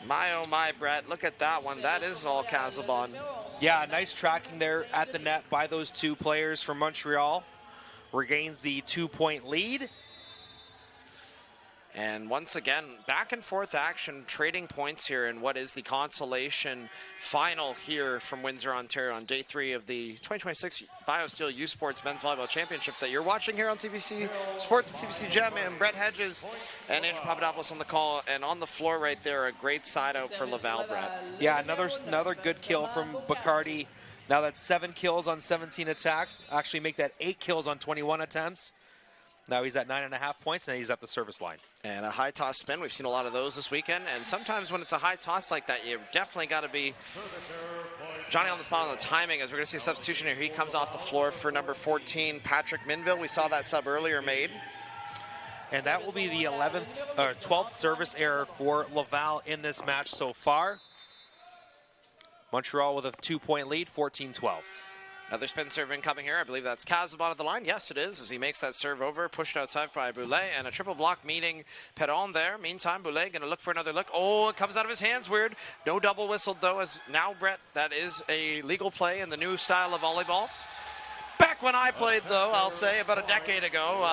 Speaker 2: My, oh my, Brett, look at that one. That is all Casabon.
Speaker 3: Yeah, nice tracking there at the net by those two players from Montreal. Regains the 2-point lead.
Speaker 2: And once again, back and forth action, trading points here in what is the consolation final here from Windsor, Ontario on day 3 of the 2026 BioSteel U Sports Men's Volleyball Championship that you're watching here on CBC Sports and CBC Gem. And Brett Hedges and Andrew Papadopoulos on the call, and on the floor right there, a great side out for Laval, Brett.
Speaker 3: Yeah, another good kill from Bacardi. Now that's 7 kills on 17 attacks. Actually make that 8 kills on 21 attempts. Now he's at 9.5 points, and he's at the service line.
Speaker 2: And a high toss spin. We've seen a lot of those this weekend. And sometimes when it's a high toss like that, you definitely got to be Johnny on the spot on the timing, as we're going to see a substitution here. He comes off the floor for number 14, Patrick Minville. We saw that sub earlier made.
Speaker 3: And that will be the 12th service error for Laval in this match so far. Montreal with a 2-point lead, 14-12.
Speaker 2: Another spin serve incoming here. I believe that's Casabon at the line. Yes, it is, as he makes that serve over. Pushed outside by Boulay, and a triple block meeting Perron there. Meantime, Boulay going to look for another look. Oh, it comes out of his hands. Weird. No double whistled, though, as now, Brett, that is a legal play in the new style of volleyball. Back when I played, though, I'll say, about a decade ago,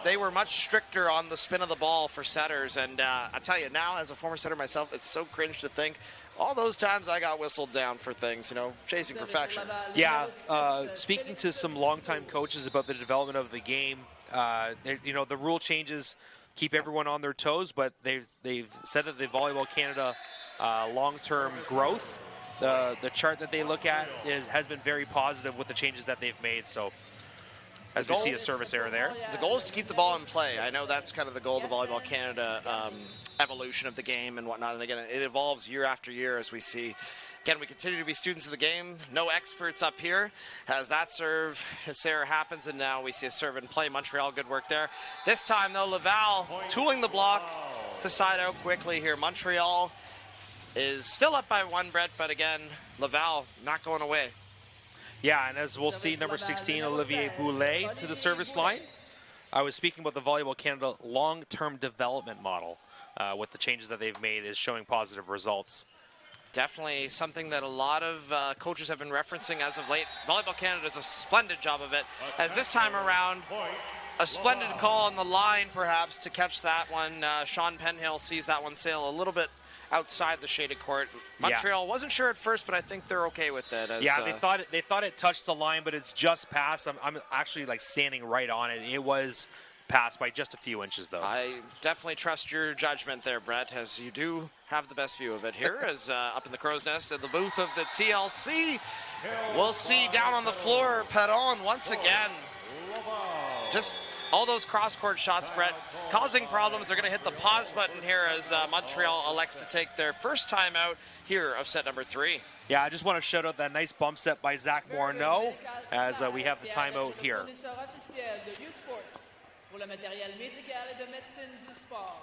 Speaker 2: they were much stricter on the spin of the ball for setters. And I tell you, now, as a former setter myself, it's so cringe to think all those times I got whistled down for things, chasing perfection.
Speaker 3: Yeah, speaking to some longtime coaches about the development of the game, the rule changes keep everyone on their toes, but they've said that the Volleyball Canada long-term growth, the chart that they look at has been very positive with the changes that they've made. So as we see a service error there.
Speaker 2: The goal is to keep the ball in play. I know that's kind of the goal of the Volleyball Canada evolution of the game and whatnot. And again, it evolves year after year as we see. Again, we continue to be students of the game. No experts up here. As that serve, his error happens, and now we see a serve in play. Montreal, good work there. This time, though, Laval tooling the block to side out quickly here. Montreal is still up by 1, Brett, but again, Laval not going away.
Speaker 3: Yeah, and as we'll see, number 16, Olivier Boulay to the service line. I was speaking about the Volleyball Canada long-term development model with the changes that they've made is showing positive results.
Speaker 2: Definitely something that a lot of coaches have been referencing as of late. Volleyball Canada does a splendid job of it. As this time around, a splendid call on the line, perhaps, to catch that one. Sean Penhill sees that one sail a little bit outside the shaded court. Montreal wasn't sure at first, but I think they're okay with it.
Speaker 3: They thought it touched the line, but it's just past. I'm actually standing right on it. It was passed by just a few inches, though.
Speaker 2: I definitely trust your judgment there, Brett, as you do have the best view of it here. As up in the crow's nest in the booth of the TLC, we'll see down on the floor Perron once again. Just all those cross-court shots, Brett, causing problems. They're going to hit the pause button here as Montreal elects to take their first time out here of set number 3.
Speaker 3: Yeah, I just want to shout out that nice bump set by Zach Morneau as we have the timeout here.
Speaker 12: Pour le matériel médical et de médecine du sport.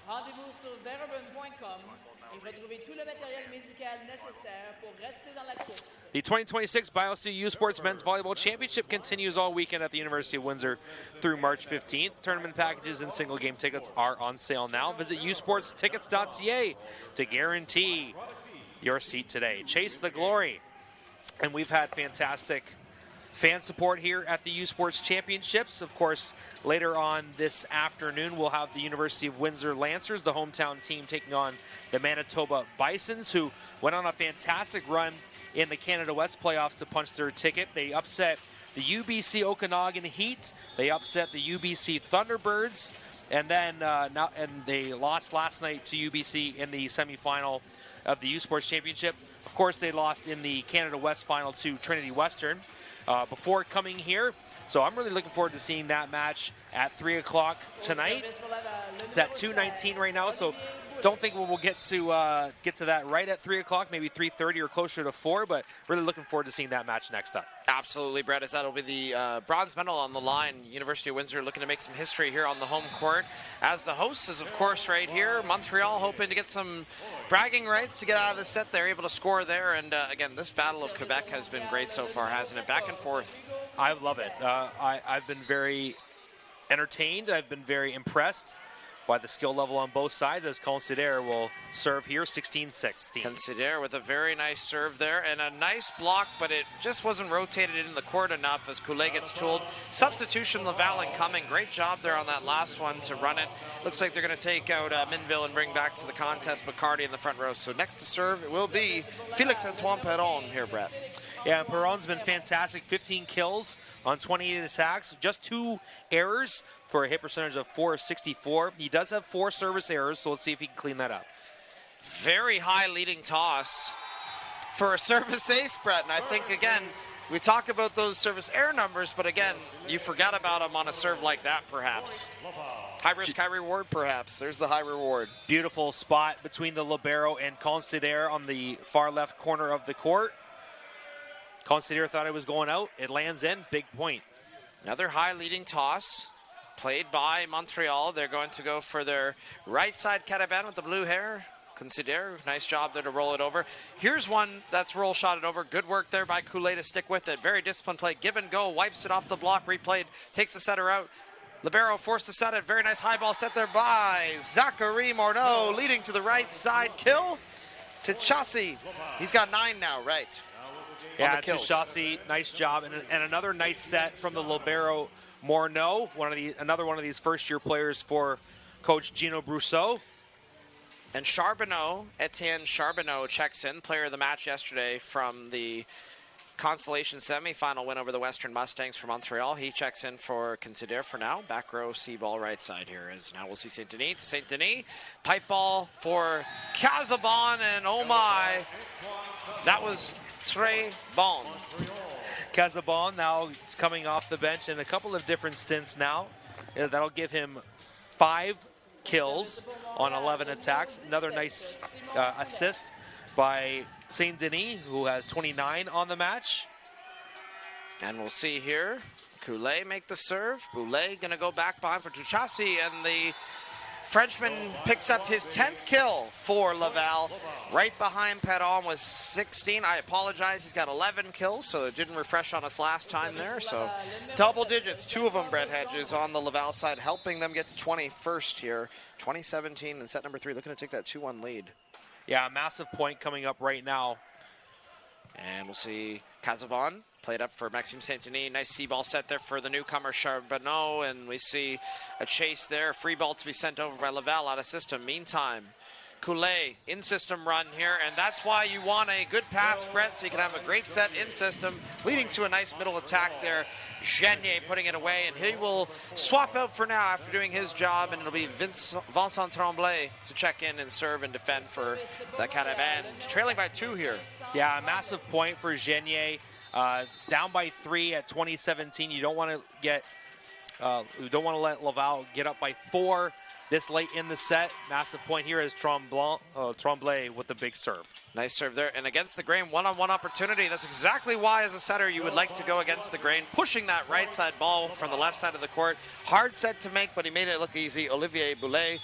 Speaker 12: Rendez-vous sur verobun.com et retrouvez tout le matériel médical nécessaire pour rester dans la course.
Speaker 3: The 2026 BioSteel U Sports Men's Volleyball Championship continues all weekend at the University of Windsor through March 15th. Tournament packages and single game tickets are on sale now. Visit usportstickets.ca to guarantee your seat today. Chase the glory. And we've had fantastic fan support here at the U Sports Championships. Of course, later on this afternoon, we'll have the University of Windsor Lancers, the hometown team, taking on the Manitoba Bisons, who went on a fantastic run in the Canada West playoffs to punch their ticket. They upset the UBC Okanagan Heat. They upset the UBC Thunderbirds. And then they lost last night to UBC in the semifinal of the U Sports Championship. Of course, they lost in the Canada West final to Trinity Western before coming here. So I'm really looking forward to seeing that match at 3 o'clock tonight. It's at 2:19 right now, so don't think we'll get to that right at 3 o'clock, maybe 3:30 or closer to 4, but really looking forward to seeing that match next up.
Speaker 2: Absolutely, Brett, as that'll be the bronze medal on the line. University of Windsor looking to make some history here on the home court. As the hosts is, of course, right here. Montreal hoping to get some bragging rights to get out of the set. They're able to score there. And, again, this Battle of Quebec has been great so far, hasn't it? Back and forth.
Speaker 3: I love it. I've been very entertained. I've been very impressed by the skill level on both sides, as Considere will serve here 16-16.
Speaker 2: Considere with a very nice serve there and a nice block, but it just wasn't rotated in the court enough as Coulet gets tooled. Substitution, Laval incoming. Great job there on that last one to run it. Looks like they're going to take out Minville and bring back to the contest McCarty in the front row. So next to serve it will be Félix-Antoine Perron here, Brett.
Speaker 3: Yeah, Perron's been fantastic. 15 kills on 28 attacks. Just 2 errors for a hit percentage of .464. He does have 4 service errors, so let's see if he can clean that up.
Speaker 2: Very high leading toss for a service ace, Brett. And I think, again, we talk about those service error numbers, but again, you forgot about them on a serve like that, perhaps. High risk, high reward, perhaps. There's the high reward.
Speaker 3: Beautiful spot between the libero and Considere on the far left corner of the court. Considere thought it was going out. It lands in. Big point.
Speaker 2: Another high leading toss played by Montreal. They're going to go for their right side Carabin with the blue hair. Considere, nice job there to roll it over. Here's one that's roll shotted over. Good work there by Coulet to stick with it. Very disciplined play. Give and go. Wipes it off the block. Replayed. Takes the setter out. Libero forced to set it. Very nice high ball set there by Zachary Morneau. Leading to the right side. Kill to Chassis. He's got 9 now, right?
Speaker 3: Yeah, Chassis, nice job. And another nice set from the libero Morneau, another one of these first-year players for Coach Gino Brousseau.
Speaker 2: And Charbonneau, Etienne Charbonneau checks in, player of the match yesterday from the consolation semifinal win over the Western Mustangs for Montreal. He checks in for Considere for now. Back row, C ball right side here. As now we'll see Saint Denis to Saint Denis. Pipe ball for Casabon, and oh my, that was très bon.
Speaker 3: Casabon now coming off the bench in a couple of different stints now. That'll give him 5 kills on 11 attacks. Another nice assist by Saint Denis, who has 29 on the match.
Speaker 2: And we'll see here, Coulet make the serve. Boulet gonna go back behind for Tuchassi, and the Frenchman picks up his 10th kill for Laval. Right behind Perron with 16. I apologize, he's got 11 kills, so it didn't refresh on us last time there. So double digits, 2 of them, Brett Hedges, on the Laval side, helping them get to 21st here. 2017 in set number 3, looking to take that 2-1 lead.
Speaker 3: Yeah, a massive point coming up right now.
Speaker 2: And we'll see Casabon played up for Maxime Saint-Denis. Nice C-ball set there for the newcomer Charbonneau, and we see a chase there. Free ball to be sent over by Laval out of system. Meantime, Coulet in system run here, and that's why you want a good pass, Brett, so you can have a great set in system, leading to a nice middle attack there. Genier putting it away, and he will swap out for now after doing his job, and it'll be Vincent Tremblay to check in and serve and defend for the Carabins. Trailing by 2 here.
Speaker 3: Yeah, a massive point for Genier. Down by 3 at 2017. You don't want to let Laval get up by 4 this late in the set. Massive point here is Tremblay with the big serve.
Speaker 2: Nice serve there, and against the grain, one-on-one opportunity. That's exactly why, as a setter, you would like to go against the grain, pushing that right side ball from the left side of the court. Hard set to make, but he made it look easy. Olivier Boulet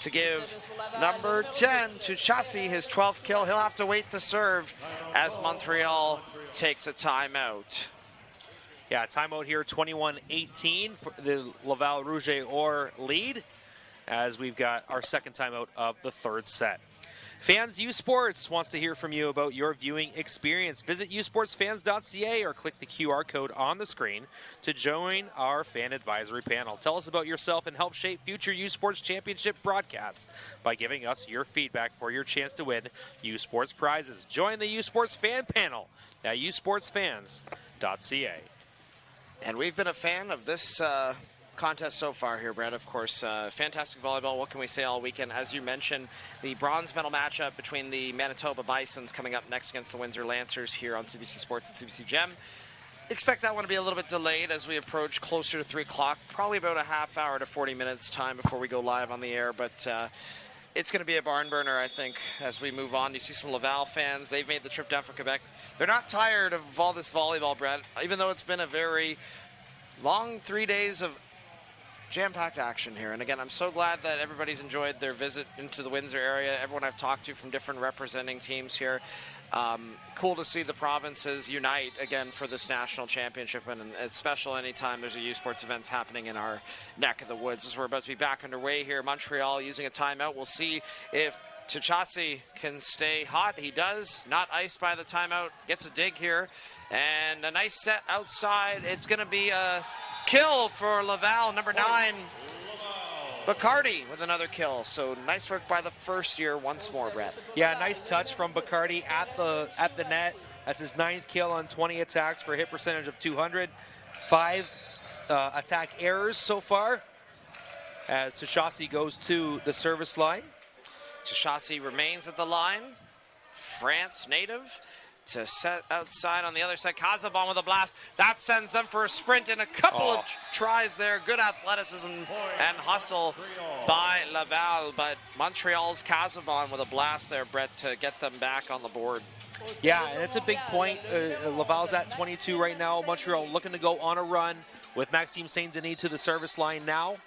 Speaker 2: to give number 10 to Chassis his 12th kill. He'll have to wait to serve as Montreal takes a timeout.
Speaker 3: Yeah, timeout here, 21-18 for the Laval Rouge or lead, as we've got our second timeout of the third set. Fans U Sports wants to hear from you about your viewing experience. Visit usportsfans.ca or click the QR code on the screen to join our fan advisory panel. Tell us about yourself and help shape future U Sports Championship broadcasts by giving us your feedback for your chance to win U Sports prizes. Join the U Sports fan panel at usportsfans.ca.
Speaker 2: And we've been a fan of this contest so far here, Brad. Of course, fantastic volleyball. What can we say all weekend? As you mentioned, the bronze medal matchup between the Manitoba Bisons coming up next against the Windsor Lancers here on CBC Sports and CBC Gem. Expect that one to be a little bit delayed as we approach closer to 3 o'clock. Probably about a half hour to 40 minutes time before we go live on the air, but it's going to be a barn burner, I think, as we move on. You see some Laval fans. They've made the trip down from Quebec. They're not tired of all this volleyball, Brad, even though it's been a very long 3 days of jam-packed action here. And again, I'm so glad that everybody's enjoyed their visit into the Windsor area. Everyone I've talked to from different representing teams here. Cool to see the provinces unite again for this national championship, and it's special anytime there's a U Sports events happening in our neck of the woods. As we're about to be back underway here, Montreal using a timeout. We'll see if Tuchasi can stay hot. He does, not iced by the timeout. Gets a dig here, and a nice set outside. It's going to be a kill for Laval, number 9. Bacardi with another kill. So nice work by the first year once more, Brett.
Speaker 3: Yeah, nice touch from Bacardi at the net. That's his 9th kill on 20 attacks for a hit percentage of 200. 5 attack errors so far as Tuchasi goes to the service line.
Speaker 2: Tuchasi remains at the line. France native to set outside on the other side. Casabon with a blast. That sends them for a sprint and a couple of tries there. Good athleticism and hustle by Laval, but Montreal's Casabon with a blast there, Brett, to get them back on the board.
Speaker 3: Yeah, and it's a big point. Laval's at 22 right now. Montreal looking to go on a run with Maxime Saint-Denis to the service line now.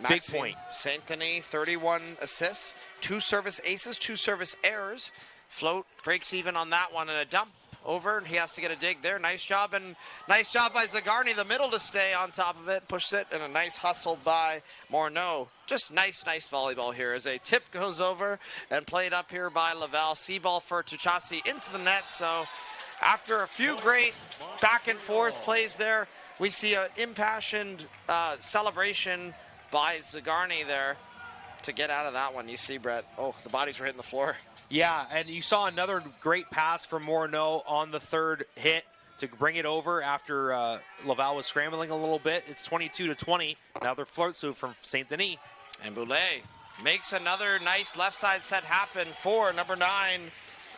Speaker 3: Big point.
Speaker 2: Saint-Denis, 31 assists, 2 service aces, 2 service errors. Float breaks even on that one, and a dump over, and he has to get a dig there. Nice job, and nice job by Zagarny, the middle to stay on top of it, pushes it, and a nice hustle by Morneau. Just nice volleyball here as a tip goes over and played up here by Laval. C-ball for Tuchasi into the net, so after a few great back and forth plays there, we see an impassioned celebration by Zagarny there to get out of that one. You see, Brett, the bodies were hitting the floor.
Speaker 3: Yeah, and you saw another great pass from Morneau on the 3rd hit to bring it over after Laval was scrambling a little bit. It's 22-20. Another float suit from Saint-Denis.
Speaker 2: And Boulay makes another nice left side set happen for number 9,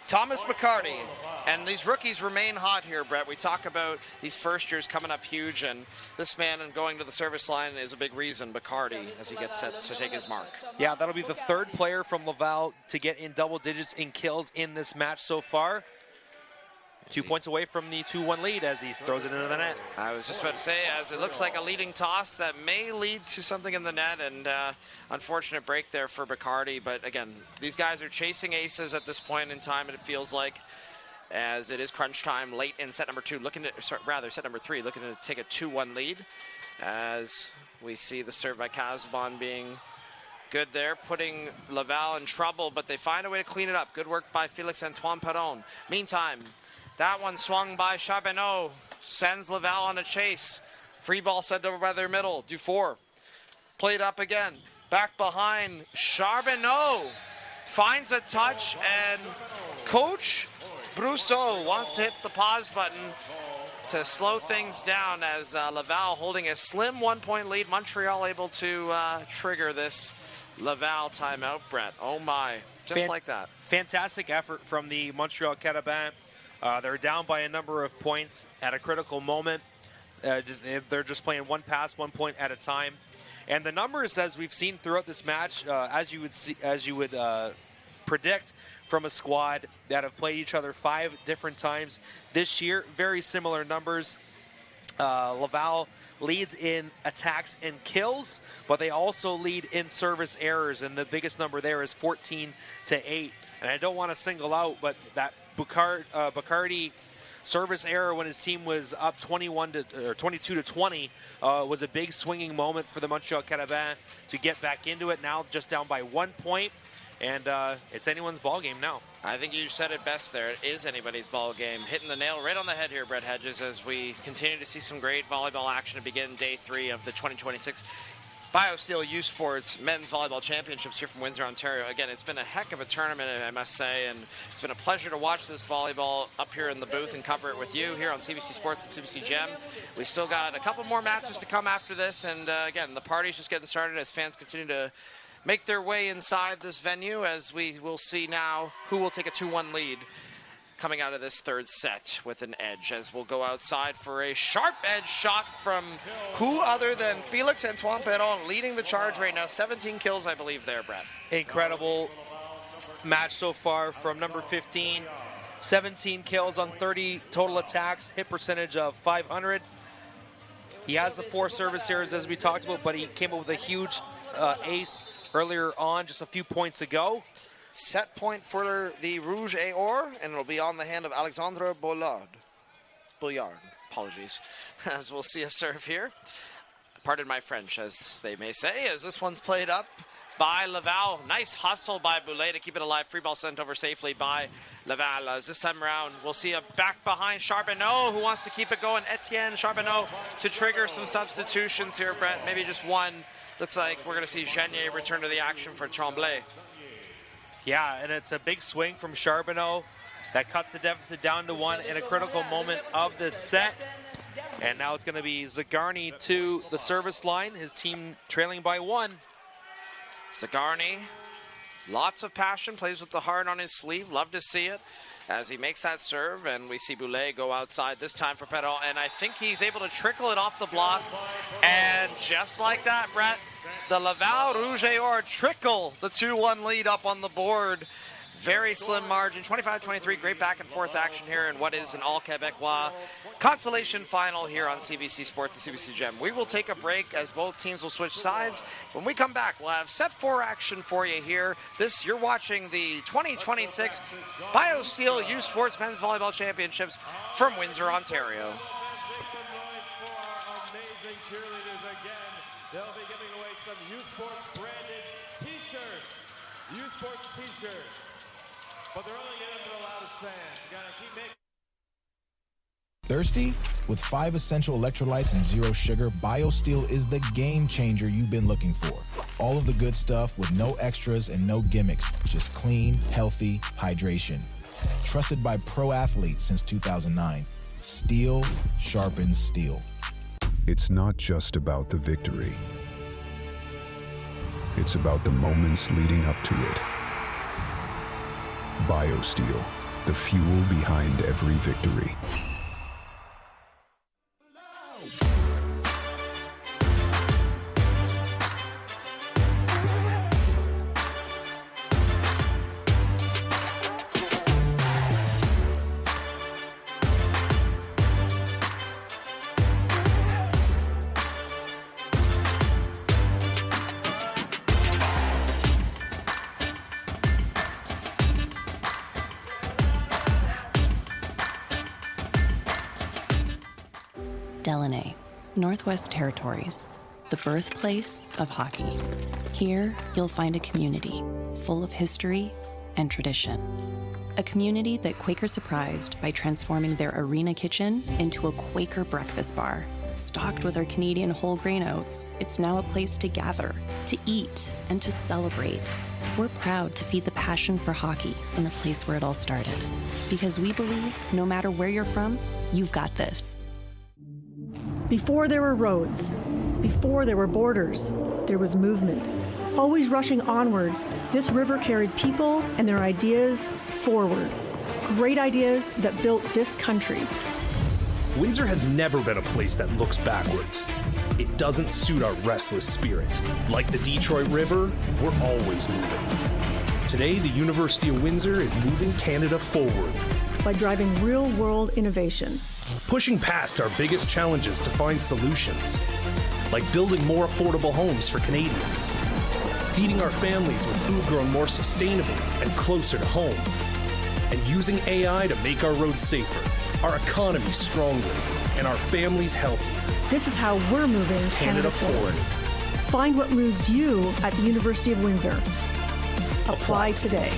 Speaker 2: Thomas Bacardi. And these rookies remain hot here, Brett. We talk about these first years coming up huge, and this man and going to the service line is a big reason, Bacardi, as he gets set to take his mark.
Speaker 3: Yeah, that'll be the 3rd player from Laval to get in double digits in kills in this match so far. 2 points away from the 2-1 lead as he throws it into the net.
Speaker 2: I was just about to say, as it looks like a leading toss that may lead to something in the net, and unfortunate break there for Bacardi. But again, these guys are chasing aces at this point in time, and it feels like, as it is crunch time late in set number 2, set number 3, looking to take a 2-1 lead, as we see the serve by Casabon being good there, putting Laval in trouble, but they find a way to clean it up. Good work by Félix-Antoine Perron. Meantime, that one swung by Charbonneau, sends Laval on a chase. Free ball sent over by their middle. Dufour played up again. Back behind, Charbonneau finds a touch, and Coach Brousseau wants to hit the pause button to slow things down as Laval holding a slim 1-point lead. Montreal able to trigger this Laval timeout, Brett. Oh my, just like that.
Speaker 3: Fantastic effort from the Montreal Carabins. They're down by a number of points at a critical moment. They're just playing 1 pass, 1 point at a time. And the numbers, as we've seen throughout this match, as you would predict from a squad that have played each other 5 different times this year, very similar numbers. Laval leads in attacks and kills, but they also lead in service errors, and the biggest number there is 14-8. And I don't want to single out, but that Bacardi service error when his team was up 22-20 was a big swinging moment for the Montreal Carabins to get back into it. Now just down by 1 point, and it's anyone's ball game now.
Speaker 2: I think you said it best there. It is anybody's ball game. Hitting the nail right on the head here, Brett Hedges, as we continue to see some great volleyball action to begin day 3 of the 2026 BioSteel U Sports Men's Volleyball Championships here from Windsor, Ontario. Again, it's been a heck of a tournament, I must say, and it's been a pleasure to watch this volleyball up here in the booth and cover it with you here on CBC Sports and CBC Gem. We still got a couple more matches to come after this, and again, the party's just getting started as fans continue to make their way inside this venue, as we will see now who will take a 2-1 lead coming out of this third set with an edge, as we'll go outside for a sharp edge shot from who other than Felix Antoine Perron, leading the charge right now. 17 kills, I believe, there, Brett.
Speaker 3: Incredible match so far from number 15. 17 kills on 30 total attacks, hit percentage of 500. He has the 4 service errors, as we talked about, but he came up with a huge ace earlier on, just a few points ago.
Speaker 2: Set point for the Rouge et Or, and it'll be on the hand of Alexandre Bollard. Apologies. As we'll see a serve here. Pardon my French, as they may say, as this one's played up by Laval. Nice hustle by Boulay to keep it alive. Free ball sent over safely by Laval. As this time around, we'll see a back behind Charbonneau, who wants to keep it going. Etienne Charbonneau to trigger some substitutions here, Brett. Maybe just one. Looks like we're going to see Genier return to the action for Tremblay.
Speaker 3: Yeah, and it's a big swing from Charbonneau that cuts the deficit down to 1 in a critical moment of this set. And now it's going to be Zagarny to the service line, his team trailing by 1.
Speaker 2: Zagarny, lots of passion, plays with the heart on his sleeve. Love to see it as he makes that serve, and we see Boulay go outside this time for Perron, and I think he's able to trickle it off the block. And just like that, Brett, the Laval Rouge et Or trickle the 2-1 lead up on the board. Very slim margin, 25-23, great back and forth action here in what is an all-Quebecois consolation final here on CBC Sports and CBC Gem. We will take a break as both teams will switch sides. When we come back, we'll have set 4 action for you here. You're watching the 2026 BioSteel U Sports Men's Volleyball Championships from Windsor, Ontario.
Speaker 7: They'll be giving away some U Sports branded t-shirts. U Sports t-shirts. But they're only getting to the loudest fans. You gotta keep making.
Speaker 5: Thirsty? With 5 essential electrolytes and 0 sugar, BioSteel is the game changer you've been looking for. All of the good stuff with no extras and no gimmicks. Just clean, healthy hydration. Trusted by pro athletes since 2009. Steel sharpens steel.
Speaker 6: It's not just about the victory. It's about the moments leading up to it. BioSteel, the fuel behind every victory.
Speaker 13: Delaney, Northwest Territories, the birthplace of hockey. Here, you'll find a community full of history and tradition. A community that Quaker surprised by transforming their arena kitchen into a Quaker breakfast bar. Stocked with our Canadian whole grain oats, it's now a place to gather, to eat, and to celebrate. We're proud to feed the passion for hockey in the place where it all started. Because we believe, no matter where you're from, you've got this.
Speaker 8: Before there were roads, before there were borders, there was movement. Always rushing onwards, this river carried people and their ideas forward. Great ideas that built this country.
Speaker 9: Windsor has never been a place that looks backwards. It doesn't suit our restless spirit. Like the Detroit River, we're always moving. Today, the University of Windsor is moving Canada forward.
Speaker 8: By driving real-world innovation.
Speaker 9: Pushing past our biggest challenges to find solutions. Like building more affordable homes for Canadians. Feeding our families with food grown more sustainably and closer to home. And using AI to make our roads safer, our economy stronger, and our families healthier.
Speaker 8: This is how we're moving Canada forward. Find what moves you at the University of Windsor. Apply today.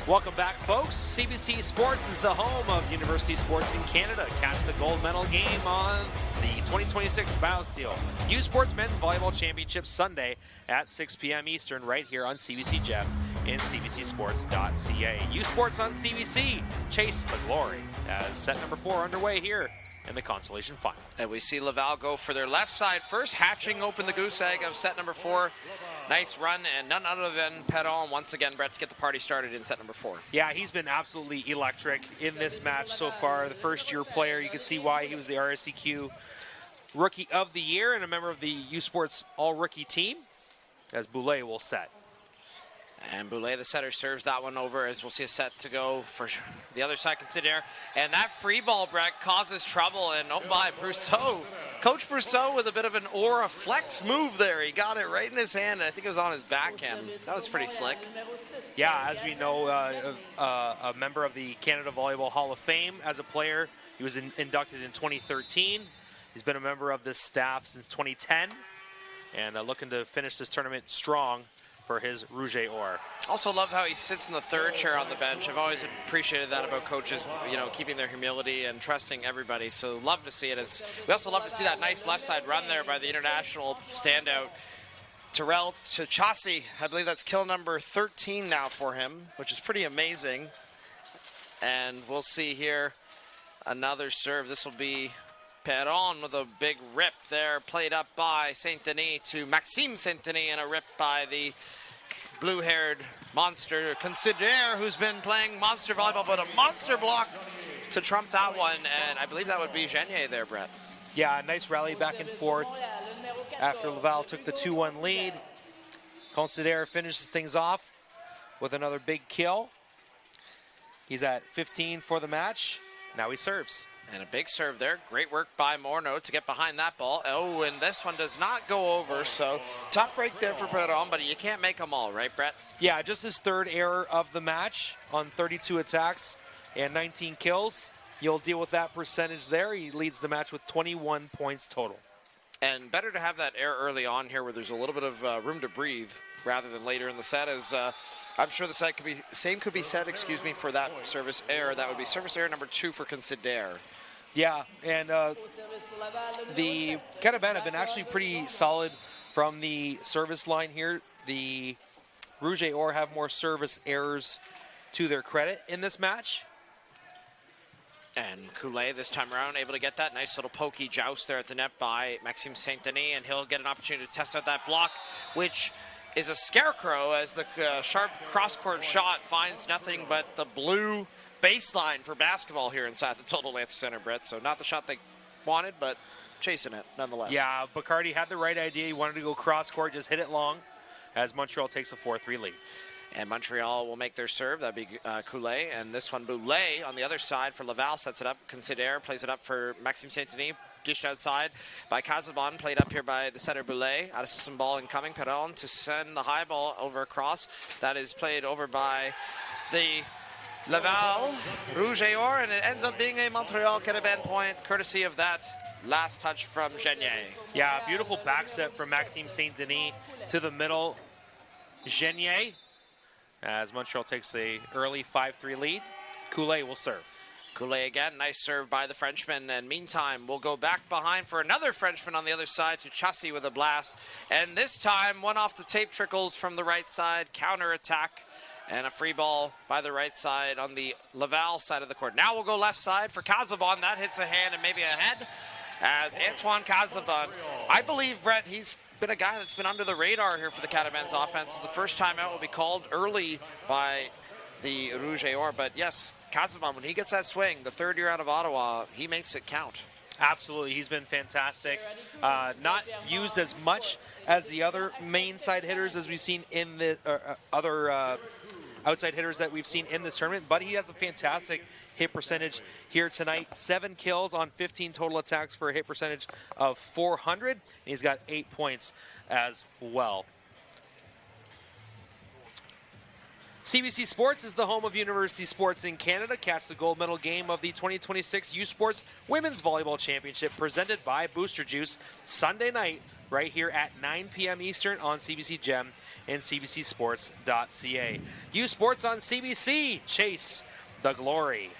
Speaker 3: Welcome back, folks. CBC Sports is the home of university sports in Canada. Catch the gold medal game on the 2026 BioSteel U Sports Men's Volleyball Championship Sunday at 6 p.m. Eastern right here on CBC Gem in cbcsports.ca. U Sports on CBC. Chase the glory as set number 4 underway here in the consolation final.
Speaker 2: And we see Laval go for their left side first, hatching open the goose egg of set number 4. Nice run, and none other than Perron once again, Brett, to get the party started in set number 4.
Speaker 3: Yeah, he's been absolutely electric in this match so far. The first-year player, you can see why he was the RSEQ Rookie of the Year and a member of the U Sports All-Rookie team, as Boulay will set.
Speaker 2: And Boulay, the setter, serves that one over as we'll see a set to go for the other side, Considere. And that free ball, Brett, causes trouble. And oh my, Brousseau. Coach Brousseau with a bit of an aura flex move there. He got it right in his hand. I think it was on his backhand. That was pretty slick.
Speaker 3: Yeah, as we know, a member of the Canada Volleyball Hall of Fame as a player. He was inducted in 2013. He's been a member of this staff since 2010. And looking to finish this tournament strong for his Rouge Or.
Speaker 2: Also love how he sits in the third chair on the bench. I've always appreciated that about coaches, you know, keeping their humility and trusting everybody. So love to see it. We also love to see that nice left side run there by the international standout, Terrell Chachasi. I believe that's kill number 13 now for him, which is pretty amazing. And we'll see here another serve. This will be Perron with a big rip there, played up by Saint-Denis to Maxime Saint-Denis, and a rip by the blue-haired monster Considere, who's been playing monster volleyball, but a monster block to trump that one, and I believe that would be Genier there, Brett.
Speaker 3: Yeah, nice rally back and forth after Laval took the 2-1 lead. Considere finishes things off with another big kill. He's at 15 for the match. Now he serves.
Speaker 2: And a big serve there. Great work by Morneau to get behind that ball. Oh, and this one does not go over, so tough break there for Perron, but you can't make them all, right, Brett?
Speaker 3: Yeah, just his third error of the match on 32 attacks and 19 kills. You'll deal with that percentage there. He leads the match with 21 points total.
Speaker 2: And better to have that error early on here where there's a little bit of room to breathe rather than later in the set, as I'm sure the same could be said, for that service error. That would be service error number 2 for Considere.
Speaker 3: Yeah, and the Carabins have been actually pretty solid from the service line here. The Rouge Or have more service errors to their credit in this match.
Speaker 2: And Coulet this time around able to get that nice little pokey joust there at the net by Maxime Saint-Denis, and he'll get an opportunity to test out that block, which is a scarecrow as the sharp cross-court shot finds nothing but the blue baseline for basketball here inside the Toldo Lancer Centre, Brett. So not the shot they wanted, but chasing it nonetheless.
Speaker 3: Yeah, Bacardi had the right idea. He wanted to go cross-court, just hit it long, as Montreal takes a 4-3 lead.
Speaker 2: And Montreal will make their serve. That'd be Coulet. And this one, Boulay on the other side for Laval sets it up. Considere plays it up for Maxime Saint-Denis. Dished outside by Casabon, played up here by the setter Boulay. Out of system ball incoming. Perron to send the high ball over across. That is played over by the Laval Rouge Or, and it ends up being a Montreal Carabin point, courtesy of that last touch from Genier.
Speaker 3: Yeah, beautiful backstep from Maxime Saint-Denis to the middle. Genier, as Montreal takes a early 5-3 lead. Coulet will serve.
Speaker 2: Coulet again, nice serve by the Frenchman, and meantime we'll go back behind for another Frenchman on the other side to Chassis with a blast, and this time one off the tape trickles from the right side, counter attack, and a free ball by the right side on the Laval side of the court. Now we'll go left side for Casabon. That hits a hand and maybe a head as Antoine Casabon. I believe, Brett, he's been a guy that's been under the radar here for the Carabins offense. The first time out will be called early by the Rouge Or. But yes, Casabon, when he gets that swing, the third year out of Ottawa, he makes it count.
Speaker 3: Absolutely, he's been fantastic. Not used as much as the other main side hitters as we've seen in the other outside hitters that we've seen in this tournament, but he has a fantastic hit percentage here tonight. 7 kills on 15 total attacks for a hit percentage of 400. And he's got 8 points as well. CBC Sports is the home of university sports in Canada. Catch the gold medal game of the 2026 U Sports Women's Volleyball Championship presented by Booster Juice Sunday night right here at 9 p.m. Eastern on CBC Gem and cbcsports.ca. U Sports on CBC. Chase the glory.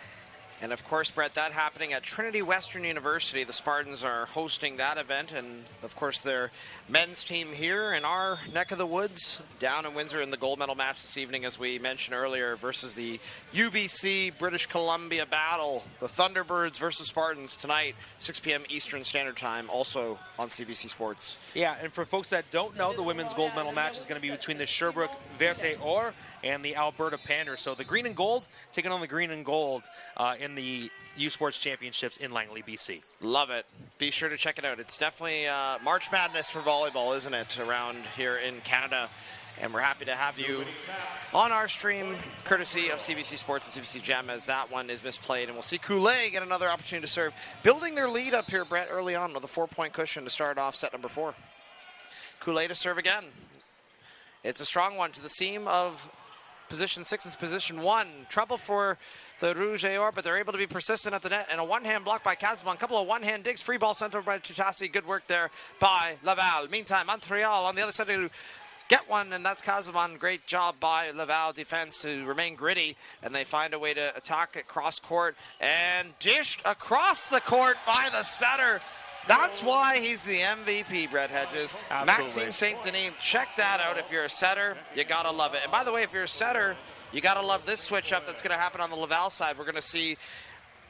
Speaker 2: And of course, Brett, that happening at Trinity Western University. The Spartans are hosting that event, and of course their men's team here in our neck of the woods down in Windsor in the gold medal match this evening, as we mentioned earlier, versus the UBC British Columbia battle. The Thunderbirds versus Spartans tonight, 6 p.m. Eastern Standard Time, also on CBC Sports.
Speaker 3: Yeah, and for folks that don't know, the women's gold medal match is going to be between the Sherbrooke Verte Or and the Alberta Panthers. So the green and gold taking on the green and gold in the U Sports Championships in Langley, BC.
Speaker 2: Love it. Be sure to check it out. It's definitely March Madness for volleyball, isn't it, around here in Canada? And we're happy to have you on our stream, courtesy of CBC Sports and CBC Gem, as that one is misplayed. And we'll see Kool-Aid get another opportunity to serve, building their lead up here, Brett, early on with a 4-point cushion to start off set number 4. Kool-Aid to serve again. It's a strong one to the seam of position 6 and position 1. Trouble for the Rouge et Or, but they're able to be persistent at the net. And a one-hand block by Kazman. A couple of one-hand digs. Free ball sent over by Tuchasi. Good work there by Laval. Meantime, Montreal on the other side to get one, and that's Kazman. Great job by Laval defense to remain gritty, and they find a way to attack at cross court and dished across the court by the setter. That's why he's the MVP, Brett Hedges.
Speaker 3: Absolutely.
Speaker 2: Maxime Saint-Denis, check that out. If you're a setter, you got to love it. And by the way, if you're a setter, you got to love this switch up that's going to happen on the Laval side. We're going to see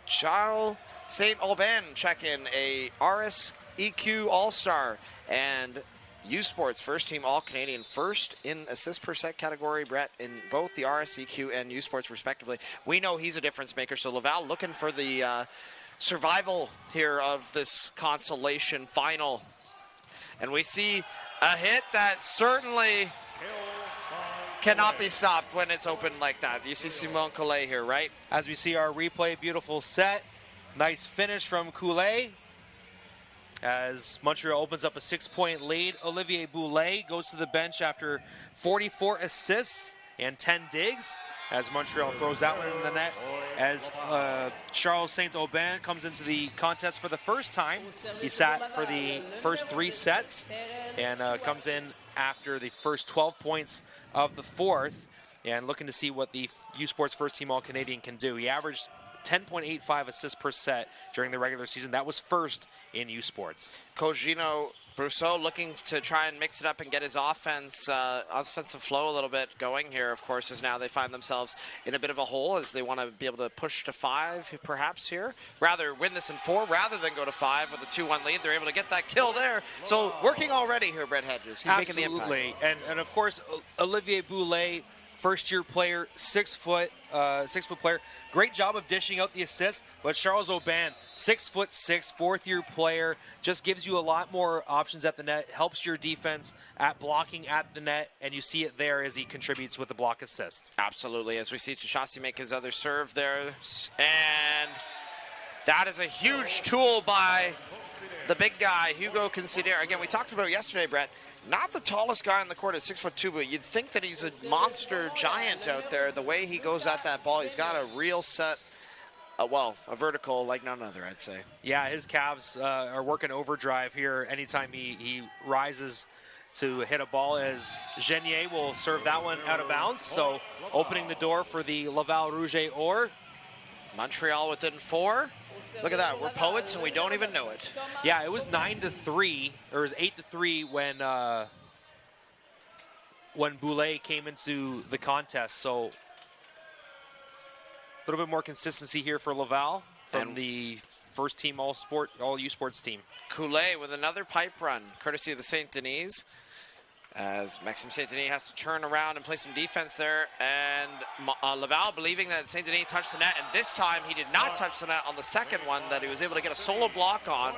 Speaker 2: Charles Saint-Aubin check in, a RSEQ All-Star, and U Sports first team All-Canadian, first in assist per set category, Brett, in both the RSEQ and U Sports respectively. We know he's a difference maker, so Laval looking for the survival here of this consolation final. And we see a hit that certainly cannot be stopped when it's open like that. You see Simon Kool-Aid here, right?
Speaker 3: As we see our replay, beautiful set. Nice finish from Kool-Aid. As Montreal opens up a 6-point lead, Olivier Boulay goes to the bench after 44 assists and 10 digs, as Montreal throws that one in the net, as Charles Saint-Aubin comes into the contest for the first time. He sat for the first 3 sets and comes in after the first 12 points of the fourth, and looking to see what the U Sports first team All-Canadian can do. He averaged 10.85 assists per set during the regular season. That was first in U Sports.
Speaker 2: Coach Gino Brousseau looking to try and mix it up and get his offensive flow a little bit going here, of course, as now they find themselves in a bit of a hole as they want to be able to push to 5 perhaps here. Rather win this in 4 rather than go to 5 with a 2-1 lead. They're able to get that kill there. So working already here, Brett Hedges. He's making the impact.
Speaker 3: Absolutely. And of course, Olivier Boulay, first-year player, 6-foot player. Great job of dishing out the assist, but Charles Aubin, 6'6", fourth-year player, just gives you a lot more options at the net, helps your defense at blocking at the net, and you see it there as he contributes with the block assist.
Speaker 2: Absolutely, as we see Tuchasi make his other serve there, and that is a huge tool by the big guy, Hugo Considere. Again, we talked about it yesterday, Brett. Not the tallest guy on the court at 6'2", but you'd think that he's a monster giant out there. The way he goes at that ball, he's got a real set, a vertical like none other, I'd say.
Speaker 3: Yeah, his calves are working overdrive here anytime he rises to hit a ball, as Genier will serve that one out of bounds. So opening the door for the Laval Rouge et Or.
Speaker 2: Montreal within 4. Look at that. We're poets and we don't even know it.
Speaker 3: Yeah, it was 9-3, or it was 8-3 when Boulay came into the contest. So a little bit more consistency here for Laval from the first team all U Sports team.
Speaker 2: Kool-Aid with another pipe run, courtesy of the Saint-Denis, as Maxime Saint-Denis has to turn around and play some defense there, and Laval believing that Saint-Denis touched the net, and this time he did not touch the net on the second one that he was able to get a solo block on.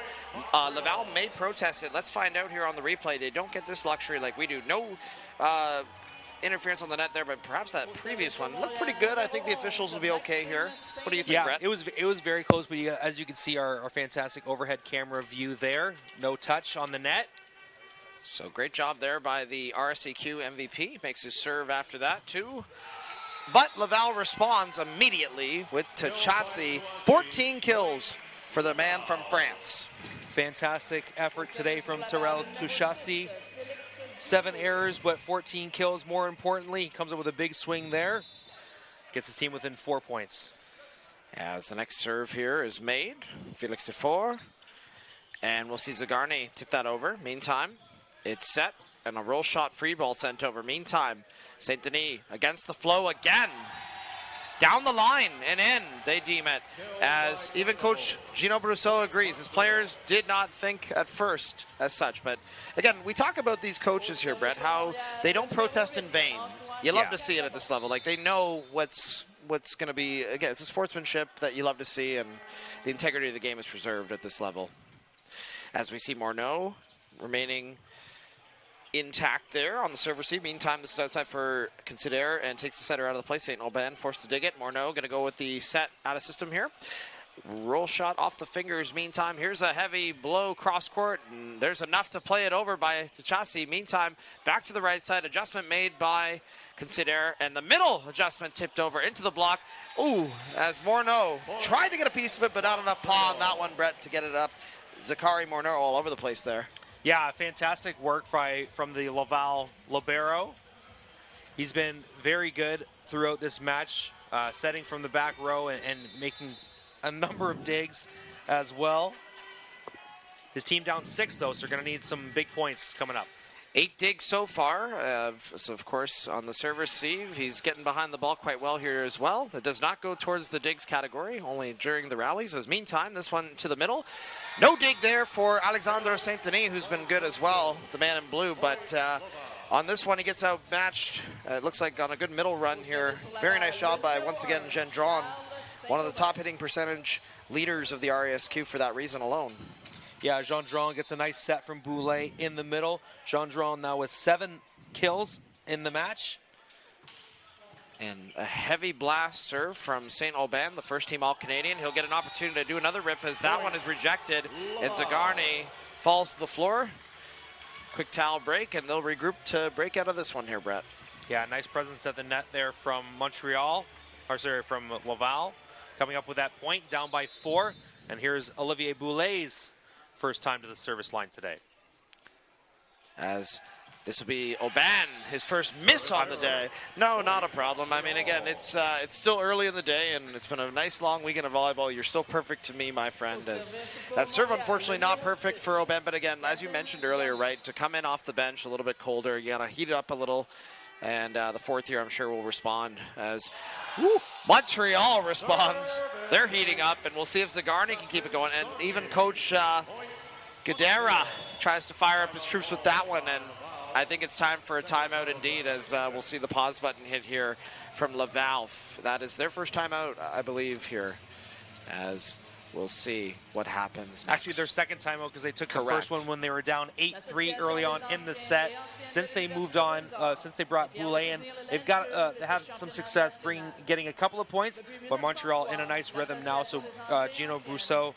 Speaker 2: Laval may protest it. Let's find out here on the replay. They don't get this luxury like we do. No interference on the net there, but perhaps that previous one looked pretty good. I think the officials will be okay here. What do you think, Brett?
Speaker 3: It was very close, but as you can see, our fantastic overhead camera view there. No touch on the net.
Speaker 2: So great job there by the RSEQ MVP. Makes his serve after that to but Laval responds immediately with Tachasi. 14 kills for the man from France.
Speaker 3: Fantastic effort today from Terrell Tachasi. 7 errors, but 14 kills. More importantly, he comes up with a big swing there. Gets his team within 4 points.
Speaker 2: As the next serve here is made, Felix Defour. And we'll see Zagarny tip that over. Meantime, it's set, and a roll shot free ball sent over. Meantime, St. Denis against the flow again. Down the line and in, they deem it. As even Coach Gino Brousseau agrees, his players did not think at first as such. But again, we talk about these coaches here, Brett, how they don't protest in vain. You love to see it at this level. Like, they know what's going to be, again, it's a sportsmanship that you love to see, and the integrity of the game is preserved at this level. As we see Morneau remaining intact there on the serve receive. Meantime, this is outside for Considere and takes the setter out of the play. St. Aubin forced to dig it. Morneau going to go with the set out of system here. Roll shot off the fingers. Meantime, here's a heavy blow cross court, and there's enough to play it over by Tachasi. Meantime, back to the right side. Adjustment made by Considere, and the middle adjustment tipped over into the block. Ooh, as Morneau tried to get a piece of it, but not enough paw on that one, Brett, to get it up. Zachary Morneau all over the place there.
Speaker 3: Yeah, fantastic work from the Laval libero. He's been very good throughout this match, setting from the back row and making a number of digs as well. His team down 6, though, so they're going to need some big points coming up.
Speaker 2: 8 digs so far. So, of course, on the serve receive, he's getting behind the ball quite well here as well. It does not go towards the digs category, only during the rallies. As meantime, this one to the middle. No dig there for Alexandre Saint-Denis, who's been good as well, the man in blue. But on this one, he gets outmatched. It looks like on a good middle run here. Very nice job by, once again, Gendron, one of the top hitting percentage leaders of the RASQ for that reason alone.
Speaker 3: Yeah, Gendron gets a nice set from Boulay in the middle. Gendron now with 7 kills in the match.
Speaker 2: And a heavy blast serve from St. Aubin, the first team All-Canadian. He'll get an opportunity to do another rip as that one is rejected. And Zagarny falls to the floor. Quick towel break, and they'll regroup to break out of this one here, Brett.
Speaker 3: Yeah, nice presence at the net there from Montreal, from Laval. Coming up with that point, down by 4. And here's Olivier Boulay's first time to the service line today.
Speaker 2: As this will be Aubin, his first miss on the day. No, not a problem. I mean, again, it's still early in the day, and it's been a nice long weekend of volleyball. You're still perfect to me, my friend. As that serve, unfortunately, not perfect for Aubin. But again, as you mentioned earlier, right, to come in off the bench a little bit colder, you got to heat it up a little. And the fourth here, I'm sure, will respond as Montreal responds. They're heating up, and we'll see if Zagarny can keep it going. And even Coach Gadera tries to fire up his troops with that one, and I think it's time for a timeout indeed, as we'll see the pause button hit here from Laval. That is their first timeout, I believe, here, as we'll see what happens next.
Speaker 3: Actually, their second timeout, because they took the first one when they were down 8-3 early on in the set. Since they moved on, since they brought Boulay in, they've got to have some success getting a couple of points, but Montreal in a nice rhythm now, so Gino Brousseau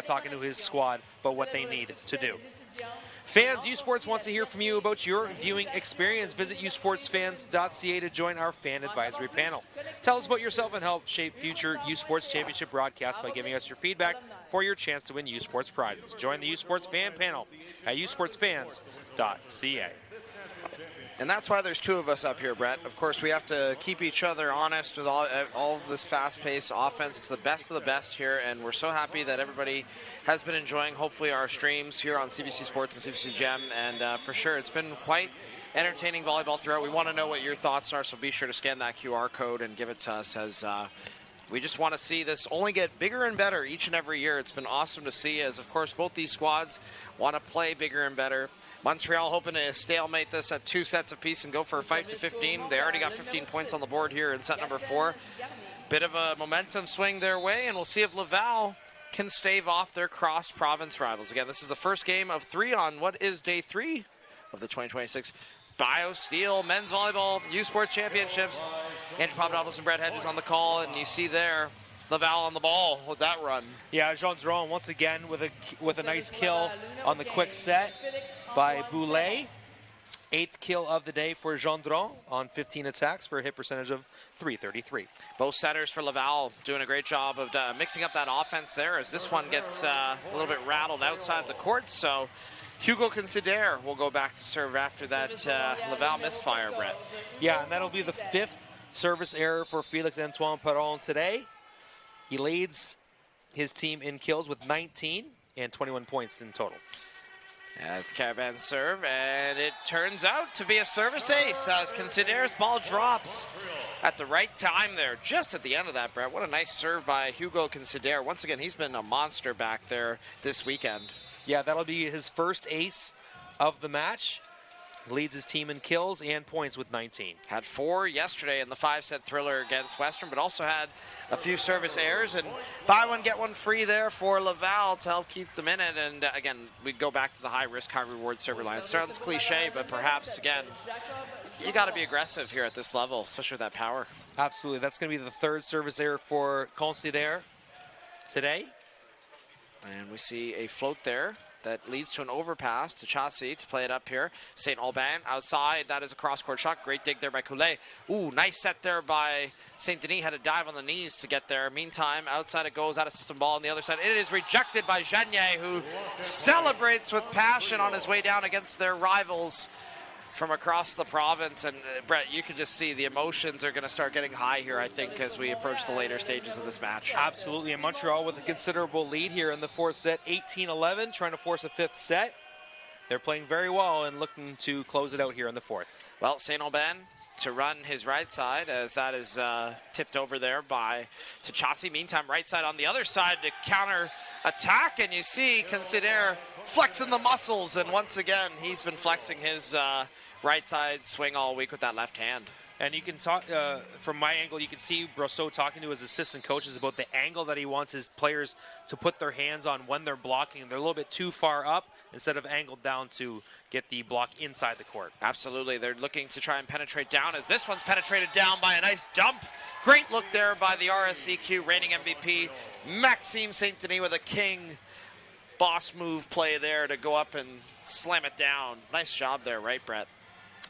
Speaker 3: talking to his squad about what they need to do. Fans, U Sports wants to hear from you about your viewing experience. Visit usportsfans.ca to join our fan advisory panel. Tell us about yourself and help shape future U Sports Championship broadcasts by giving us your feedback for your chance to win U Sports prizes. Join the U Sports fan panel at usportsfans.ca.
Speaker 2: And that's why there's 2 of us up here, Brett. Of course, we have to keep each other honest with all of this fast-paced offense. It's the best of the best here, and we're so happy that everybody has been enjoying, hopefully, our streams here on CBC Sports and CBC Gem. And for sure, it's been quite entertaining volleyball throughout. We want to know what your thoughts are, so be sure to scan that QR code and give it to us, as we just want to see this only get bigger and better each and every year. It's been awesome to see, as, of course, both these squads want to play bigger and better. Montreal hoping to stalemate this at 2 sets apiece and go for a 5-15. They already got 15 points on the board here in set number 4. Bit of a momentum swing their way, and we'll see if Laval can stave off their cross-province rivals. Again, this is the first game of 3 on what is day 3 of the 2026 BioSteel Men's Volleyball U Sports Championships. Andrew Papadopoulos and Brett Hedges on the call, and you see there Laval on the ball with that run.
Speaker 3: Yeah, Gendron once again with a nice kill on the quick set by Boulay. 8th kill of the day for Gendron on 15 attacks for a hit percentage of .333.
Speaker 2: Both setters for Laval doing a great job of mixing up that offense there as this one gets a little bit rattled outside the court. So Hugo Considere will go back to serve after that Laval misfire, Brett.
Speaker 3: Yeah, and that'll be the 5th service error for Félix-Antoine Perron today. He leads his team in kills with 19 and 21 points in total.
Speaker 2: As the Carabins serve, and it turns out to be a service ace as Considere's ball drops at the right time there, just at the end of that, Brett. What a nice serve by Hugo Considere. Once again, he's been a monster back there this weekend.
Speaker 3: Yeah, that'll be his first ace of the match. Leads his team in kills and points with 19.
Speaker 2: Had 4 yesterday in the 5-set thriller against Western, but also had a few service errors. And buy one, get one free there for Laval to help keep them in it. And again, we go back to the high-risk, high-reward server line. It sounds cliche, but perhaps, again, you got to be aggressive here at this level, especially with that power.
Speaker 3: Absolutely. That's going to be the 3rd service error for Considere today.
Speaker 2: And we see a float there that leads to an overpass to Chassis to play it up here. St. Aubin outside. That is a cross-court shot. Great dig there by Coulet. Ooh, nice set there by St. Denis. Had to dive on the knees to get there. Meantime, outside it goes. Out of system ball on the other side. It is rejected by Janier, who celebrates with passion on his way down against their rivals from across the province. And Brett, you can just see the emotions are going to start getting high here, I think, as we approach the later stages of this match.
Speaker 3: Absolutely, and Montreal with a considerable lead here in the 4th set, 18-11, trying to force a 5th set. They're playing very well and looking to close it out here in the 4th.
Speaker 2: Well, St. Aubin to run his right side as that is tipped over there by Chassis. Meantime, right side on the other side to counter attack, and you see Considere flexing the muscles, and once again he's been flexing his right side swing all week with that left hand.
Speaker 3: And you can talk, from my angle, you can see Brosseau talking to his assistant coaches about the angle that he wants his players to put their hands on when they're blocking. They're a little bit too far up instead of angled down to get the block inside the court.
Speaker 2: Absolutely. They're looking to try and penetrate down as this one's penetrated down by a nice dump. Great look there by the RSCQ reigning MVP, Maxime St. Denis, with a king boss move play there to go up and slam it down. Nice job there, right, Brett?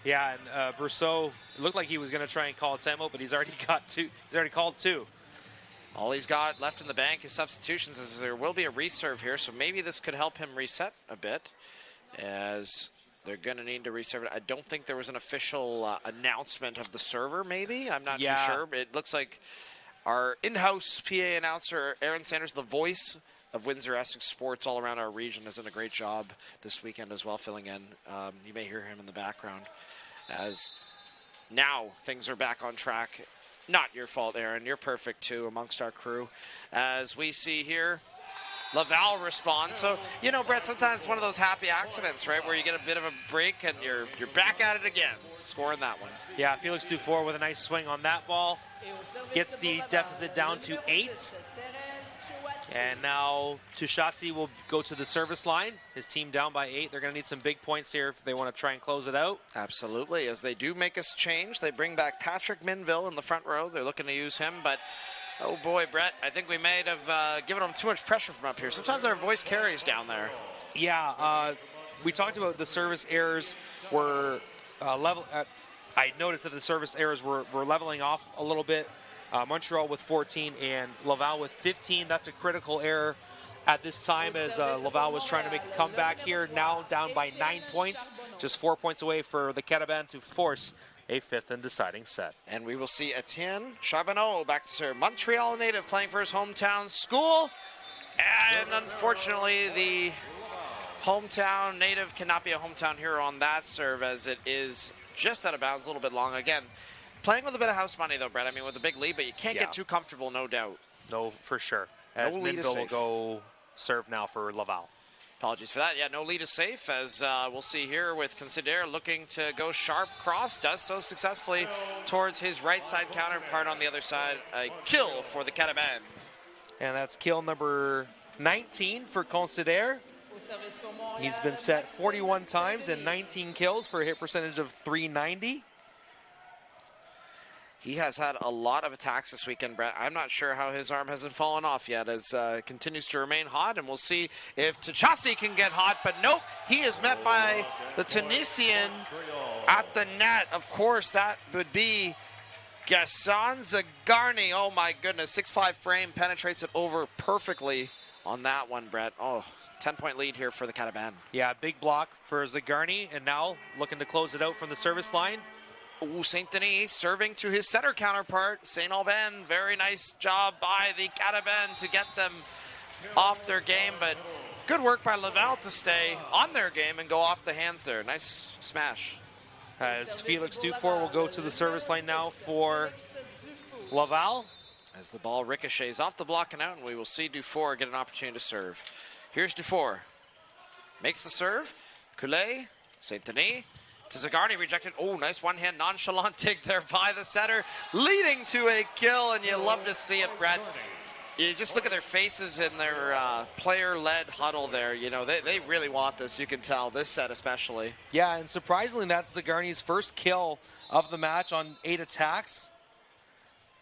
Speaker 3: Yeah, and Brosseau looked like he was going to try and call a timeout, but he's already got 2. He's already called 2.
Speaker 2: All he's got left in the bank is substitutions, as there will be a reserve here, so maybe this could help him reset a bit, as they're going to need to reserve it. I don't think there was an official announcement of the server, maybe? I'm not too sure. It looks like our in-house PA announcer, Aaron Sanders, the voice of Windsor Essex sports all around our region, has done a great job this weekend as well, filling in. You may hear him in the background, as now things are back on track. Not your fault, Aaron. You're perfect, too, amongst our crew. As we see here, Laval responds. So, you know, Brett, sometimes it's one of those happy accidents, right, where you get a bit of a break and you're back at it again, scoring that one.
Speaker 3: Yeah, Felix Dufour with a nice swing on that ball. Gets the deficit down to 8. And now Chassis will go to the service line. His team down by 8. They're going to need some big points here if they want to try and close it out.
Speaker 2: Absolutely. As they do make us change, they bring back Patrick Minville in the front row. They're looking to use him, but oh boy, Brett, I think we may have given them too much pressure from up here. Sometimes our voice carries down there.
Speaker 3: Yeah, we talked about the service errors were level. I noticed that the service errors were leveling off a little bit. Montreal with 14 and Laval with 15. That's a critical error at this time, as Laval was trying to make a comeback here. Now down by 9 points, just 4 points away for the Carabins to force a 5th and deciding set.
Speaker 2: And we will see Etienne Charbonneau back to serve. Montreal native playing for his hometown school. And unfortunately, the hometown native cannot be a hometown hero on that serve, as it is just out of bounds, a little bit long. Again, playing with a bit of house money, though, Brett. I mean, with a big lead, but you can't get too comfortable, no doubt.
Speaker 3: No, for sure. As Minville will go serve now for Laval.
Speaker 2: Apologies for that. Yeah, no lead is safe, as we'll see here with Considere looking to go sharp cross. Does so successfully towards his right side counterpart on the other side. A kill for the Carabins.
Speaker 3: And that's kill number 19 for Considere. He's been set 41 times and 19 kills for a hit percentage of .390.
Speaker 2: He has had a lot of attacks this weekend, Brett. I'm not sure how his arm hasn't fallen off yet as it continues to remain hot, and we'll see if Tchasi can get hot, but nope, he is met by the Tunisian at the net. Of course, that would be Gaston Zagarni. Oh my goodness, 6'5" frame, penetrates it over perfectly on that one, Brett. Oh, 10-point lead here for the Carabins.
Speaker 3: Yeah, big block for Zagarni, and now looking to close it out from the service line.
Speaker 2: Ooh, St. Denis serving to his setter counterpart, St. Aubin. Very nice job by the Carabins to get them off their game, but good work by Laval to stay on their game and go off the hands there. Nice smash.
Speaker 3: As Felix Dufour will go to the service line now for Laval.
Speaker 2: As the ball ricochets off the block and out, and we will see Dufour get an opportunity to serve. Here's Dufour. Makes the serve. Coulet, St. Denis. To Zagarni, rejected. Oh, nice one-hand nonchalant dig there by the setter, leading to a kill, and you love to see it, Brett. You just look at their faces in their player-led huddle there. You know, they really want this, you can tell, this set especially.
Speaker 3: Yeah, and surprisingly, that's Zagarni's first kill of the match on 8 attacks,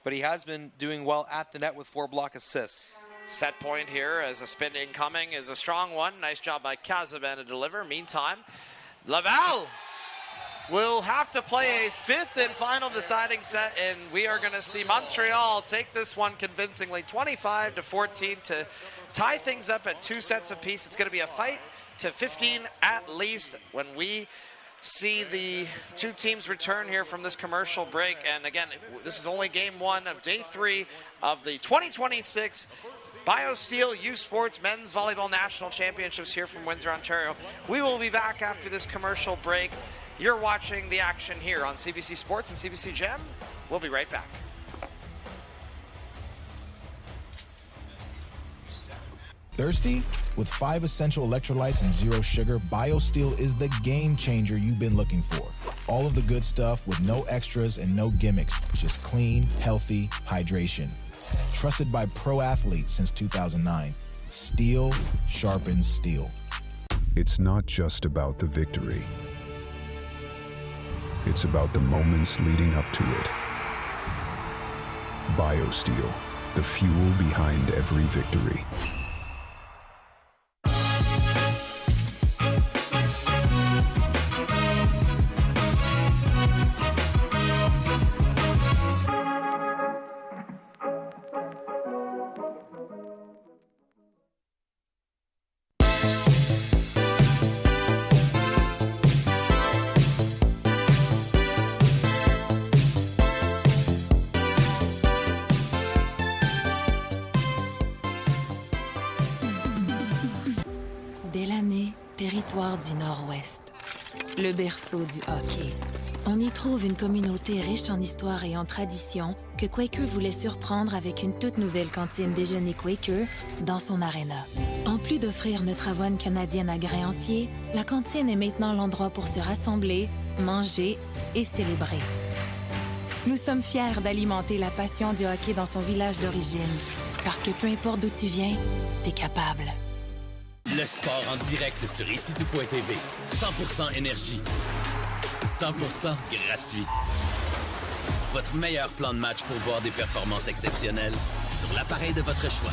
Speaker 3: but he has been doing well at the net with 4 block assists.
Speaker 2: Set point here as a spin incoming is a strong one. Nice job by Casabin to deliver. Meantime, Laval will have to play a 5th and final deciding set, and we are going to see Montreal take this one convincingly, 25-14, to tie things up at 2 sets apiece. It's going to be a fight to 15 at least when we see the 2 teams return here from this commercial break. And again, this is only game 1 of day 3 of the 2026 BioSteel U Sports Men's Volleyball National Championships here from Windsor, Ontario. We will be back after this commercial break. You're watching the action here on CBC Sports and CBC Gem. We'll be right back.
Speaker 5: Thirsty? With 5 essential electrolytes and 0 sugar, BioSteel is the game changer you've been looking for. All of the good stuff with no extras and no gimmicks, just clean, healthy hydration. Trusted by pro athletes since 2009. Steel sharpens steel.
Speaker 6: It's not just about the victory. It's about the moments leading up to it. BioSteel, the fuel behind every victory.
Speaker 11: Territoire du Nord-Ouest, le berceau du hockey. On y trouve une communauté riche en histoire et en tradition que Quaker voulait surprendre avec une toute nouvelle cantine déjeuner Quaker dans son aréna. En plus d'offrir notre avoine canadienne à grains entiers, la cantine est maintenant l'endroit pour se rassembler, manger et célébrer. Nous sommes fiers d'alimenter la passion du hockey dans son village d'origine, parce que peu importe d'où tu viens, t'es capable.
Speaker 4: Le sport en direct sur icitout.tv. 100% énergie. 100% gratuit. Votre meilleur plan de match pour voir des performances exceptionnelles sur l'appareil de votre choix.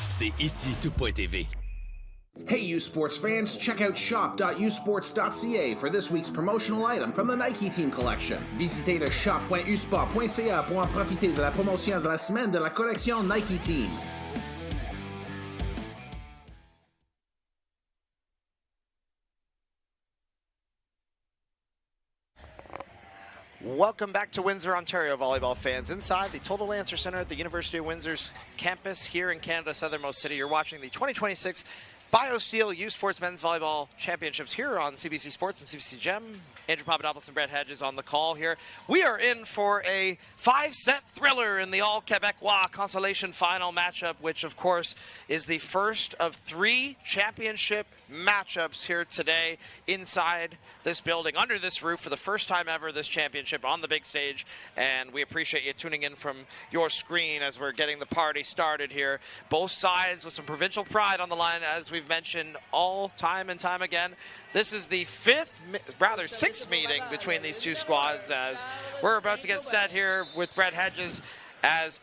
Speaker 4: C'est icitout.tv.
Speaker 1: Hey, U Sports fans, check out shop.usports.ca for this week's promotional item from the Nike Team Collection. Visitez le shop.usport.ca pour en profiter de la promotion de la semaine de la collection Nike Team.
Speaker 2: Welcome back to Windsor, Ontario, volleyball fans. Inside the Toldo Lancer Centre at the University of Windsor's campus here in Canada's southernmost city. You're watching the 2026 BioSteel U Sports Men's Volleyball Championships here on CBC Sports and CBC Gem. Andrew Papadopoulos and Brett Hedges on the call here. We are in for a 5-set thriller in the all-Quebecois consolation final matchup, which, of course, is the first of 3 championship matchups here today inside this building, under this roof for the first time ever, this championship on the big stage. And we appreciate you tuning in from your screen as we're getting the party started here. Both sides with some provincial pride on the line, as we've mentioned all time and time again. This is the sixth meeting between these two squads, as we're about to get set here with Brett Hedges, as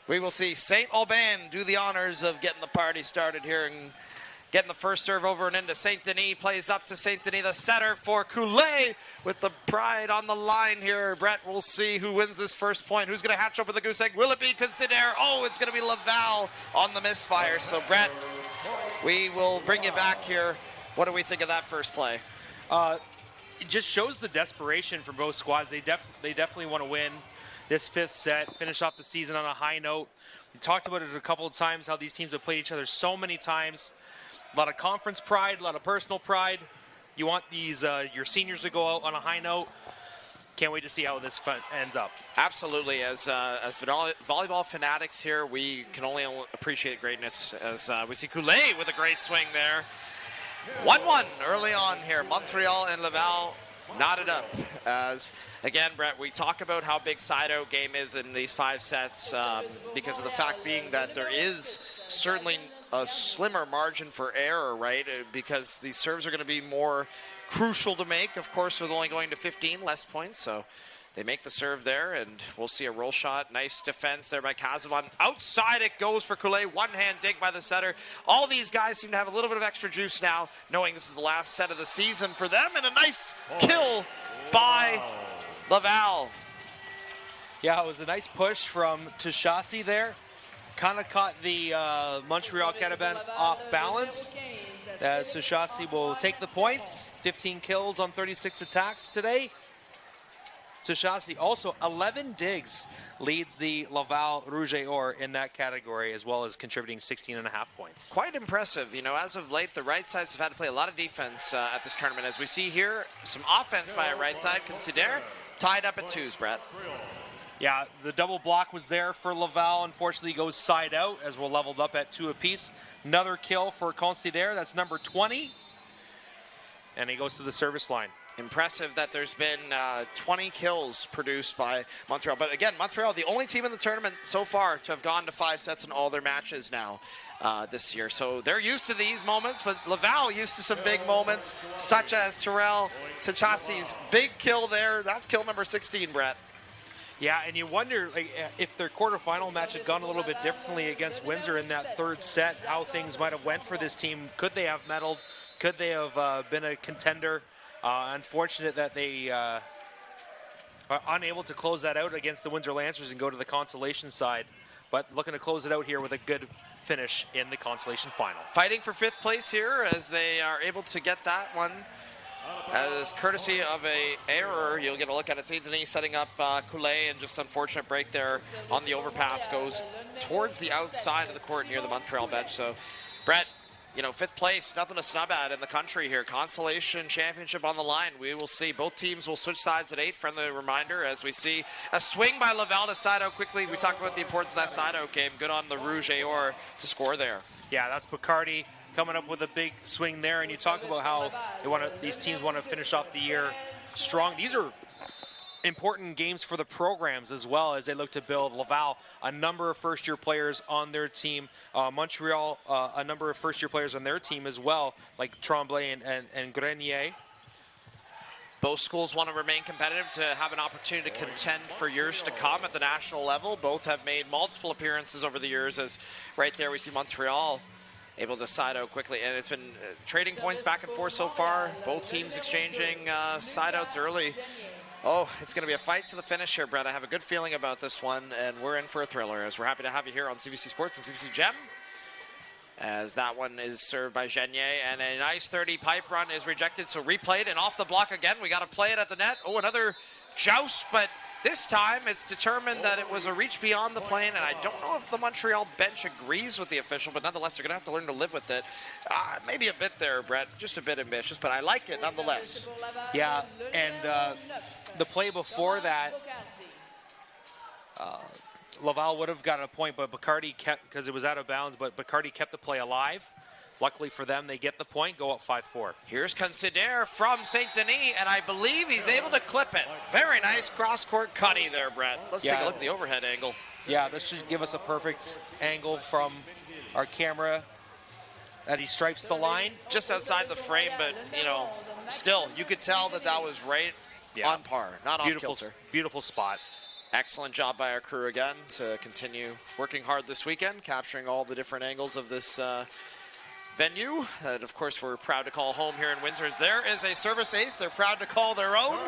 Speaker 2: we will see St. Aubin do the honors of getting the party started here and getting the first serve over and into St. Denis. Plays up to St. Denis, the setter for Coulet with the pride on the line here. Brett, we'll see who wins this first point. Who's going to hatch over the goose egg? Will it be Considere? Oh, it's going to be Laval on the misfire. So, Brett, we will bring you back here. What do we think of that first play?
Speaker 3: It just shows the desperation from both squads. They definitely want to win this fifth set, finish off the season on a high note. We talked about it a couple of times, how these teams have played each other so many times. A lot of conference pride, a lot of personal pride. You want these your seniors to go out on a high note. Can't wait to see how this ends up.
Speaker 2: Absolutely. As volleyball fanatics here, we can only appreciate greatness as we see Coulet with a great swing there. 1-1 early on here. Montreal and Laval knotted up. As again, Brett, we talk about how big side-out game is in these 5 sets because of the fact being that there is certainly a slimmer margin for error, right? Because these serves are going to be more crucial to make. Of course, with only going to 15 less points, so they make the serve there, and we'll see a roll shot. Nice defense there by Casavan. Outside it goes for Coulet. One-hand dig by the setter. All these guys seem to have a little bit of extra juice now, knowing this is the last set of the season for them, and a nice kill by Laval.
Speaker 3: Yeah, it was a nice push from Tushasi there. Kind of caught the Montreal Carabins off balance. Tushasi will take the points. 15 kills on 36 attacks today. Tushasi also 11 digs, leads the Laval Rouge et Or in that category, as well as contributing 16.5 points.
Speaker 2: Quite impressive. You know, as of late, the right sides have had to play a lot of defense at this tournament. As we see here, some offense by a right side. Considere tied up at 2s, Brett.
Speaker 3: Yeah, the double block was there for Laval. Unfortunately, goes side out as we're leveled up at 2 apiece. Another kill for Considere. That's number 20. And he goes to the service line.
Speaker 2: Impressive that there's been 20 kills produced by Montreal. But again, Montreal, the only team in the tournament so far to have gone to 5 sets in all their matches now this year. So they're used to these moments, but Laval used to some big moments, such as Terrell Tuchasi's big kill there. That's kill number 16, Brett.
Speaker 3: Yeah, and you wonder if their quarterfinal match had gone a little bit differently against Windsor in that 3rd set, how things might have went for this team. Could they have medaled? Could they have been a contender? Unfortunate that they are unable to close that out against the Windsor Lancers and go to the consolation side, but looking to close it out here with a good finish in the consolation final.
Speaker 2: Fighting for 5th place here as they are able to get that one. As courtesy of a error, you'll get a look at it. St. Denis setting up Coulet, and just unfortunate break there on the overpass goes towards the outside of the court near the Montreal bench. So, Brett, you know, 5th place, nothing to snub at in the country here. Consolation championship on the line. We will see. Both teams will switch sides at 8. Friendly reminder as we see a swing by Laval to side out quickly. We talked about the importance of that side out game. Good on the Rouge et Or to score there.
Speaker 3: Yeah, that's Bacardi coming up with a big swing there. And you talk about how these teams want to finish off the year strong. These are important games for the programs as well as they look to build. Laval, a number of first-year players on their team. Montreal, a number of first-year players on their team as well, like Tremblay and Grenier.
Speaker 2: Both schools want to remain competitive to have an opportunity to contend for years to come at the national level. Both have made multiple appearances over the years, as right there we see Montreal able to side out quickly. And it's been trading points back and forth so far. Both teams exchanging side outs early. Oh, it's going to be a fight to the finish here, Brett. I have a good feeling about this one, and we're in for a thriller, as we're happy to have you here on CBC Sports and CBC Gem. As that one is served by Genier, and a nice 30 pipe run is rejected, so replayed, and off the block again. We got to play it at the net. Oh, another joust, but this time it's determined that it was a reach beyond the plane, and I don't know if the Montreal bench agrees with the official, but nonetheless, they're going to have to learn to live with it. Maybe a bit there, Brett, just a bit ambitious, but I like it nonetheless.
Speaker 3: Yeah, and the play before that, Laval would have gotten a point, but Bacardi kept, because it was out of bounds, but Bacardi kept the play alive. Luckily for them, they get the point, go up 5-4.
Speaker 2: Here's Considere from St. Denis, and I believe he's able to clip it. Very nice cross-court cutty there, Brett. Let's take a look at the overhead angle.
Speaker 3: Yeah, this should give us a perfect angle from our camera that he stripes the line.
Speaker 2: Just outside the frame, but, you know, still, you could tell that was right on par, not off kilter.
Speaker 3: Beautiful spot.
Speaker 2: Excellent job by our crew again to continue working hard this weekend, capturing all the different angles of this venue that, of course, we're proud to call home here in Windsor. There is a service ace they're proud to call their own.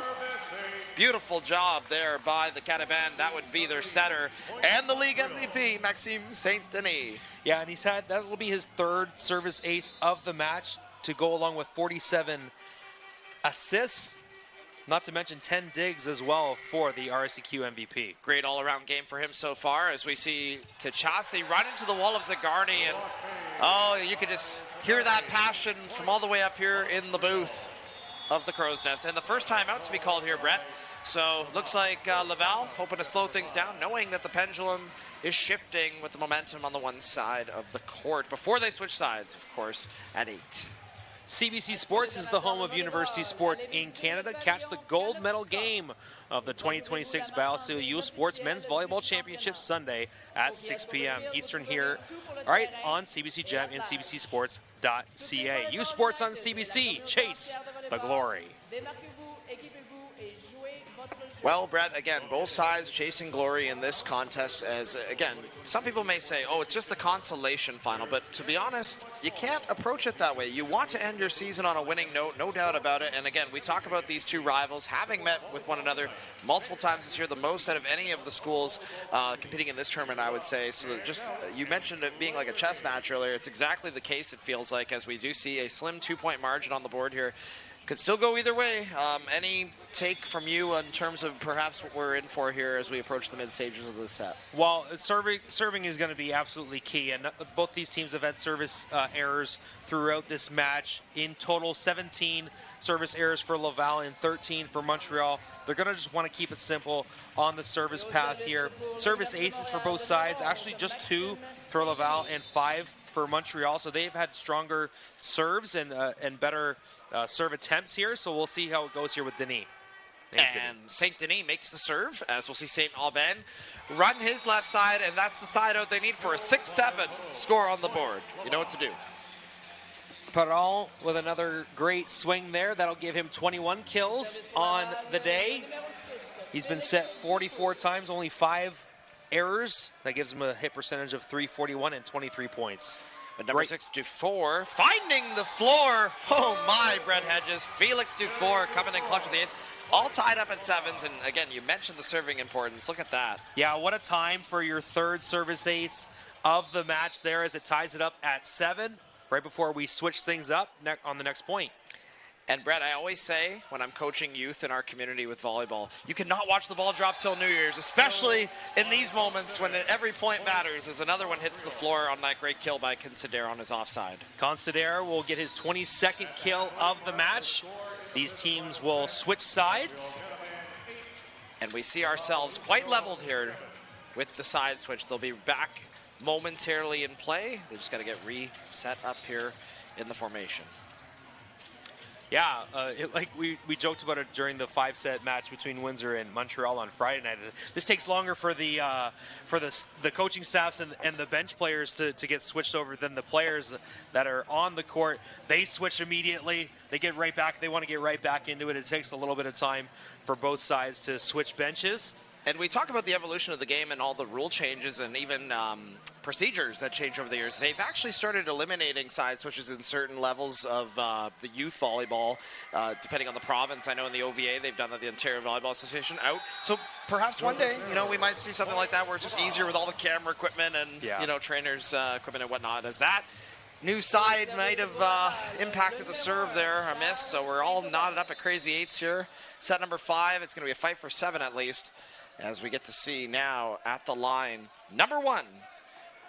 Speaker 2: Beautiful job there by the Carabins. That would be their setter and the league MVP, Maxime St. Denis.
Speaker 3: Yeah, and that will be his third service ace of the match to go along with 47 assists. Not to mention 10 digs as well for the RSEQ MVP.
Speaker 2: Great all-around game for him so far as we see Tachasi run into the wall of Zagarny. And, oh, you could just hear that passion from all the way up here in the booth of the Crow's Nest. And the first time out to be called here, Brett. So looks like Laval hoping to slow things down, knowing that the pendulum is shifting with the momentum on the one side of the court before they switch sides, of course, at 8.
Speaker 3: CBC Sports is the home of university sports in Canada. Catch the gold medal game of the 2026 Biosteel U Sports Men's Volleyball Championship Sunday at 6 p.m. Eastern here, all right, on CBC Gem and CBCSports.ca. U Sports on CBC. Chase the glory.
Speaker 2: Well, Brett, again, both sides chasing glory in this contest as, again, some people may say, oh, it's just the consolation final, but to be honest, you can't approach it that way. You want to end your season on a winning note, no doubt about it. And again, we talk about these two rivals having met with one another multiple times this year, the most out of any of the schools competing in this tournament, I would say. So just, you mentioned it being like a chess match earlier. It's exactly the case, it feels like, as we do see a slim 2-point margin on the board here. Could still go either way. Any take from you in terms of perhaps what we're in for here as we approach the mid-stages of this set?
Speaker 3: Well, serving is going to be absolutely key, and both these teams have had service errors throughout this match. In total, 17 service errors for Laval and 13 for Montreal. They're going to just want to keep it simple on the service path here. Service aces for both sides, actually just 2 for Laval and 5 for Montreal, so they've had stronger serves and better serve attempts here, so we'll see how it goes here with Denis.
Speaker 2: And St. Denis makes the serve, as we'll see St. Aubin run his left side, and that's the side out they need for a 6-7 score on the board. You know what to do.
Speaker 3: Perron with another great swing there. That'll give him 21 kills on the day. He's been set 44 times, only 5 errors. That gives him a hit percentage of .341 and 23 points.
Speaker 2: But number 6, Dufour, finding the floor. Oh my, Brett Hedges. Felix Dufour coming in clutch with the ace. All tied up at 7s. And again, you mentioned the serving importance. Look at that.
Speaker 3: Yeah, what a time for your third service ace of the match there as it ties it up at 7 right before we switch things up on the next point.
Speaker 2: And Brett, I always say when I'm coaching youth in our community with volleyball, you cannot watch the ball drop till New Year's, especially in these moments when every point matters as another one hits the floor on that great kill by Considere on his offside.
Speaker 3: Considere will get his 22nd kill of the match. These teams will switch sides.
Speaker 2: And we see ourselves quite leveled here with the side switch. They'll be back momentarily in play. They just got to get reset up here in the formation.
Speaker 3: Yeah, like we joked about it during the 5-set match between Windsor and Montreal on Friday night. This takes longer for the coaching staffs and the bench players to get switched over than the players that are on the court. They switch immediately. They get right back. They want to get right back into it. It takes a little bit of time for both sides to switch benches.
Speaker 2: And we talk about the evolution of the game and all the rule changes and even procedures that change over the years. They've actually started eliminating side switches in certain levels of the youth volleyball, depending on the province. I know in the OVA they've done that, the Ontario Volleyball Association out. So perhaps one day, we might see something like that where it's just easier with all the camera equipment and, trainers' equipment and whatnot. As that new side might have impacted the serve there, a miss. So we're all knotted up at crazy 8s here. Set number 5, it's going to be a fight for 7 at least. As we get to see now at the line, number 1,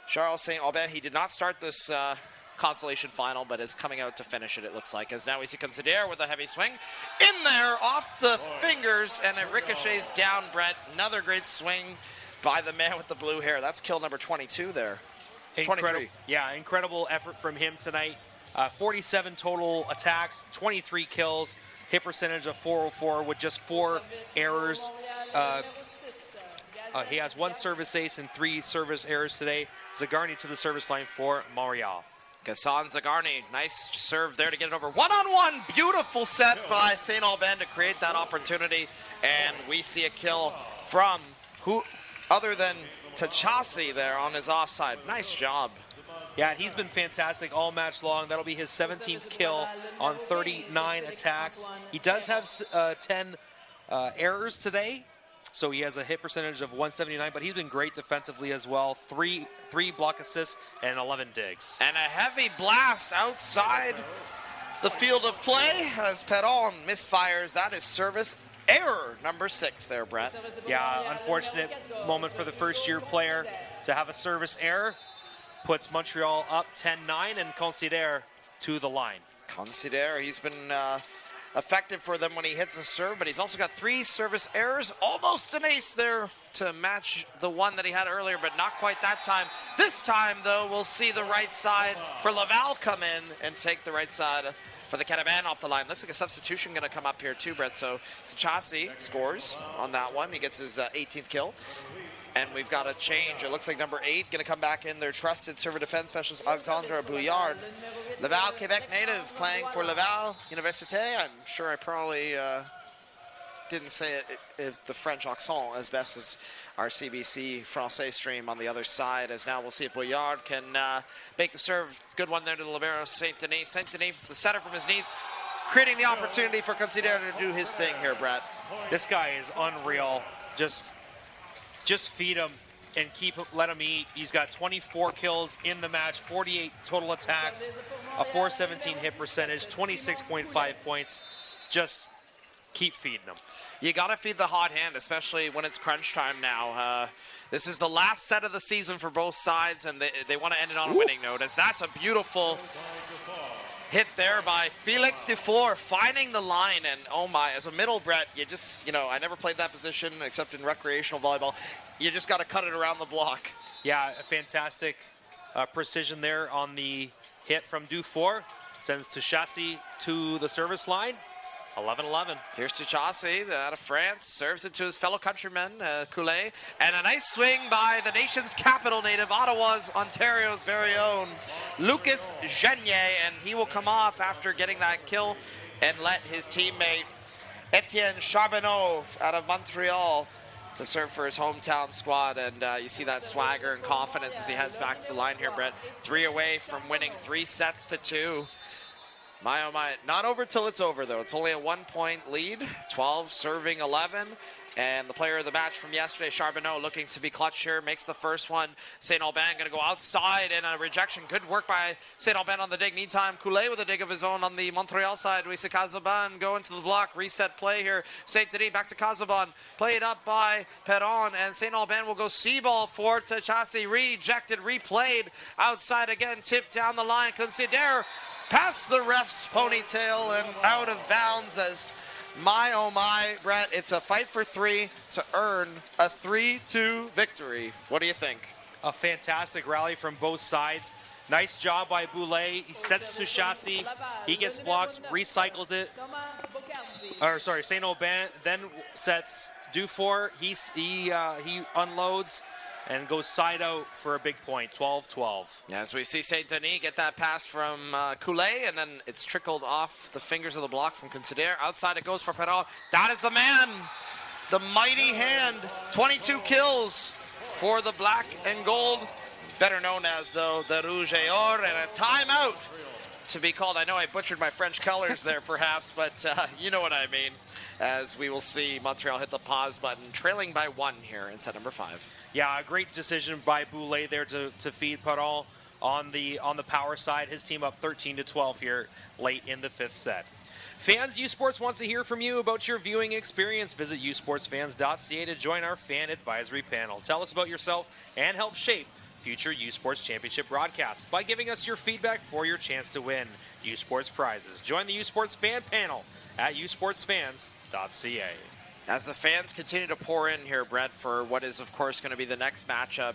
Speaker 2: Charles St. Aubin. He did not start this consolation final, but is coming out to finish it, it looks like. As now we see Considere with a heavy swing. In there, off the fingers, and it ricochets down, Brett. Another great swing by the man with the blue hair. That's kill number 22 there. 23.
Speaker 3: Yeah, incredible effort from him tonight. 47 total attacks, 23 kills, hit percentage of 404 with just 4 errors. He has 1 service ace and 3 service errors today. Zagarny to the service line for Montreal.
Speaker 2: Gaston Zagarny, nice serve there to get it over. One-on-one, beautiful set by St. Albin to create that opportunity. And we see a kill from who other than Tachasi there on his offside. Nice job.
Speaker 3: Yeah, he's been fantastic all match long. That'll be his 17th kill on 39 attacks. He does have 10 errors today, so he has a hit percentage of 179, but he's been great defensively as well. Three block assists and 11 digs.
Speaker 2: And a heavy blast outside the field of play as Perron misfires. That is service error number 6 there, Brett.
Speaker 3: Yeah, unfortunate moment for the first-year player to have a service error. Puts Montreal up 10-9 and Considere to the line.
Speaker 2: Considere, he's been effective for them when he hits a serve, but he's also got 3 service errors. Almost an ace there to match the one that he had earlier, but not quite that time. This time, though, we'll see the right side for Laval come in and take the right side for the Carabins off the line. Looks like a substitution going to come up here too, Brett. So Tachasi scores on that one. He gets his 18th kill. And we've got a change. It looks like number 8 going to come back in. Their trusted server defense specialist, Alexandre Bouillard. Laval, Quebec native, playing for Laval Université. I'm sure I probably didn't say it the French accent as best as our CBC Francais stream on the other side, as now we'll see if Bouillard can make the serve. Good one there to the libero, Saint-Denis. Saint-Denis, the setter from his knees, creating the opportunity for Considere to do his thing here, Brett.
Speaker 3: This guy is unreal. Just feed him and let him eat. He's got 24 kills in the match, 48 total attacks, a 417 hit percentage, 26.5 points. Just keep feeding him.
Speaker 2: You got to feed the hot hand, especially when it's crunch time now. This is the last set of the season for both sides, and they want to end it on a winning note, as that's a beautiful hit there by Felix Dufour, finding the line. And oh my, as a middle, Brett, you just, I never played that position except in recreational volleyball. You just got to cut it around the block.
Speaker 3: Yeah, a fantastic precision there on the hit from Dufour. Sends Tachasi to the service line. 11-11.
Speaker 2: Here's Tachasi out of France, serves it to his fellow countryman, Coulet. And a nice swing by the nation's capital native, Ottawa's, Ontario's very own, Lucas Genier. And he will come off after getting that kill and let his teammate, Etienne Charbonneau, out of Montreal, to serve for his hometown squad. And you see that swagger and confidence as he heads back to the line here, Brett. 3 away from winning 3-2. My, oh my, not over till it's over, though. It's only a 1-point lead, 12 serving 11. And the player of the match from yesterday, Charbonneau, looking to be clutch here, makes the first one. St. Albin going to go outside, and a rejection. Good work by St. Albin on the dig. Meantime, Coulet with a dig of his own on the Montreal side. We see Casaban go into the block, reset play here. Saint-Denis back to Casaban. Played up by Perron, and St. Albin will go C-ball for Tachasi. Rejected, replayed. Outside again, tipped down the line. Considere past the ref's ponytail and out of bounds as, my oh my, Brett, it's a fight for 3 to earn a 3-2 victory. What do you think?
Speaker 3: A fantastic rally from both sides. Nice job by Boulet. He sets to Tachasi. He gets blocks, recycles it. St. Aubin then sets Dufour. He unloads and goes side out for a big point, 12-12.
Speaker 2: As we see Saint-Denis get that pass from Coulet, and then it's trickled off the fingers of the block from Considere. Outside it goes for Perron. That is the man, the mighty hand. 22 kills for the black and gold, better known as, though, the Rouge et Or, and a timeout to be called. I know I butchered my French colors there, perhaps, but you know what I mean. As we will see Montreal hit the pause button, trailing by 1 here in set number 5.
Speaker 3: Yeah, a great decision by Boulet there to feed Perron on the power side. His team up 13-12 here late in the 5th set. Fans, U Sports wants to hear from you about your viewing experience. Visit usportsfans.ca to join our fan advisory panel. Tell us about yourself and help shape future U Sports Championship broadcasts by giving us your feedback for your chance to win U Sports prizes. Join the U Sports fan panel at usportsfans.ca.
Speaker 2: As the fans continue to pour in here, Brett, for what is, of course, going to be the next matchup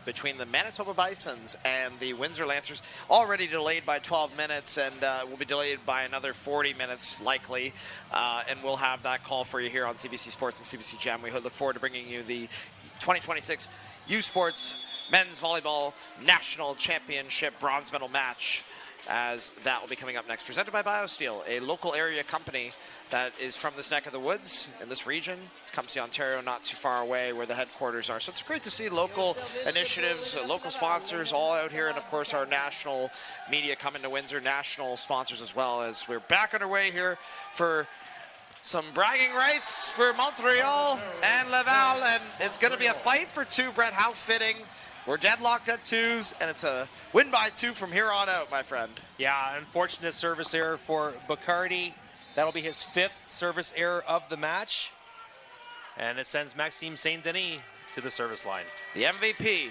Speaker 2: between the Manitoba Bisons and the Windsor Lancers, already delayed by 12 minutes and will be delayed by another 40 minutes likely. And we'll have that call for you here on CBC Sports and CBC Gem. We look forward to bringing you the 2026 U Sports Men's Volleyball National Championship bronze medal match, as that will be coming up next. Presented by BioSteel, a local area company that is from this neck of the woods in this region. It comes to Ontario, not too far away where the headquarters are. So it's great to see local initiatives, local sponsors all out here, and of course our national media coming to Windsor, national sponsors as well, as we're back underway here for some bragging rights for Montreal and Laval, and it's going to be a fight for two, Brett. How fitting. We're deadlocked at 2s, and it's a win by 2 from here on out, my friend.
Speaker 3: Yeah, unfortunate service error for Bacardi. That'll be his 5th service error of the match. And it sends Maxime Saint-Denis to the service line.
Speaker 2: The MVP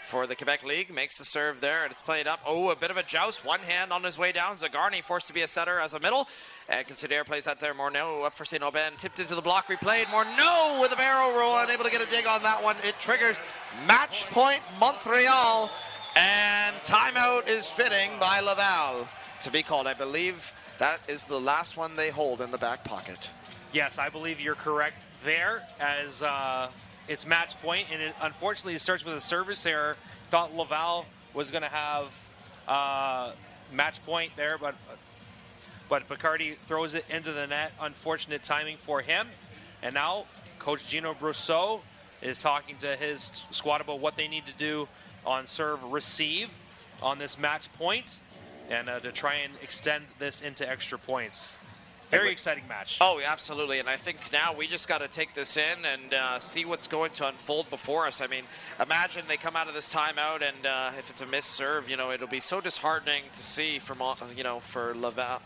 Speaker 2: for the Quebec League makes the serve there, and it's played up. Oh, a bit of a joust. One hand on his way down. Zagarny forced to be a setter as a middle. And Considere plays that there. Morneau up for St. Aubin. Tipped into the block. Replayed. Morneau with a barrel roll. Unable to get a dig on that one. It triggers match point Montreal. And timeout is fitting by Laval to be called. I believe that is the last one they hold in the back pocket.
Speaker 3: Yes, I believe you're correct there, as it's match point, and it unfortunately starts with a service error. Thought Laval was going to have match point there, but Bacardi throws it into the net. Unfortunate timing for him. And now Coach Gino Brousseau is talking to his squad about what they need to do on serve receive on this match point, and to try and extend this into extra points. Very exciting match.
Speaker 2: Oh, absolutely. And I think now we just got to take this in and see what's going to unfold before us. I mean, imagine they come out of this timeout, and if it's a missed serve, it'll be so disheartening to see for Laval.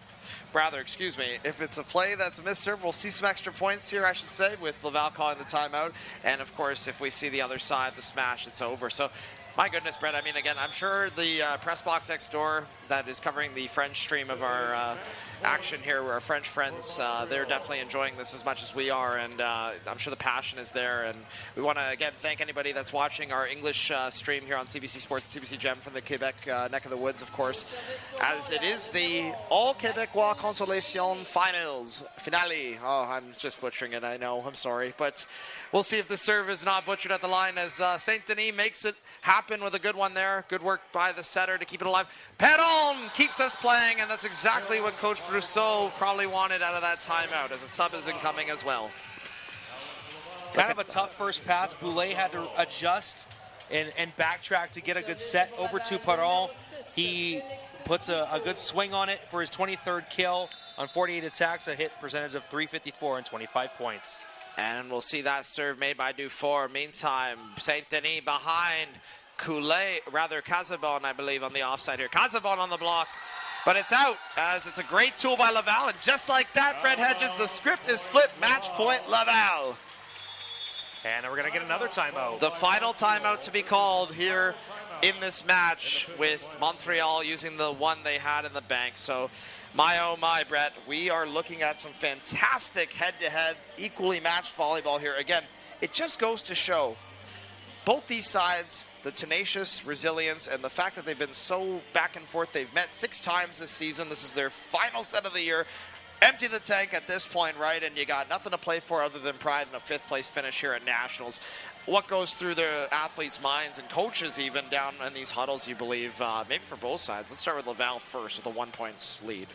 Speaker 2: Rather, excuse me, if it's a play that's a missed serve, we'll see some extra points here, I should say, with Laval calling the timeout. And, of course, if we see the other side, the smash, it's over. So, my goodness, Brett, I mean, again, I'm sure the press box next door that is covering the French stream of our action here, where our French friends, they're definitely enjoying this as much as we are, and I'm sure the passion is there. And we want to, again, thank anybody that's watching our English stream here on CBC Sports, CBC Gem from the Quebec neck of the woods, of course, as it is the All-Québécois Consolation Finale. Oh, I'm just butchering it, I know, I'm sorry, but we'll see if the serve is not butchered at the line, as Saint-Denis makes it happen with a good one there. Good work by the setter to keep it alive. Perron keeps us playing, and that's exactly what Coach Brousseau probably wanted out of that timeout, as a sub is incoming as well.
Speaker 3: Kind of a tough first pass. Boulay had to adjust and backtrack to get a good set over to Perron. He puts a good swing on it for his 23rd kill on 48 attacks, a hit percentage of .354 and 25 points.
Speaker 2: And we'll see that serve made by Dufour. Meantime, Saint-Denis behind Casabon, I believe, on the offside here. Casabon on the block, but it's out, as it's a great tool by Laval. And just like that, Fred Hedges, the script is flipped. Match point, Laval.
Speaker 3: And we're going to get another timeout.
Speaker 2: The final timeout to be called here in this match, with Montreal using the one they had in the bank. So, my oh my, Brett, we are looking at some fantastic head-to-head, equally matched volleyball here. Again, it just goes to show both these sides, the tenacious resilience, and the fact that they've been so back and forth. They've met 6 times this season. This is their final set of the year. Empty the tank at this point, right? And you got nothing to play for other than pride in a 5th place finish here at Nationals. What goes through the athletes' minds, and coaches even, down in these huddles, you believe, maybe for both sides? Let's start with Laval first with a 1-point lead.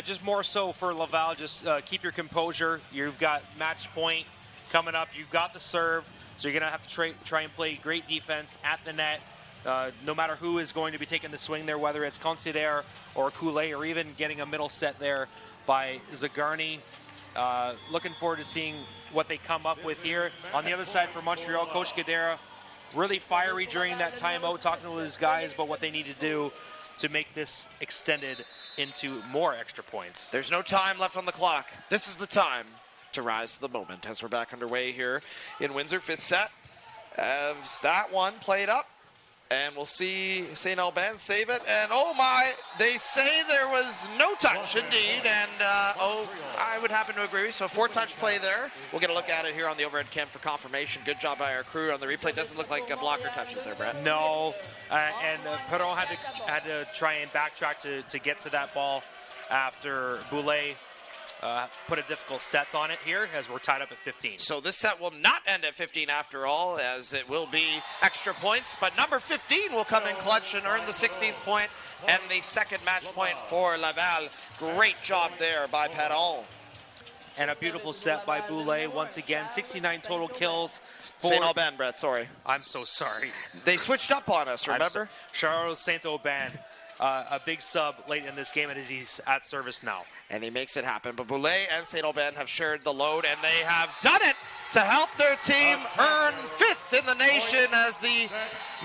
Speaker 3: Just more so for Laval, just keep your composure. You've got match point coming up. You've got the serve, so you're going to have to try and play great defense at the net. No matter who is going to be taking the swing there, whether it's Considere or Coulet, or even getting a middle set there by Zagarny. Looking forward to seeing what they come up with here. On the other side for Montreal, Coach Guedera, really fiery during that timeout, talking to his guys about what they need to do to make this extended into more extra points.
Speaker 2: There's no time left on the clock. This is the time to rise to the moment, as we're back underway here in Windsor. 5th set, as that one played up. And we'll see St. Alban save it. And oh my, they say there was no touch indeed. And I would happen to agree. So 4-touch play there. We'll get a look at it here on the overhead cam for confirmation. Good job by our crew on the replay. Doesn't look like a blocker touches there, Brett.
Speaker 3: No, and Perron had to try and backtrack to get to that ball after Boulay put a difficult set on it here as we're tied up at 15.
Speaker 2: So this set will not end at 15 after all, as it will be extra points. But number 15 will come in clutch and earn the 16th point and the second match point for Laval. Great job there by Perron.
Speaker 3: And a beautiful set by Boulay once again. 69 total kills.
Speaker 2: St. Alban, Brett, sorry.
Speaker 3: I'm so sorry.
Speaker 2: They switched up on us, remember?
Speaker 3: Charles St. Auban, a big sub late in this game, and he's at service now.
Speaker 2: And he makes it happen. But Boulay and St. Auban have shared the load, and they have done it to help their team earn 5th in the nation as the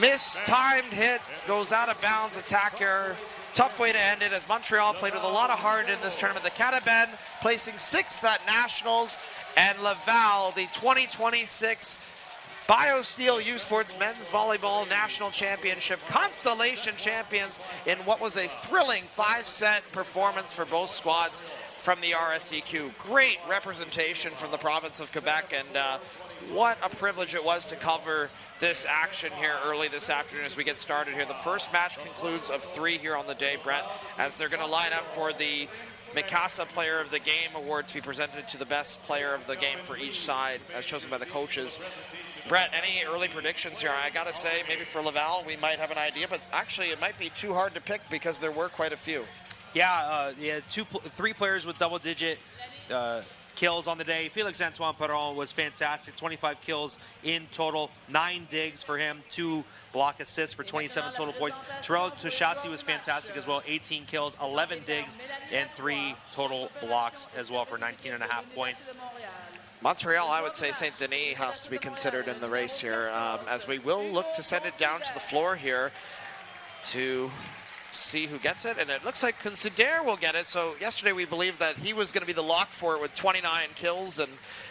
Speaker 2: mistimed hit goes out of bounds. Attack error. Tough way to end it as Montreal played with a lot of heart in this tournament. The Carabins placing 6th at Nationals, and Laval, the 2026 BioSteel U Sports Men's Volleyball National Championship consolation champions in what was a thrilling 5-set performance for both squads from the RSEQ. Great representation from the province of Quebec, and what a privilege it was to cover this action here early this afternoon as we get started here. The first match concludes of 3 here on the day, Brett, as they're going to line up for the Mikasa Player of the Game award to be presented to the best player of the game for each side, as chosen by the coaches. Brett, any early predictions here? I got to say, maybe for Laval, we might have an idea, but actually it might be too hard to pick because there were quite a few.
Speaker 3: Yeah, 3 players with double-digit kills on the day. Félix-Antoine Perron was fantastic, 25 kills in total, 9 digs for him, 2 block assists for 27 total points. Terrell Tushasi was fantastic as well, 18 kills, 11 digs, and 3 total blocks as well for 19.5 points.
Speaker 2: Montreal, I would say St. Denis has to be considered in the race here, as we will look to send it down to the floor here to see who gets it, and it looks like Considere will get it. So yesterday we believed that he was going to be the lock for it with 29 kills and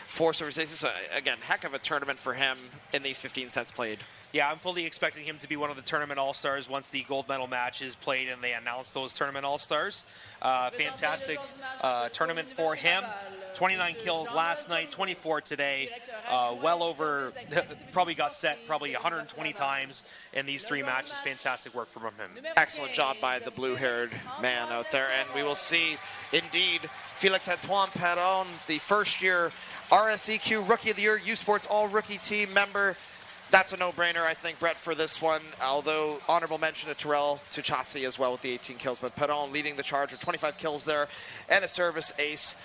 Speaker 2: 4 service aces. So again, heck of a tournament for him in these 15 sets played.
Speaker 3: Yeah, I'm fully expecting him to be one of the tournament all-stars once the gold medal match is played and they announce those tournament all-stars. Fantastic tournament for him. 29 kills last night, 24 today. Well over, probably got set probably 120 times in these 3 matches. Fantastic work from him.
Speaker 2: Excellent job by the blue-haired man out there. And we will see, indeed, Félix-Antoine Perron, the first-year RSEQ Rookie of the Year, U Sports All-Rookie Team member. That's a no-brainer, I think, Brett, for this one, although honorable mention to Terrell Tuchasi as well with the 18 kills. But Perron leading the charge with 25 kills there and a service ace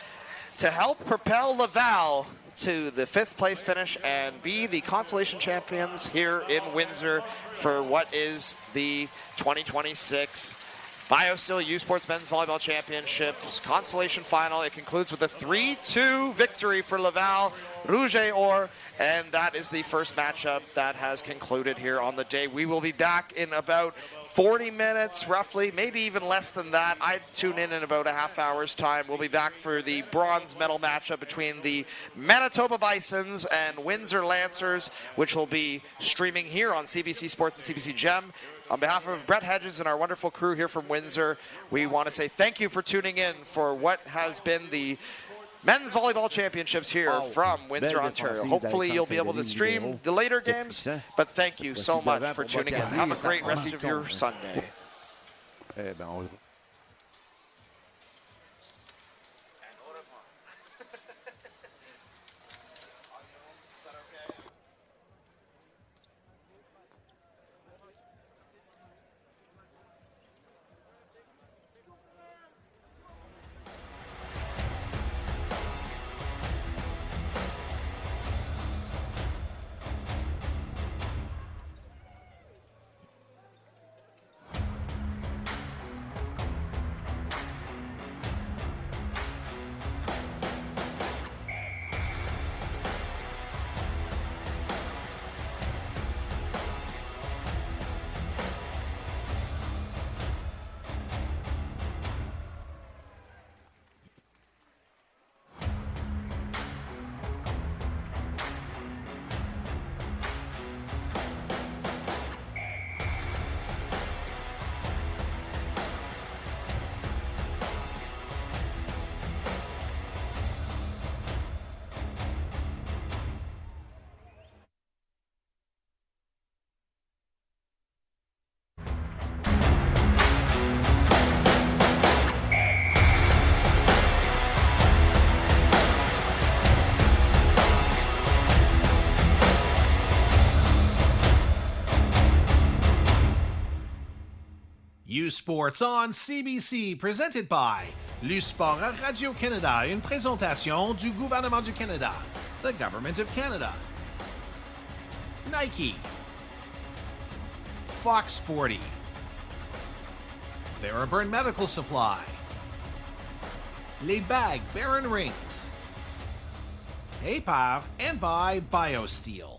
Speaker 2: to help propel Laval to the 5th place finish and be the consolation champions here in Windsor for what is the 2026 BioSteel U Sports Men's Volleyball Championships consolation final. It concludes with a 3-2 victory for Laval Rouge et Or, and that is the first matchup that has concluded here on the day. We will be back in about 40 minutes, roughly, maybe even less than that. I'd tune in about a half hour's time. We'll be back for the bronze medal matchup between the Manitoba Bisons and Windsor Lancers, which will be streaming here on CBC Sports and CBC Gem. On behalf of Brett Hedges and our wonderful crew here from Windsor, we want to say thank you for tuning in for what has been the Men's Volleyball Championships here from Windsor, Ontario. Hopefully you'll be able to stream the later games, but thank you so much for tuning in. Have a great rest of your Sunday.
Speaker 1: U Sports on CBC, presented by l'U-Sport à Radio-Canada, une présentation du gouvernement du Canada, the Government of Canada. Nike, Fox 40, Theraburn Medical Supply, Les Bagues Baron Rings, A-Par, and by BioSteel.